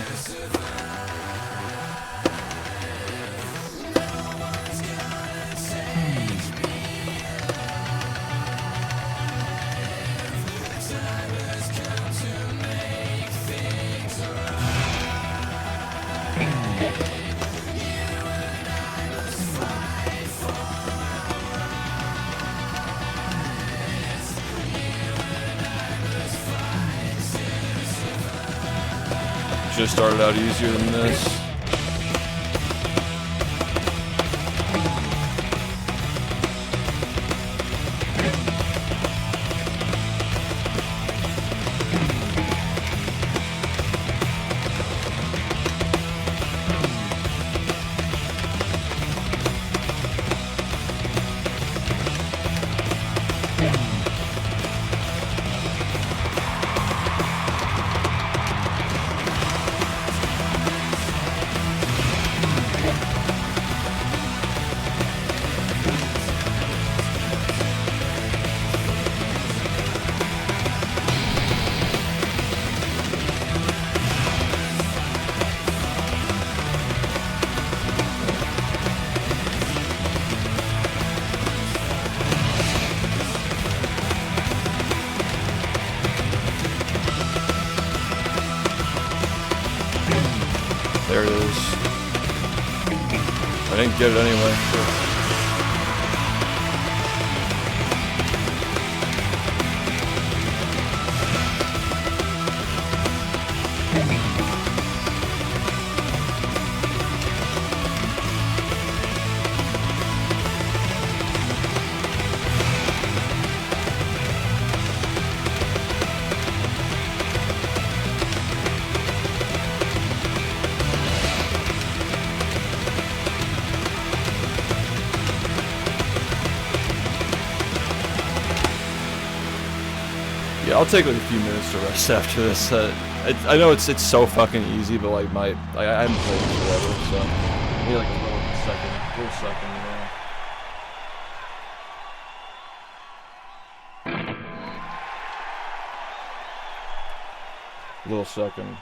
Should've started out easier than this. There it is. I didn't get it anyway. Sure. Yeah, I'll take like a few minutes to rest after this. I know it's so fucking easy, but like I haven't played it forever, so I need like a little second, Little second.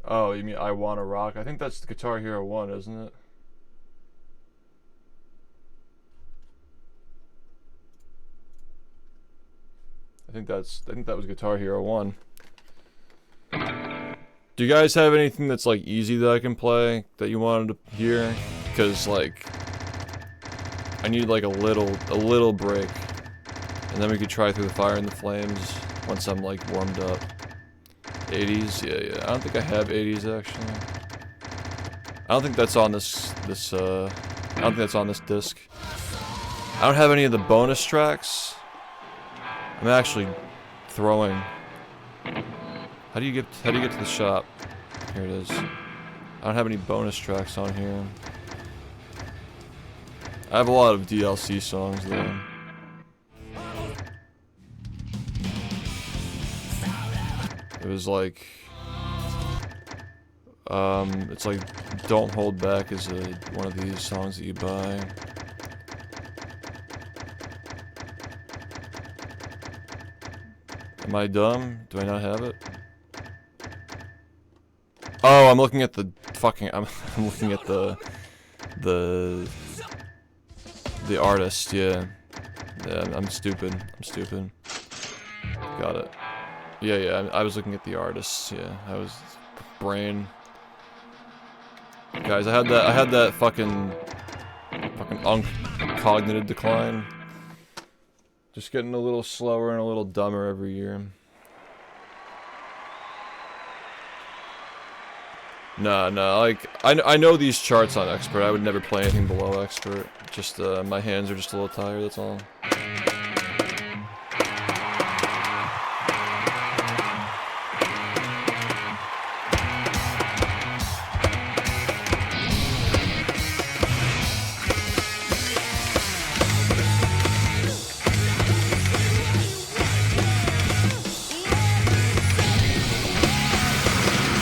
Oh, you mean I Wanna Rock? I think that's the Guitar Hero 1, isn't it? I think that was Guitar Hero 1. Do you guys have anything that's like easy that I can play that you wanted to hear? Because like I need like a little break. And then we could try Through the Fire and the Flames once I'm like warmed up. 80s, yeah. I don't think I have 80s actually. I don't think that's on this I don't think that's on this disc. I don't have any of the bonus tracks. I'm actually throwing. How do you get to the shop? Here it is. I don't have any bonus tracks on here. I have a lot of DLC songs though. It was like, it's like Don't Hold Back is one of these songs that you buy. Am I dumb? Do I not have it? Oh, I'm looking at the fucking, I'm looking at the artist, yeah. Yeah, I'm stupid. Got it. Yeah, I was looking at the artists, yeah. I was brain. Guys, I had that fucking cognitive decline. Just getting a little slower and a little dumber every year. Nah, like, I know these charts on expert. I would never play anything below expert. Just, my hands are just a little tired, that's all.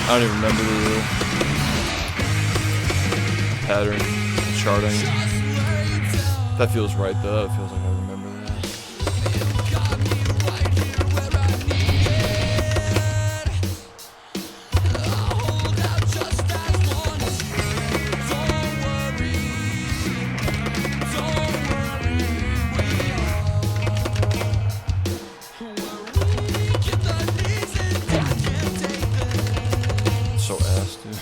I don't even remember the pattern, charting. That feels right though, it feels like I remember that. So ass, dude.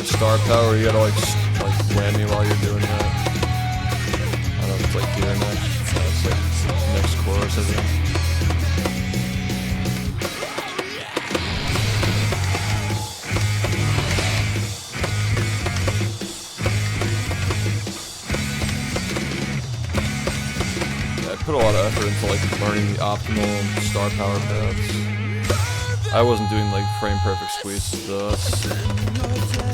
Star power, you gotta like whammy while you're doing that. I don't know if it's like here next. No, it's like next chorus, I think. Yeah, I put a lot of effort into like learning the optimal star power paths. I wasn't doing like frame perfect squeezes though.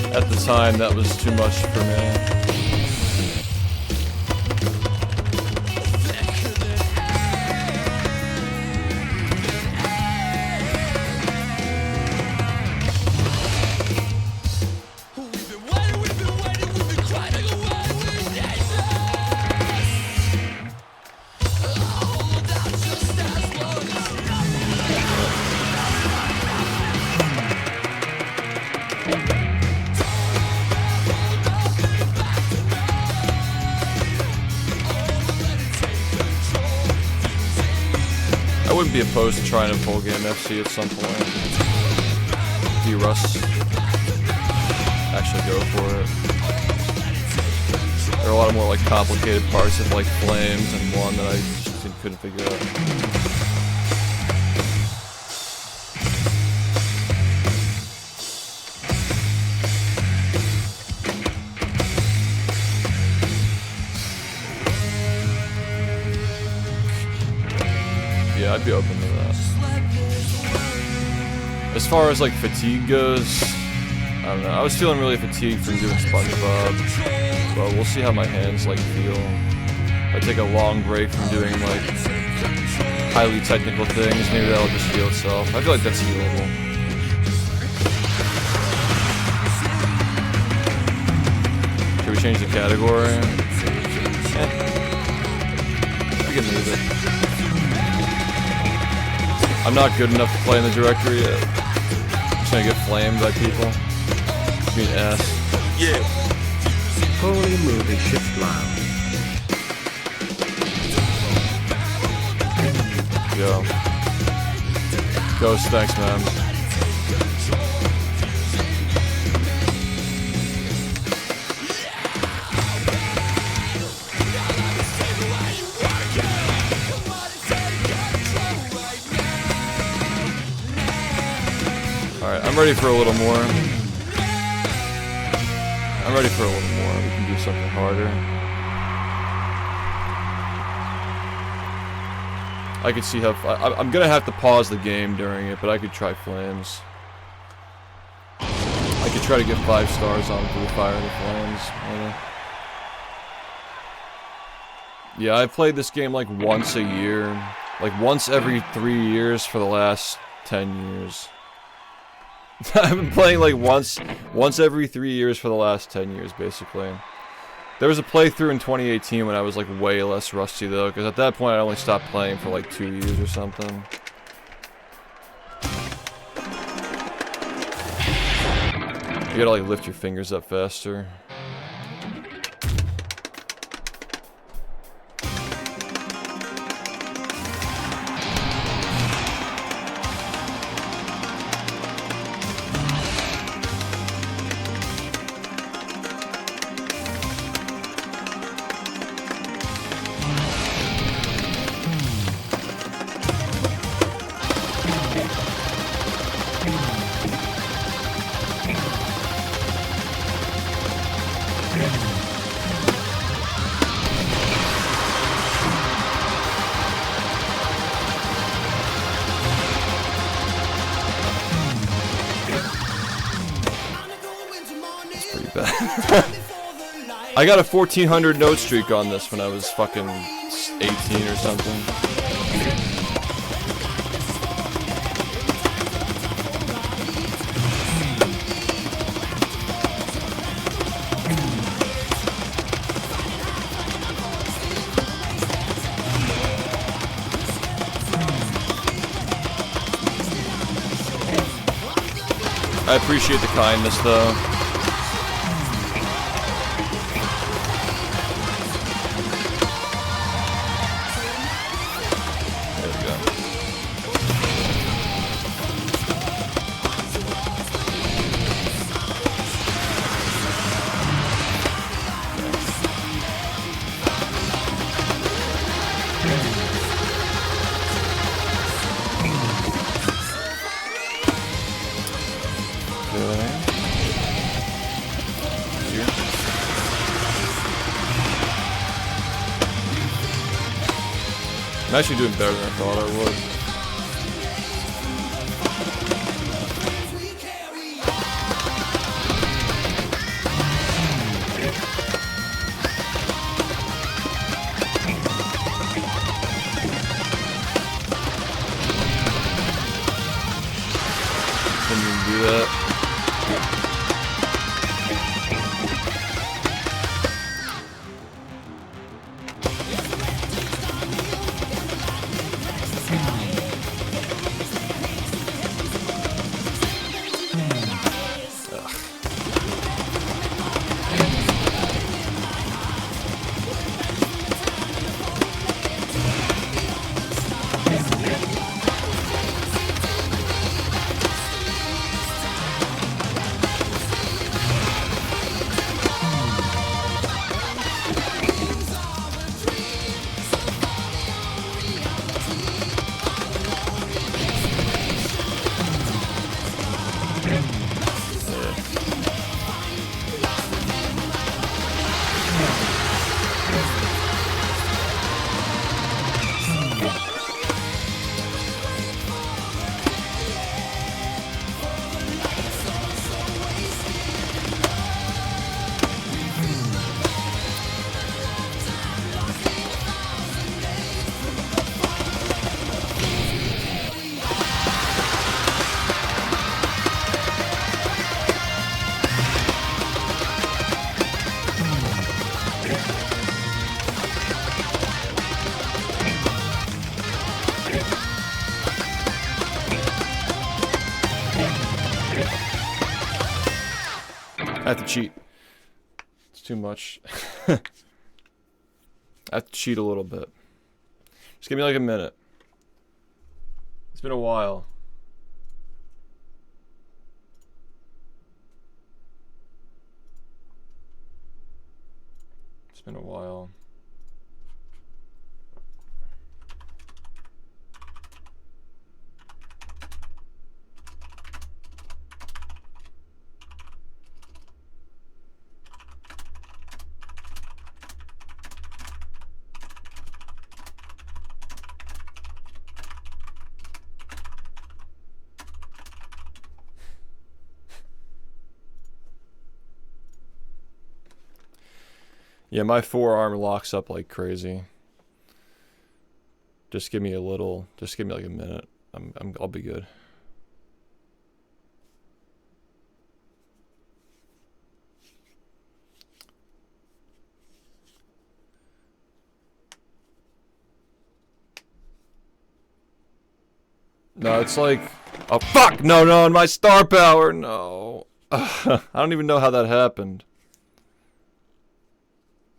At the time, that was too much for me. wouldn't be opposed to trying to full game FC at some point. D-Russ actually go for it. There are a lot of more like complicated parts of like Flames and one that I just couldn't figure out. Yeah, I'd be open to that. As far as like fatigue goes, I don't know. I was feeling really fatigued from doing SpongeBob, but we'll see how my hands like feel. If I take a long break from doing like highly technical things, maybe that'll just heal itself. I feel like that's healable. Should we change the category? We can leave it. I'm not good enough to play in the directory yet. I'm just gonna get flamed by people. I mean ass. Yeah. Holy movie shift loud. Yo. Ghost, thanks man. Alright, I'm ready for a little more. I'm ready for a little more. We can do something harder. I could see how... I'm gonna have to pause the game during it, but I could try Flames. I could try to get 5 stars on through the Fire and the Flames. Yeah, I've played this game like once a year. Like once every 3 years for the last 10 years. I've been playing like once every 3 years for the last 10 years, basically. There was a playthrough in 2018 when I was like way less rusty though, because at that point I only stopped playing for like 2 years or something. You gotta like lift your fingers up faster. I got a 1400 note streak on this when I was fucking 18 or something. I appreciate the kindness though. I'm actually doing better than I thought I would. Can you do that? I have to cheat. It's too much. I have to cheat a little bit. Just give me like a minute. It's been a while. It's been a while. Yeah, my forearm locks up like crazy. Just give me a little, just give me like a minute. I'll be good. No, it's like, oh fuck, no, my star power, no. I don't even know how that happened.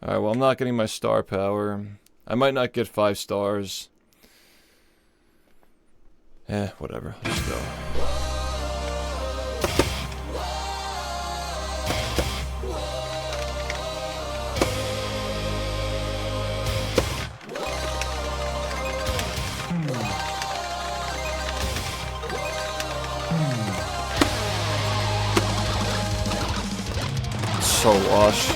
Alright, well, I'm not getting my star power. I might not get 5 stars. Whatever. Let's go. So washed.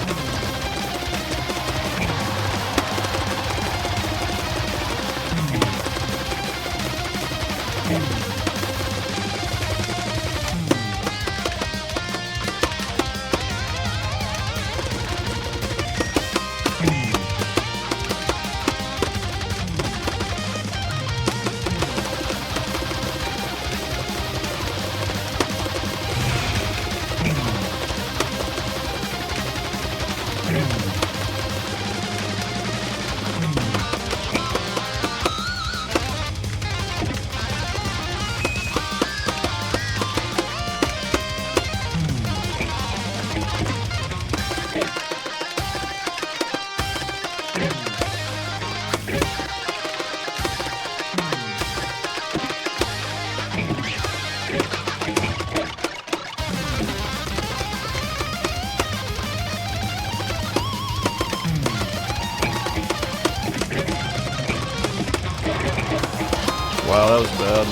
Wow, that was bad.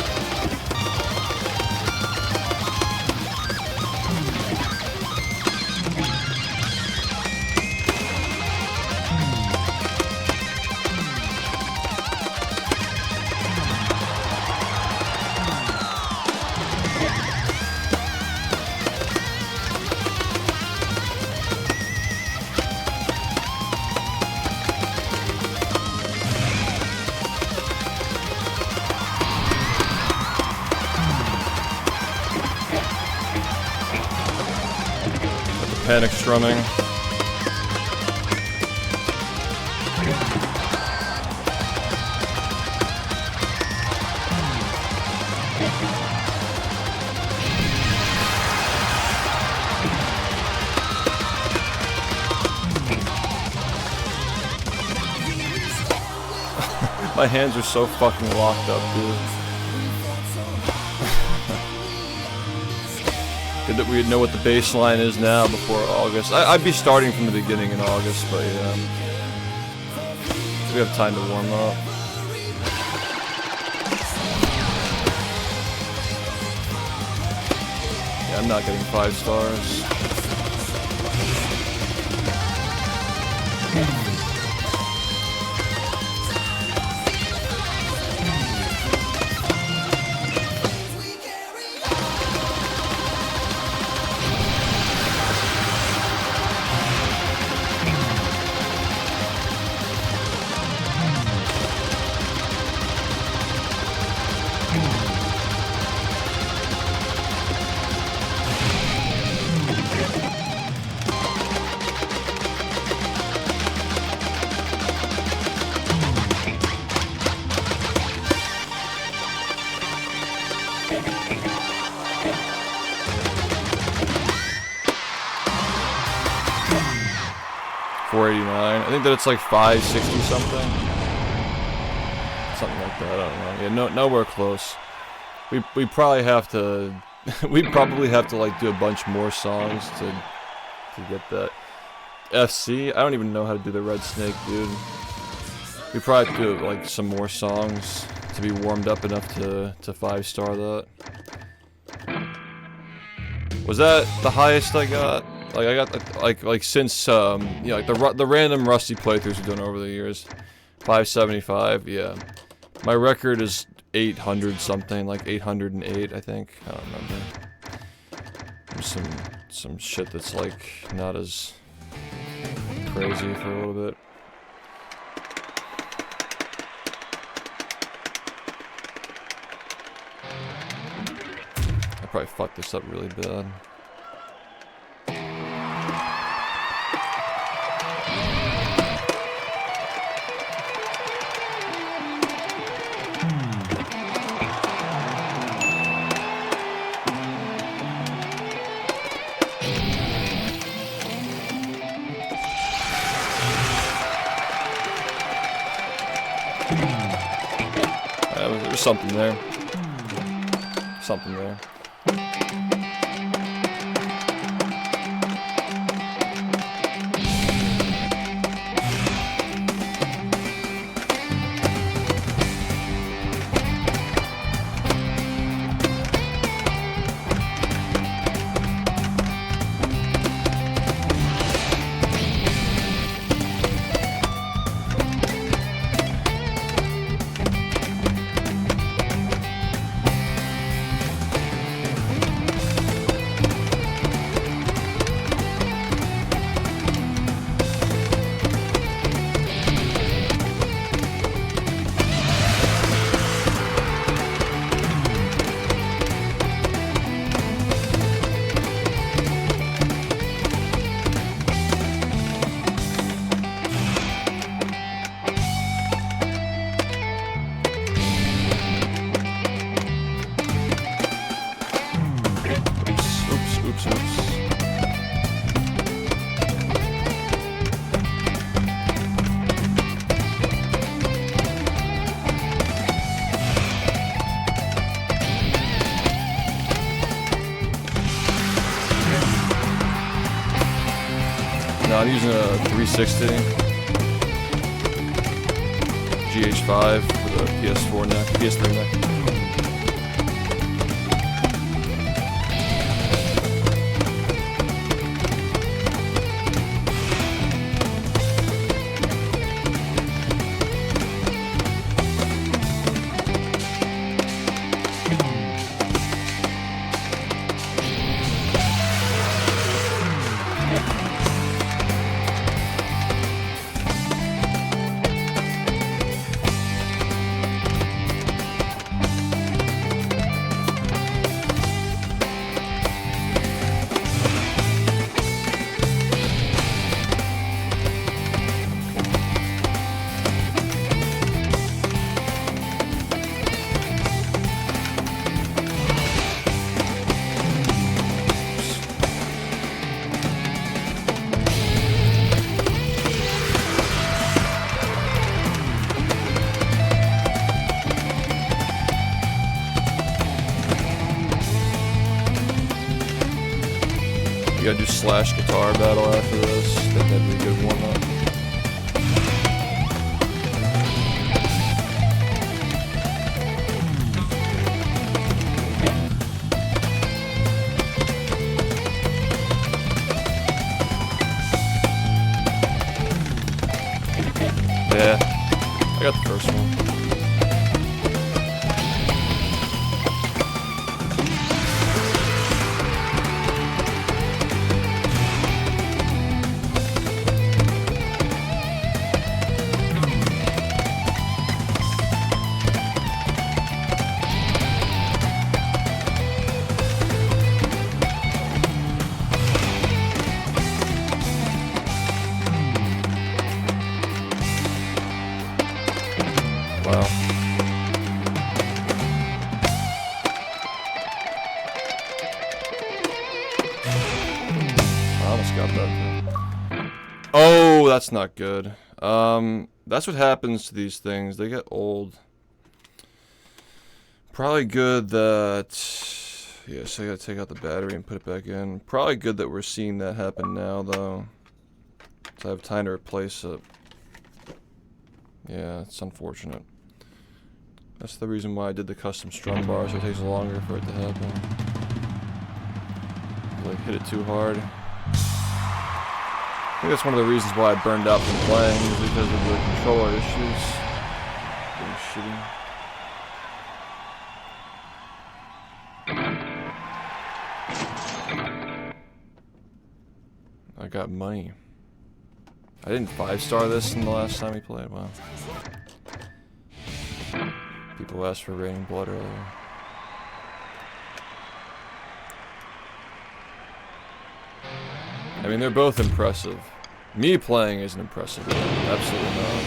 Panic strumming. My hands are so fucking locked up, dude. Good that we know what the baseline is now before August. I'd be starting from the beginning in August, but yeah. We have time to warm up. Yeah, I'm not getting 5 stars. 489. I think that it's like 560 something. Something like that, I don't know. Yeah, nowhere close. We probably have to we probably have to like do a bunch more songs to get that. FC? I don't even know how to do the Red Snake, dude. We probably have to do like some more songs to be warmed up enough to 5-star that. Was that the highest I got? Like I got like since you know, like the random Rusty playthroughs we've done over the years. 575, yeah. My record is 800 something, like 808, I think. I don't remember. There's some shit that's like not as crazy for a little bit. I probably fucked this up really bad. There's something there. Something there. No, I'm using a 360 GH5 with a PS4 neck, PS3 neck. You gotta do slash guitar battle after this. I think that'd be a good warm-up. Yeah, I got the first one. that's not good. That's what happens to these things. They get old. Probably good that... Yeah, so I gotta take out the battery and put it back in. Probably good that we're seeing that happen now, though. So I have time to replace it. Yeah, it's unfortunate. That's the reason why I did the custom strum bar, so it takes longer for it to happen. Like, hit it too hard. I think that's one of the reasons why I burned out from playing, is because of the controller issues. Getting shitty. I got money. I didn't 5-star this in the last time we played. Wow. People asked for Raining Blood earlier. I mean, they're both impressive. Me playing isn't impressive. Absolutely not.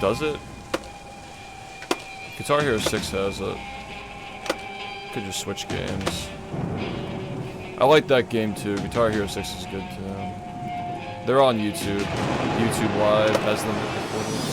Does it? Guitar Hero 6 has it. Could just switch games. I like that game too. Guitar Hero 6 is good too. They're on YouTube. YouTube Live has them recorded.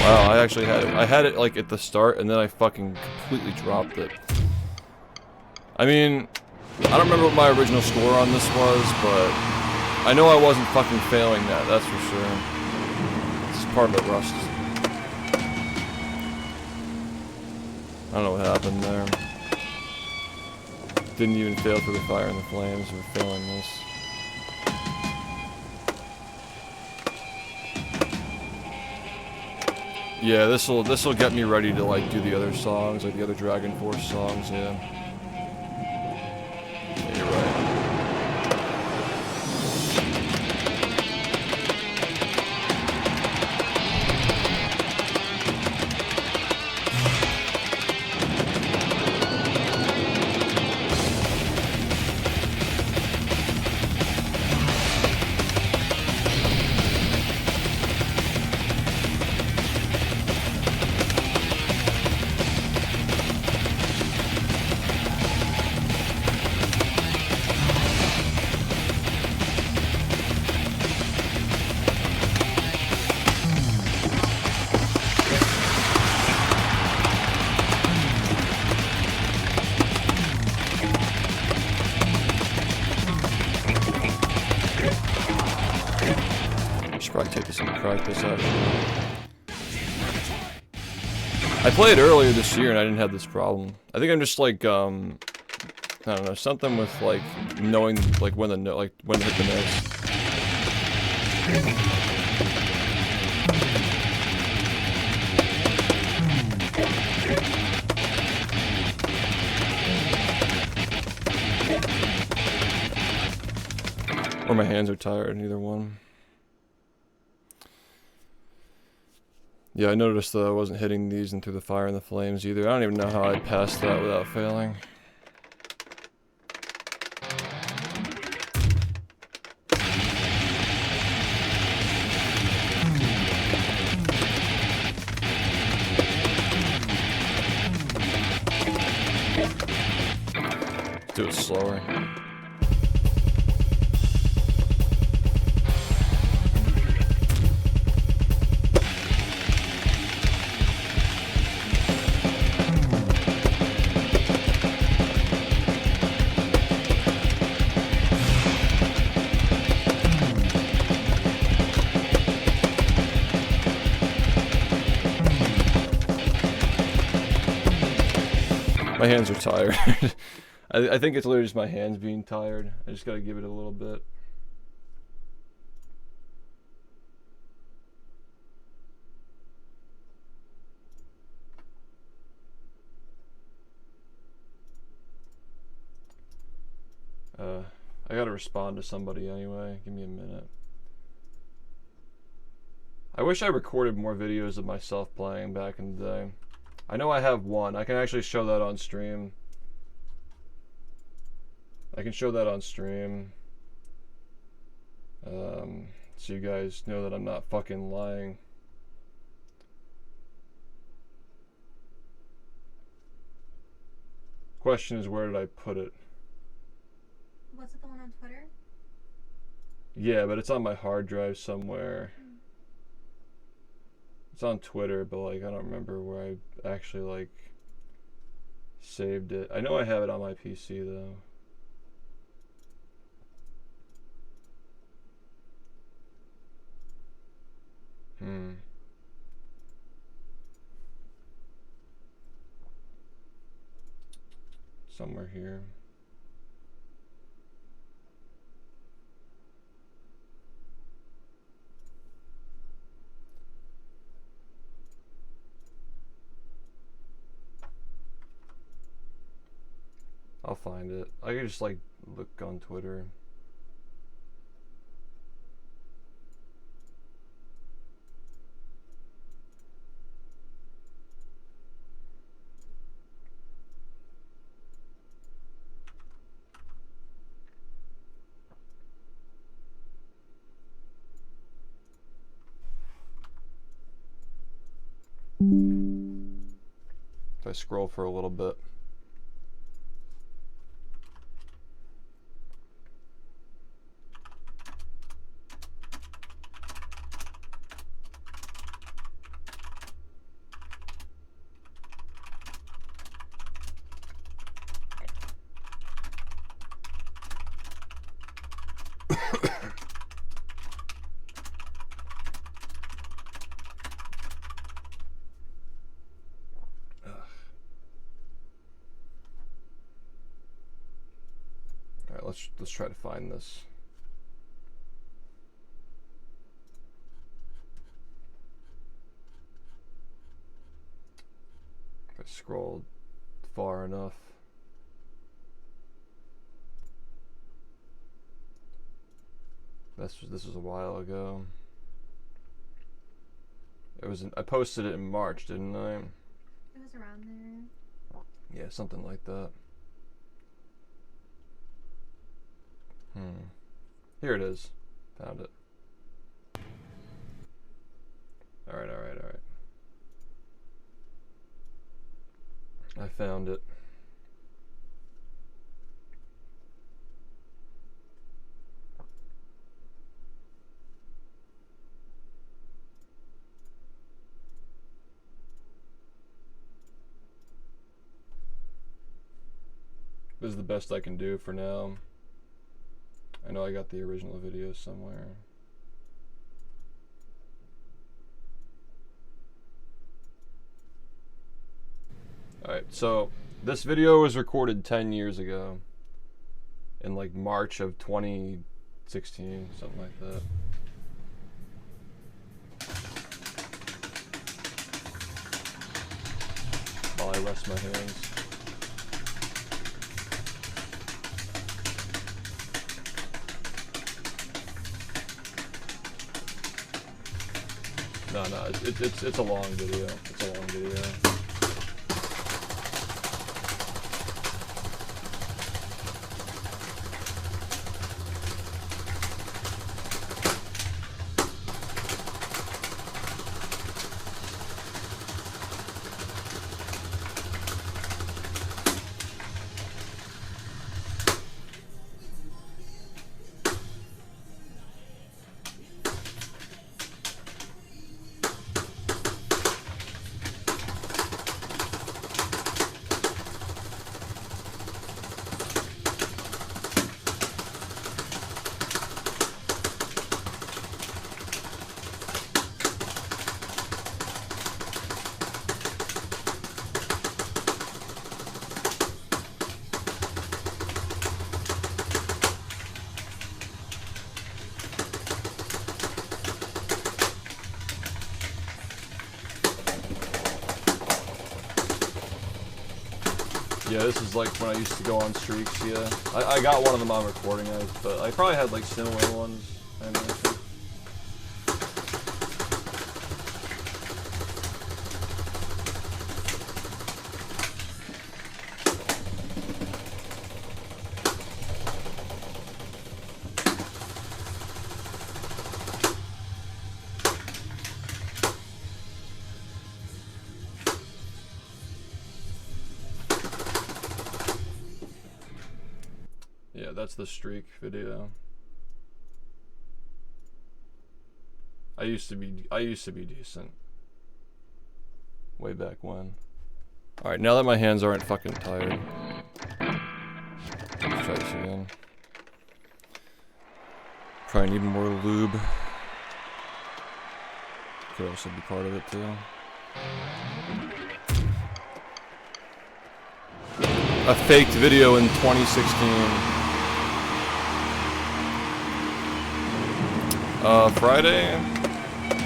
Wow, I actually had it. I had it like at the start, and then I fucking completely dropped it. I mean, I don't remember what my original score on this was, but I know I wasn't fucking failing that, that's for sure. It's part of the rust. I don't know what happened there. Didn't even fail through the fire and the flames. We're failing this. Yeah, this'll get me ready to like do the other songs, like the other Dragon Force songs, yeah. Yeah, you're right. Probably take this and practice out. I played earlier this year and I didn't have this problem. I think I'm just like I don't know, something with like knowing like when to hit the notes. Or my hands are tired, either one. Yeah, I noticed that I wasn't hitting these and through the fire and the flames either. I don't even know how I passed that without failing. Do it slower. My hands are tired. I think it's literally just my hands being tired. I just gotta give it a little bit. I gotta respond to somebody anyway. Give me a minute. I wish I recorded more videos of myself playing back in the day. I know I have one. I can actually show that on stream. I can show that on stream. So you guys know that I'm not fucking lying. Question is, where did I put it? Was it the one on Twitter? Yeah, but it's on my hard drive somewhere. It's on Twitter, but like I don't remember where I actually like saved it. I know I have it on my PC though. Somewhere here. I'll find it. I can just like look on Twitter. If I scroll for a little bit. Let's try to find this. If I scrolled far enough. This was a while ago. It was I posted it in March, didn't I? It was around there. Yeah, something like that. Here it is. Found it. Alright. I found it. This is the best I can do for now. I know I got the original video somewhere. Alright, so this video was recorded 10 years ago. In like March of 2016, something like that. While I rest my hands. No, it's a long video. It's a long video. Yeah, this is like when I used to go on streaks, yeah. I got one of them on recording, but I probably had like similar ones. And I think. Yeah, that's the streak video. I used to be decent. Way back when. Alright, now that my hands aren't fucking tired. Let's try this again. Probably need more lube. Could also be part of it too. A faked video in 2016. Friday,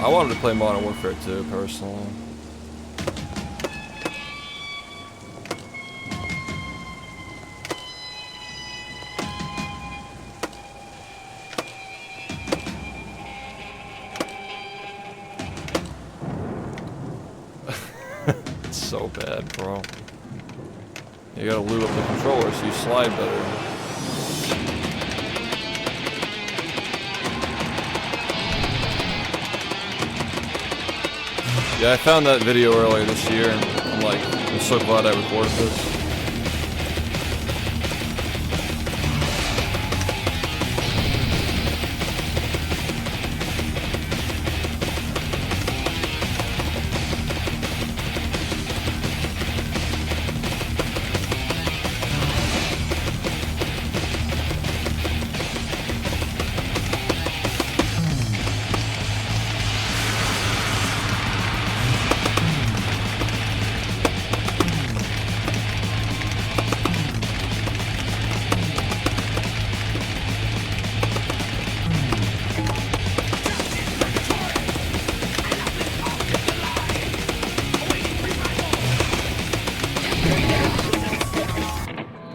I wanted to play Modern Warfare 2, personally. It's so bad, bro. You gotta lube up the controller so you slide better. Yeah, I found that video earlier this year. I'm like, I'm so glad I recorded this.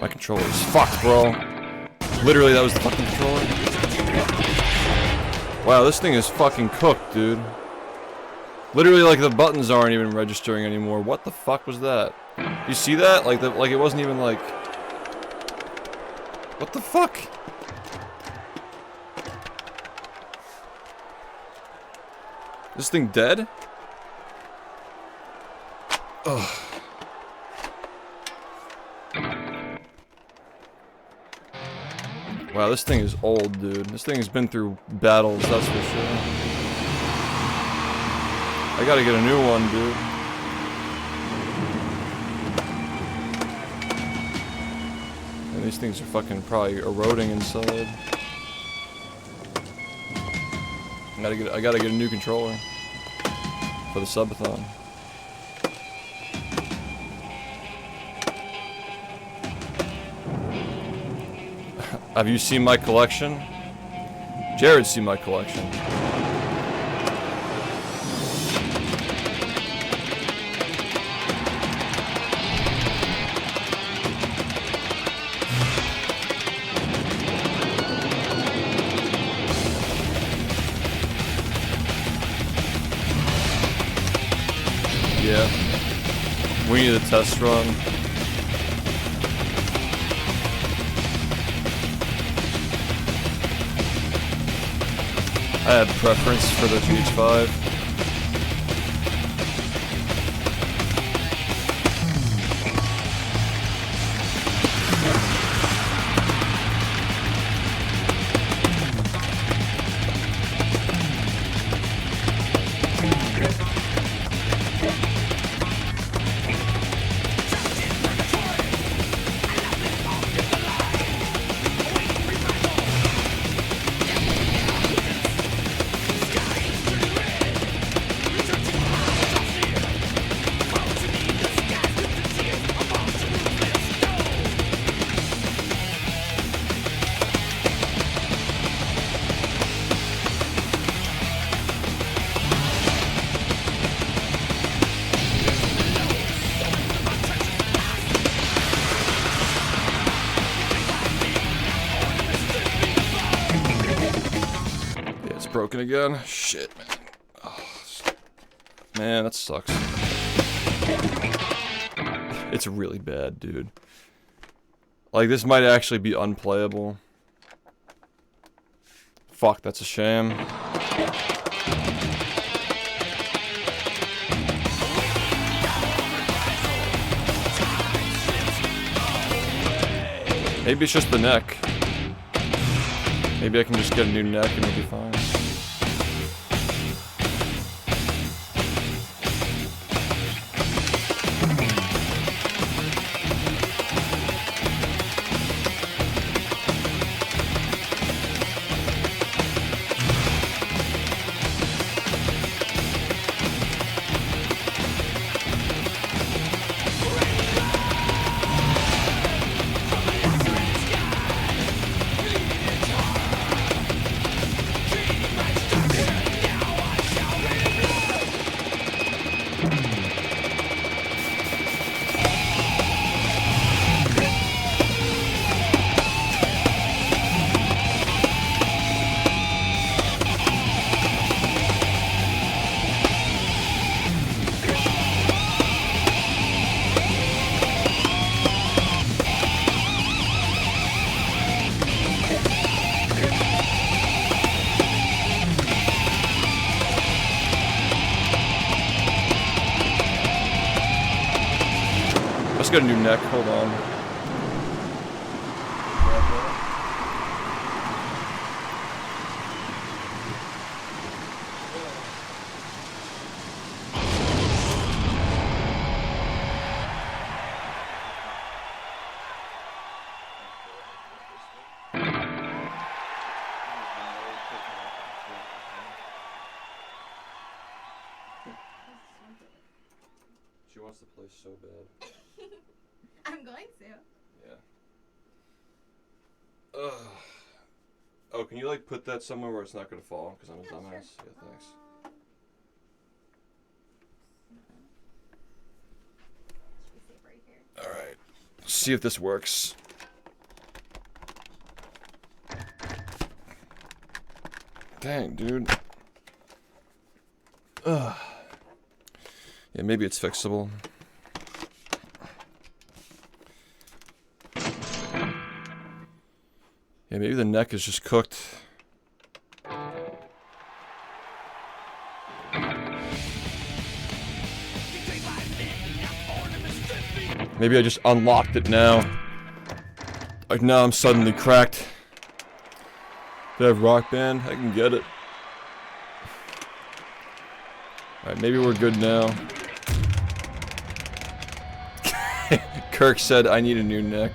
My controller is fucked, bro. Literally, that was the fucking controller. Wow, this thing is fucking cooked, dude. Literally, like, the buttons aren't even registering anymore. What the fuck was that? You see that? Like, it wasn't even like... What the fuck? This thing dead? Ugh. Wow, this thing is old, dude. This thing has been through battles, that's for sure. I gotta get a new one, dude. And these things are fucking probably eroding inside. I gotta get a new controller for the subathon. Have you seen my collection? Jared's seen my collection. Yeah. We need a test run. I have preference for the GH5. broken again. Shit, man. Oh, man, that sucks. It's really bad, dude. Like, this might actually be unplayable. Fuck, that's a shame. Maybe it's just the neck. Maybe I can just get a new neck and it'll be fine. Got a new neck, hold on. She wants to play so bad. I'm going to. Yeah. Oh, can you like put that somewhere where it's not gonna fall? Because I'm a dumbass. Sure. Yeah, thanks. Should we save right here? All right. Let's see if this works. Dang, dude. Ugh. Yeah, maybe it's fixable. Yeah, maybe the neck is just cooked. Maybe I just unlocked it now. Like now I'm suddenly cracked. Do I have Rock Band? I can get it. Alright, maybe we're good now. Kirk said I need a new neck.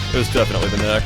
It was definitely the neck.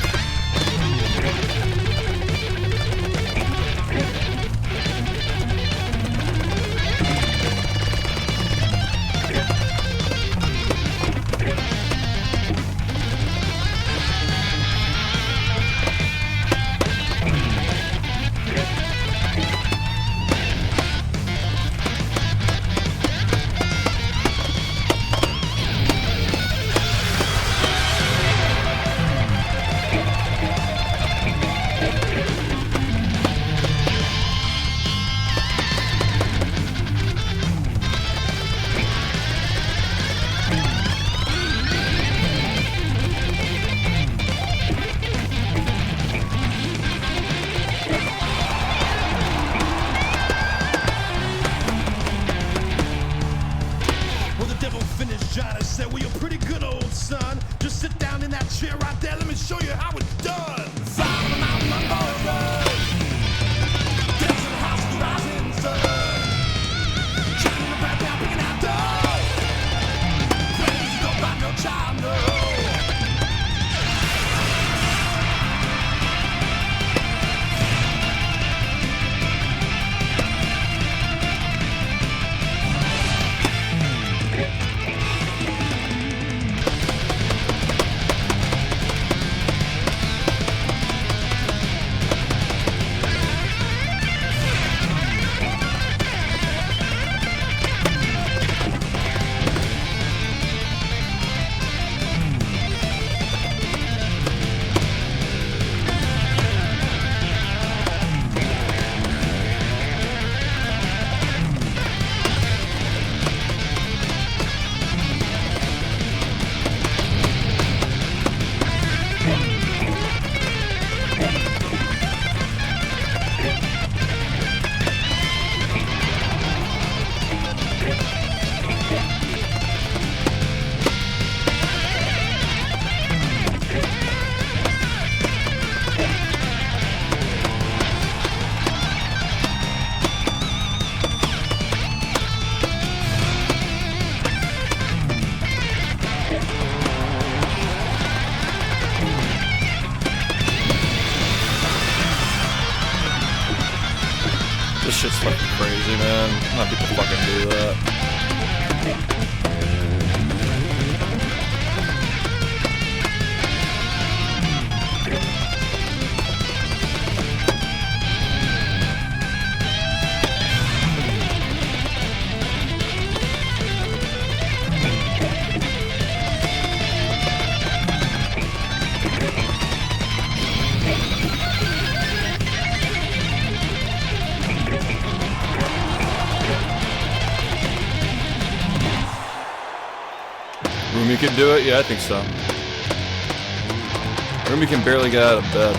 shit's fucking crazy, man. Not people fucking do that. Rumi can do it? Yeah, I think so. Rumi can barely get out of bed.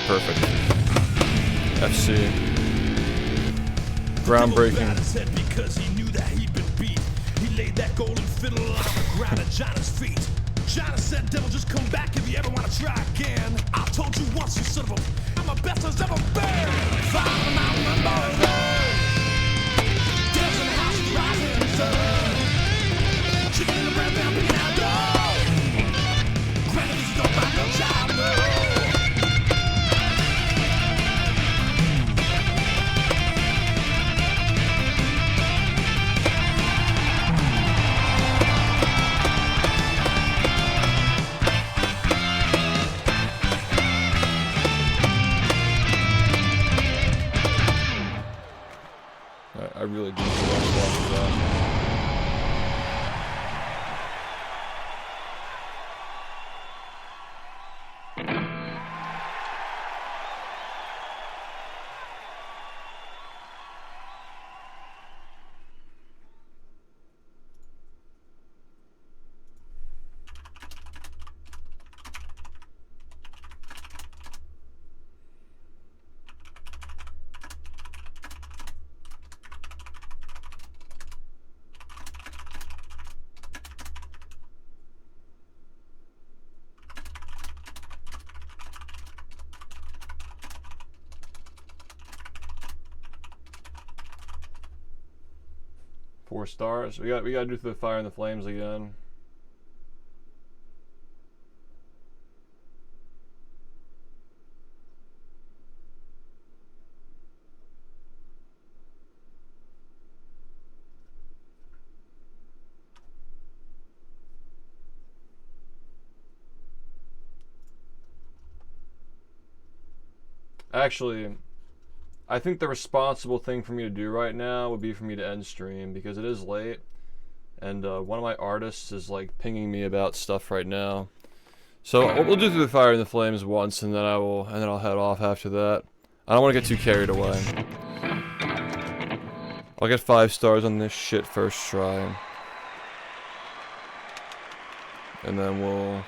Perfect. FC. Groundbreaking. Because he knew that he'd been beat. He laid that golden fiddle on the ground at John's feet. Johnny said, devil, just come back if you ever want to try again. I told you once, you son of a... I'm the best as ever been. Follow my number. Dance in the house, rising sun. Chicken in the bread, down, picking out dough. Granted, this is no back, no child, no. I really do watch that. Four stars. We gotta do the fire and the flames again. Actually, I think the responsible thing for me to do right now would be for me to end stream because it is late, and one of my artists is like pinging me about stuff right now. So we'll do through the fire and the flames once, and then I'll head off after that. I don't want to get too carried away. I'll get 5 stars on this shit first try, and then we'll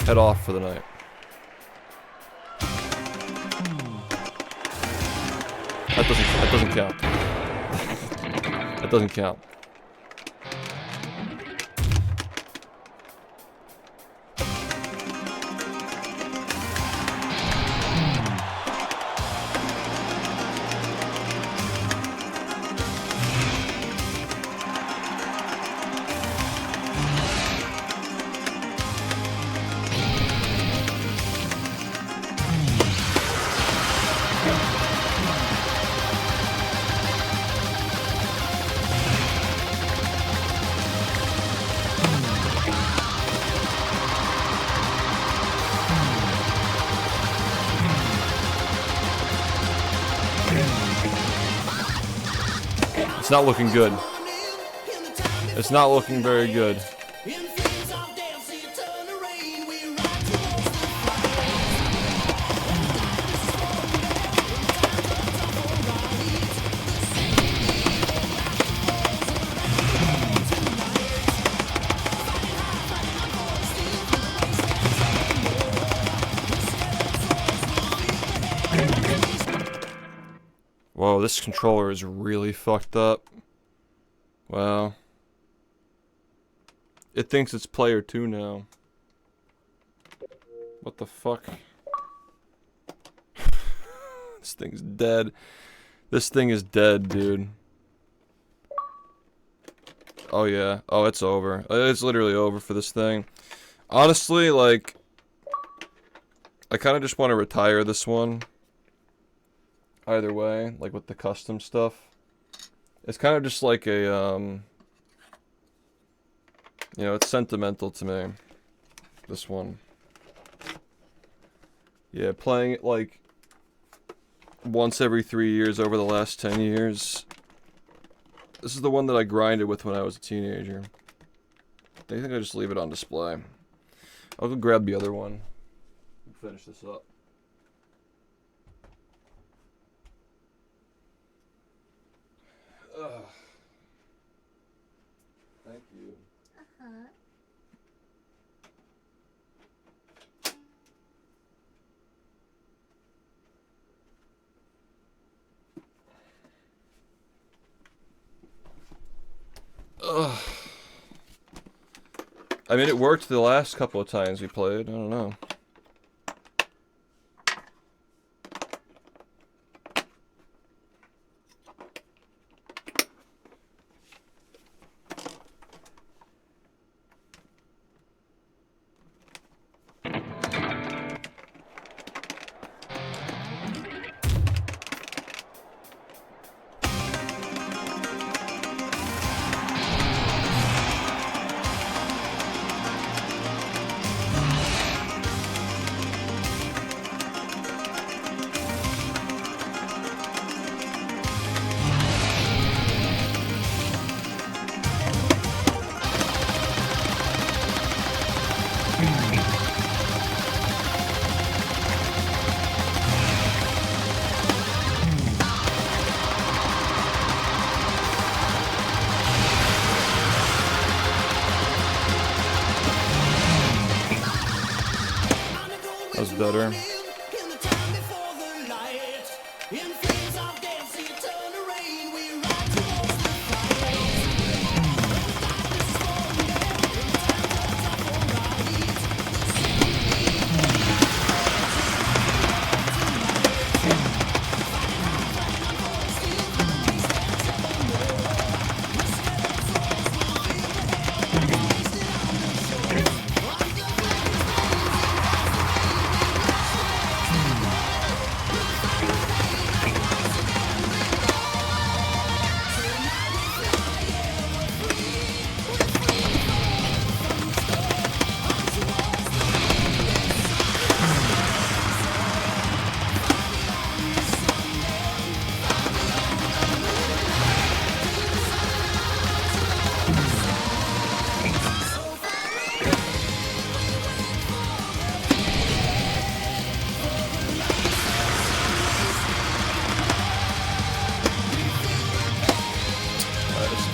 head off for the night. That doesn't count. That doesn't count. It's not looking good. It's not looking very good. Whoa, this controller is really fucked up. Wow. It thinks it's player 2 now. What the fuck? This thing's dead. This thing is dead, dude. Oh yeah. Oh, it's over. It's literally over for this thing. Honestly, like, I kind of just want to retire this one. Either way, like with the custom stuff. It's kind of just like a, you know, it's sentimental to me. This one. Yeah, playing it like once every 3 years over the last 10 years. This is the one that I grinded with when I was a teenager. I think I just leave it on display. I'll go grab the other one and finish this up. Ugh. Thank you. Ugh. I mean, it worked the last couple of times we played. I don't know. That was better.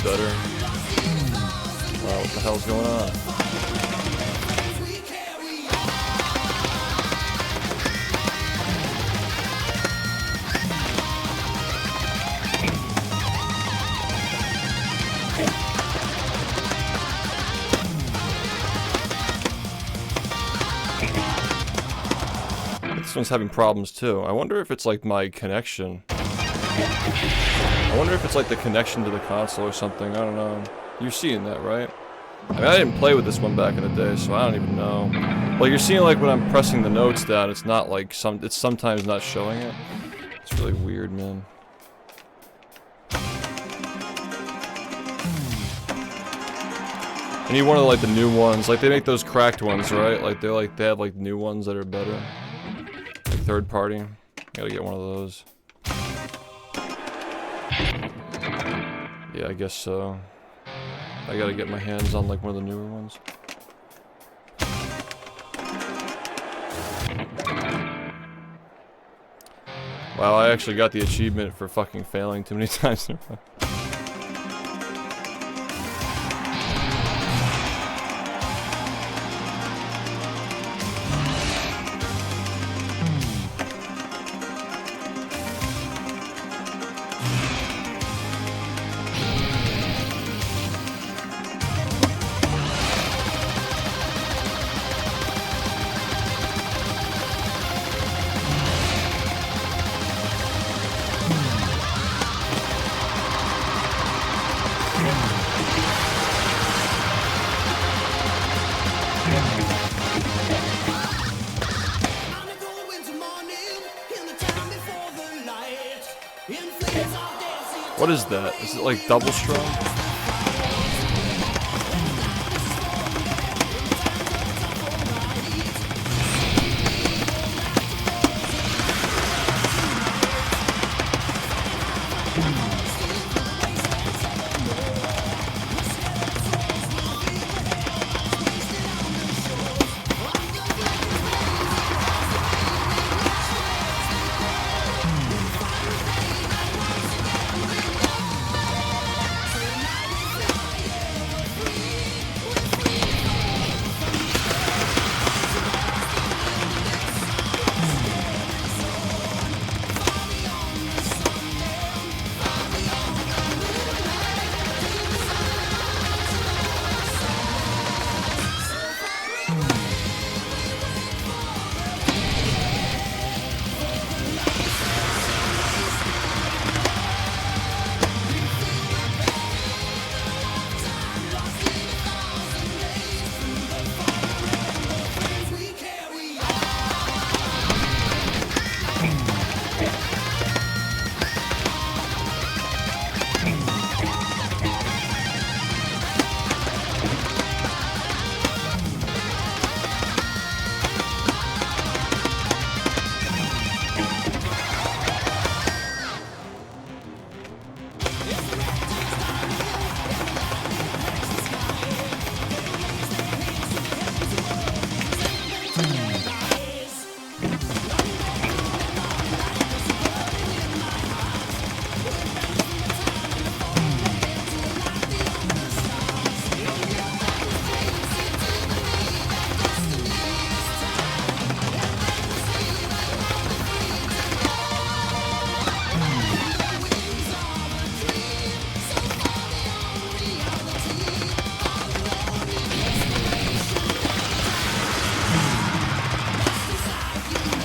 Better. Wow, what the hell's going on? This one's having problems too. I wonder if it's like my connection. I wonder if it's like the connection to the console or something. I don't know. You're seeing that, right? I mean, I didn't play with this one back in the day, so I don't even know. Like, you're seeing like when I'm pressing the notes down, it's not like it's sometimes not showing it. It's really weird, man. I need one of like the new ones. Like they make those cracked ones, right? Like they have like new ones that are better. Like third party. Gotta get one of those. Yeah, I guess so. I gotta get my hands on like one of the newer ones. Wow, I actually got the achievement for fucking failing too many times in a row. What is that? Is it like double strung?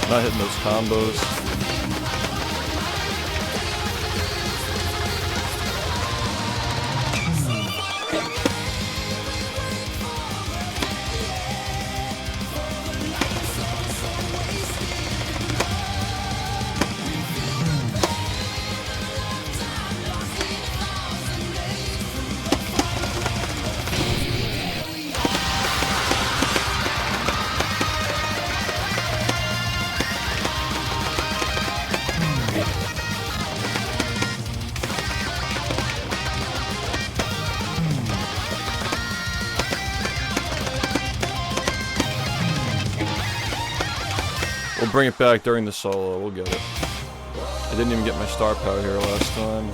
Not hitting those combos. We'll bring it back during the solo, we'll get it. I didn't even get my star power here last time.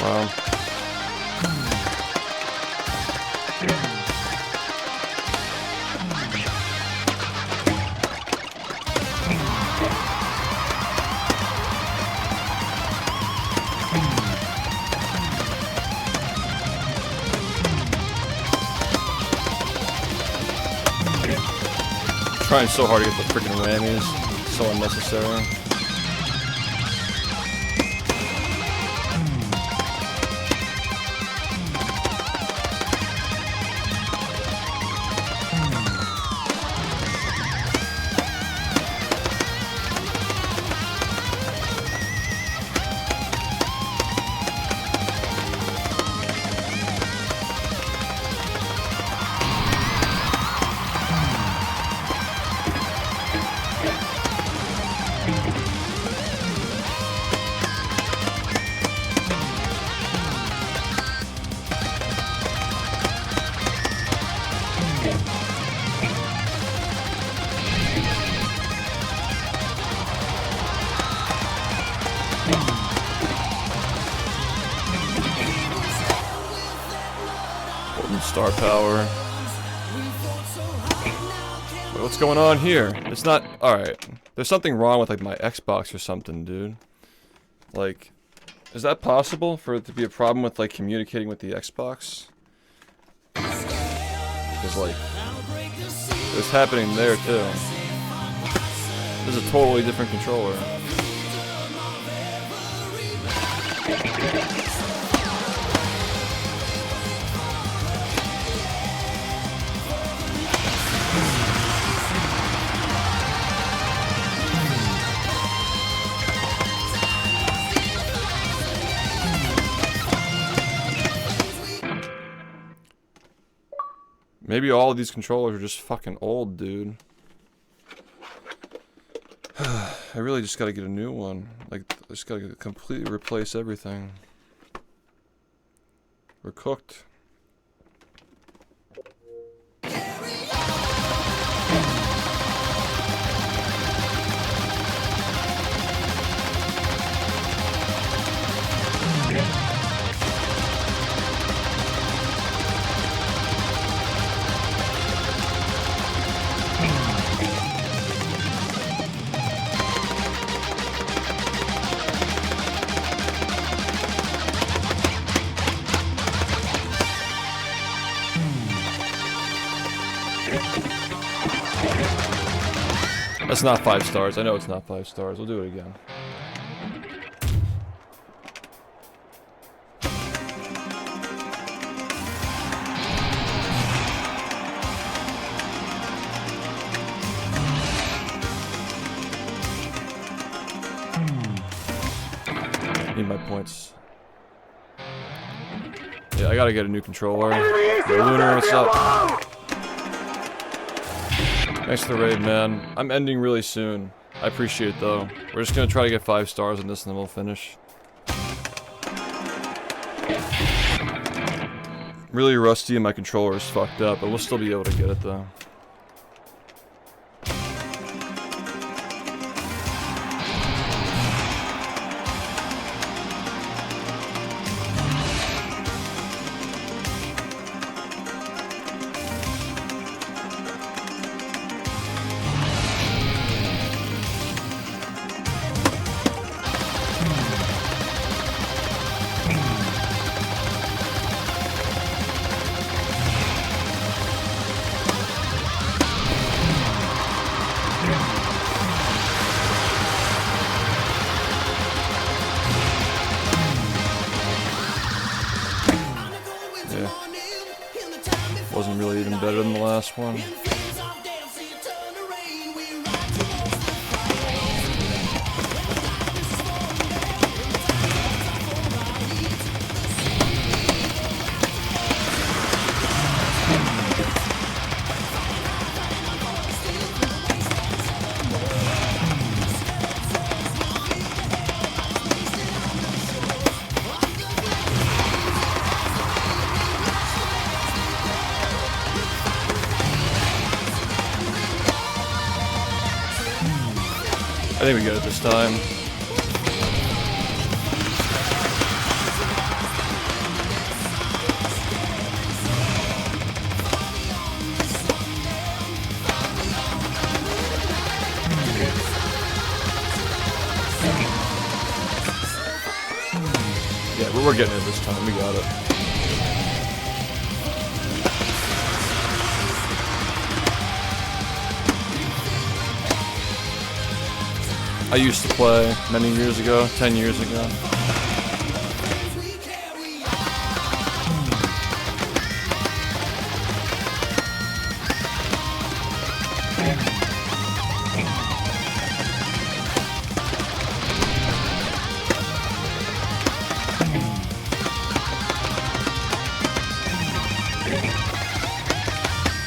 Wow. Trying so hard to get the freaking whammies, so unnecessary. Star power. Wait, what's going on here? It's not alright. There's something wrong with like my Xbox or something, dude. Like, is that possible for it to be a problem with like communicating with the Xbox? Because like, it's happening there too. This is a totally different controller. Maybe all of these controllers are just fucking old, dude. I really just gotta get a new one. Like, I just gotta completely replace everything. We're cooked. That's not 5 stars. I know it's not 5 stars. We'll do it again. Need my points. Yeah, I gotta get a new controller. Yo, Lunar, what's up? Thanks for the raid, man. I'm ending really soon. I appreciate it, though. We're just gonna try to get 5 stars on this and then we'll finish. Really rusty and my controller is fucked up, but we'll still be able to get it, though. Wasn't really even better than the last one. I think we got it this time. Yeah, we're getting it this time. We got it. I used to play many years ago, 10 years ago.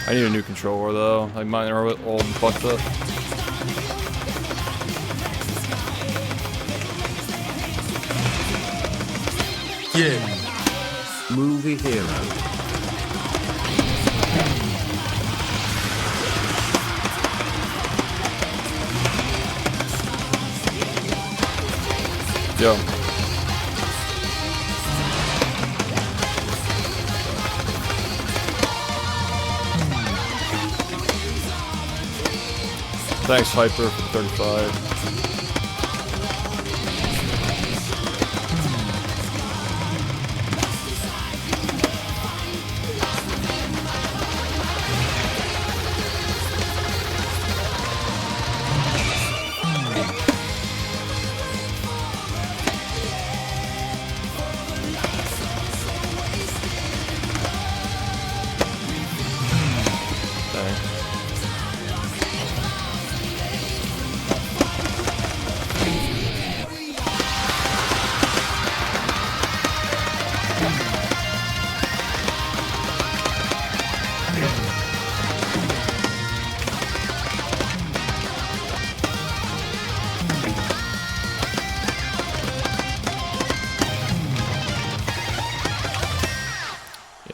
I need a new controller though, like mine are old and fucked up. Yeah. Movie hero. Yo. Thanks, Hyper, for 35.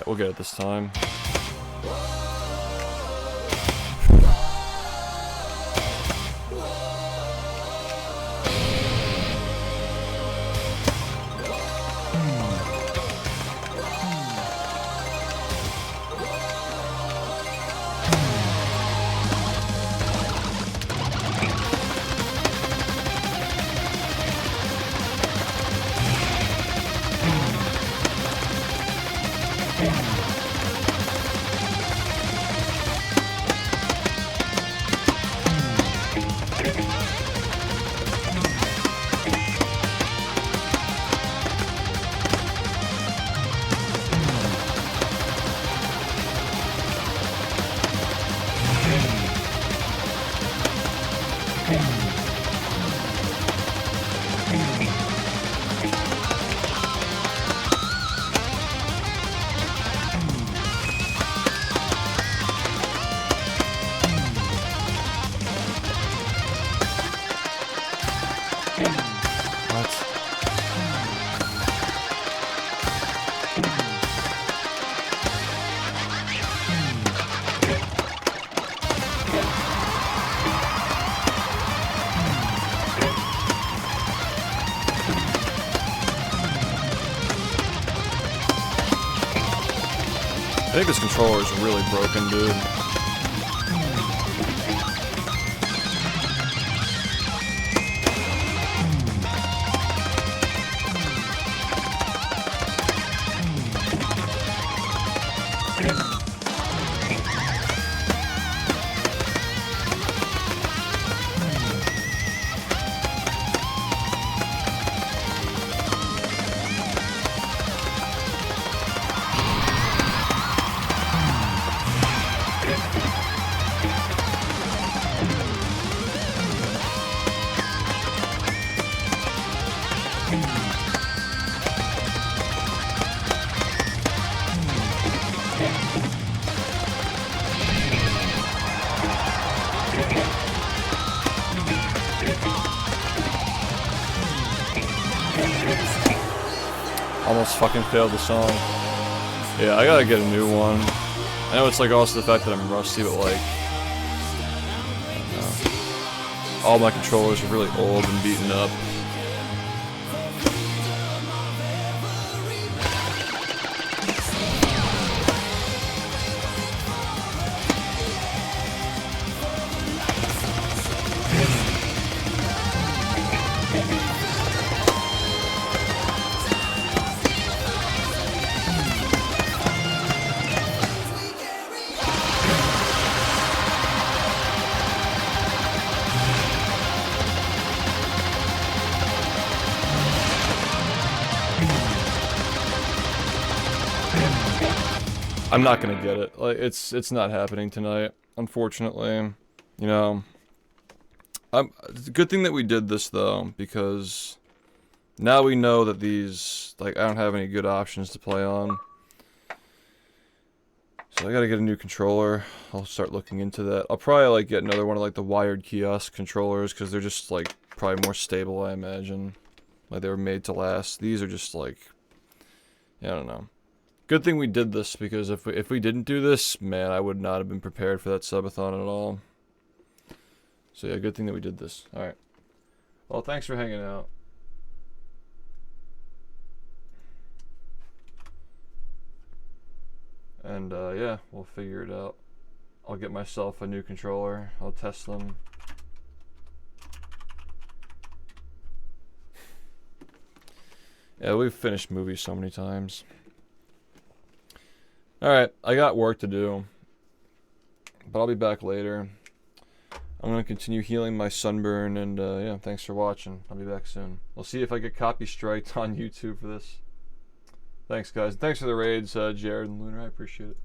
We'll get it this time. I think this controller is really broken, dude. Almost fucking failed the song. Yeah, I gotta get a new one. I know it's like also the fact that I'm rusty, but like, I don't know. All my controllers are really old and beaten up. I'm not gonna get it. Like it's not happening tonight, unfortunately. You know, it's a good thing that we did this though, because now we know that these, like, I don't have any good options to play on. So I gotta get a new controller. I'll start looking into that. I'll probably like get another one of like the wired kiosk controllers, because they're just like probably more stable, I imagine. Like they were made to last. These are just like, Yeah, I don't know. Good thing we did this, because if we didn't do this, man, I would not have been prepared for that subathon at all. So yeah, good thing that we did this. Alright. Well, thanks for hanging out. And yeah, we'll figure it out. I'll get myself a new controller. I'll test them. Yeah, we've finished movies so many times. Alright, I got work to do. But I'll be back later. I'm going to continue healing my sunburn, and yeah, thanks for watching. I'll be back soon. We'll see if I get copy striked on YouTube for this. Thanks, guys. Thanks for the raids, Jared and Lunar. I appreciate it.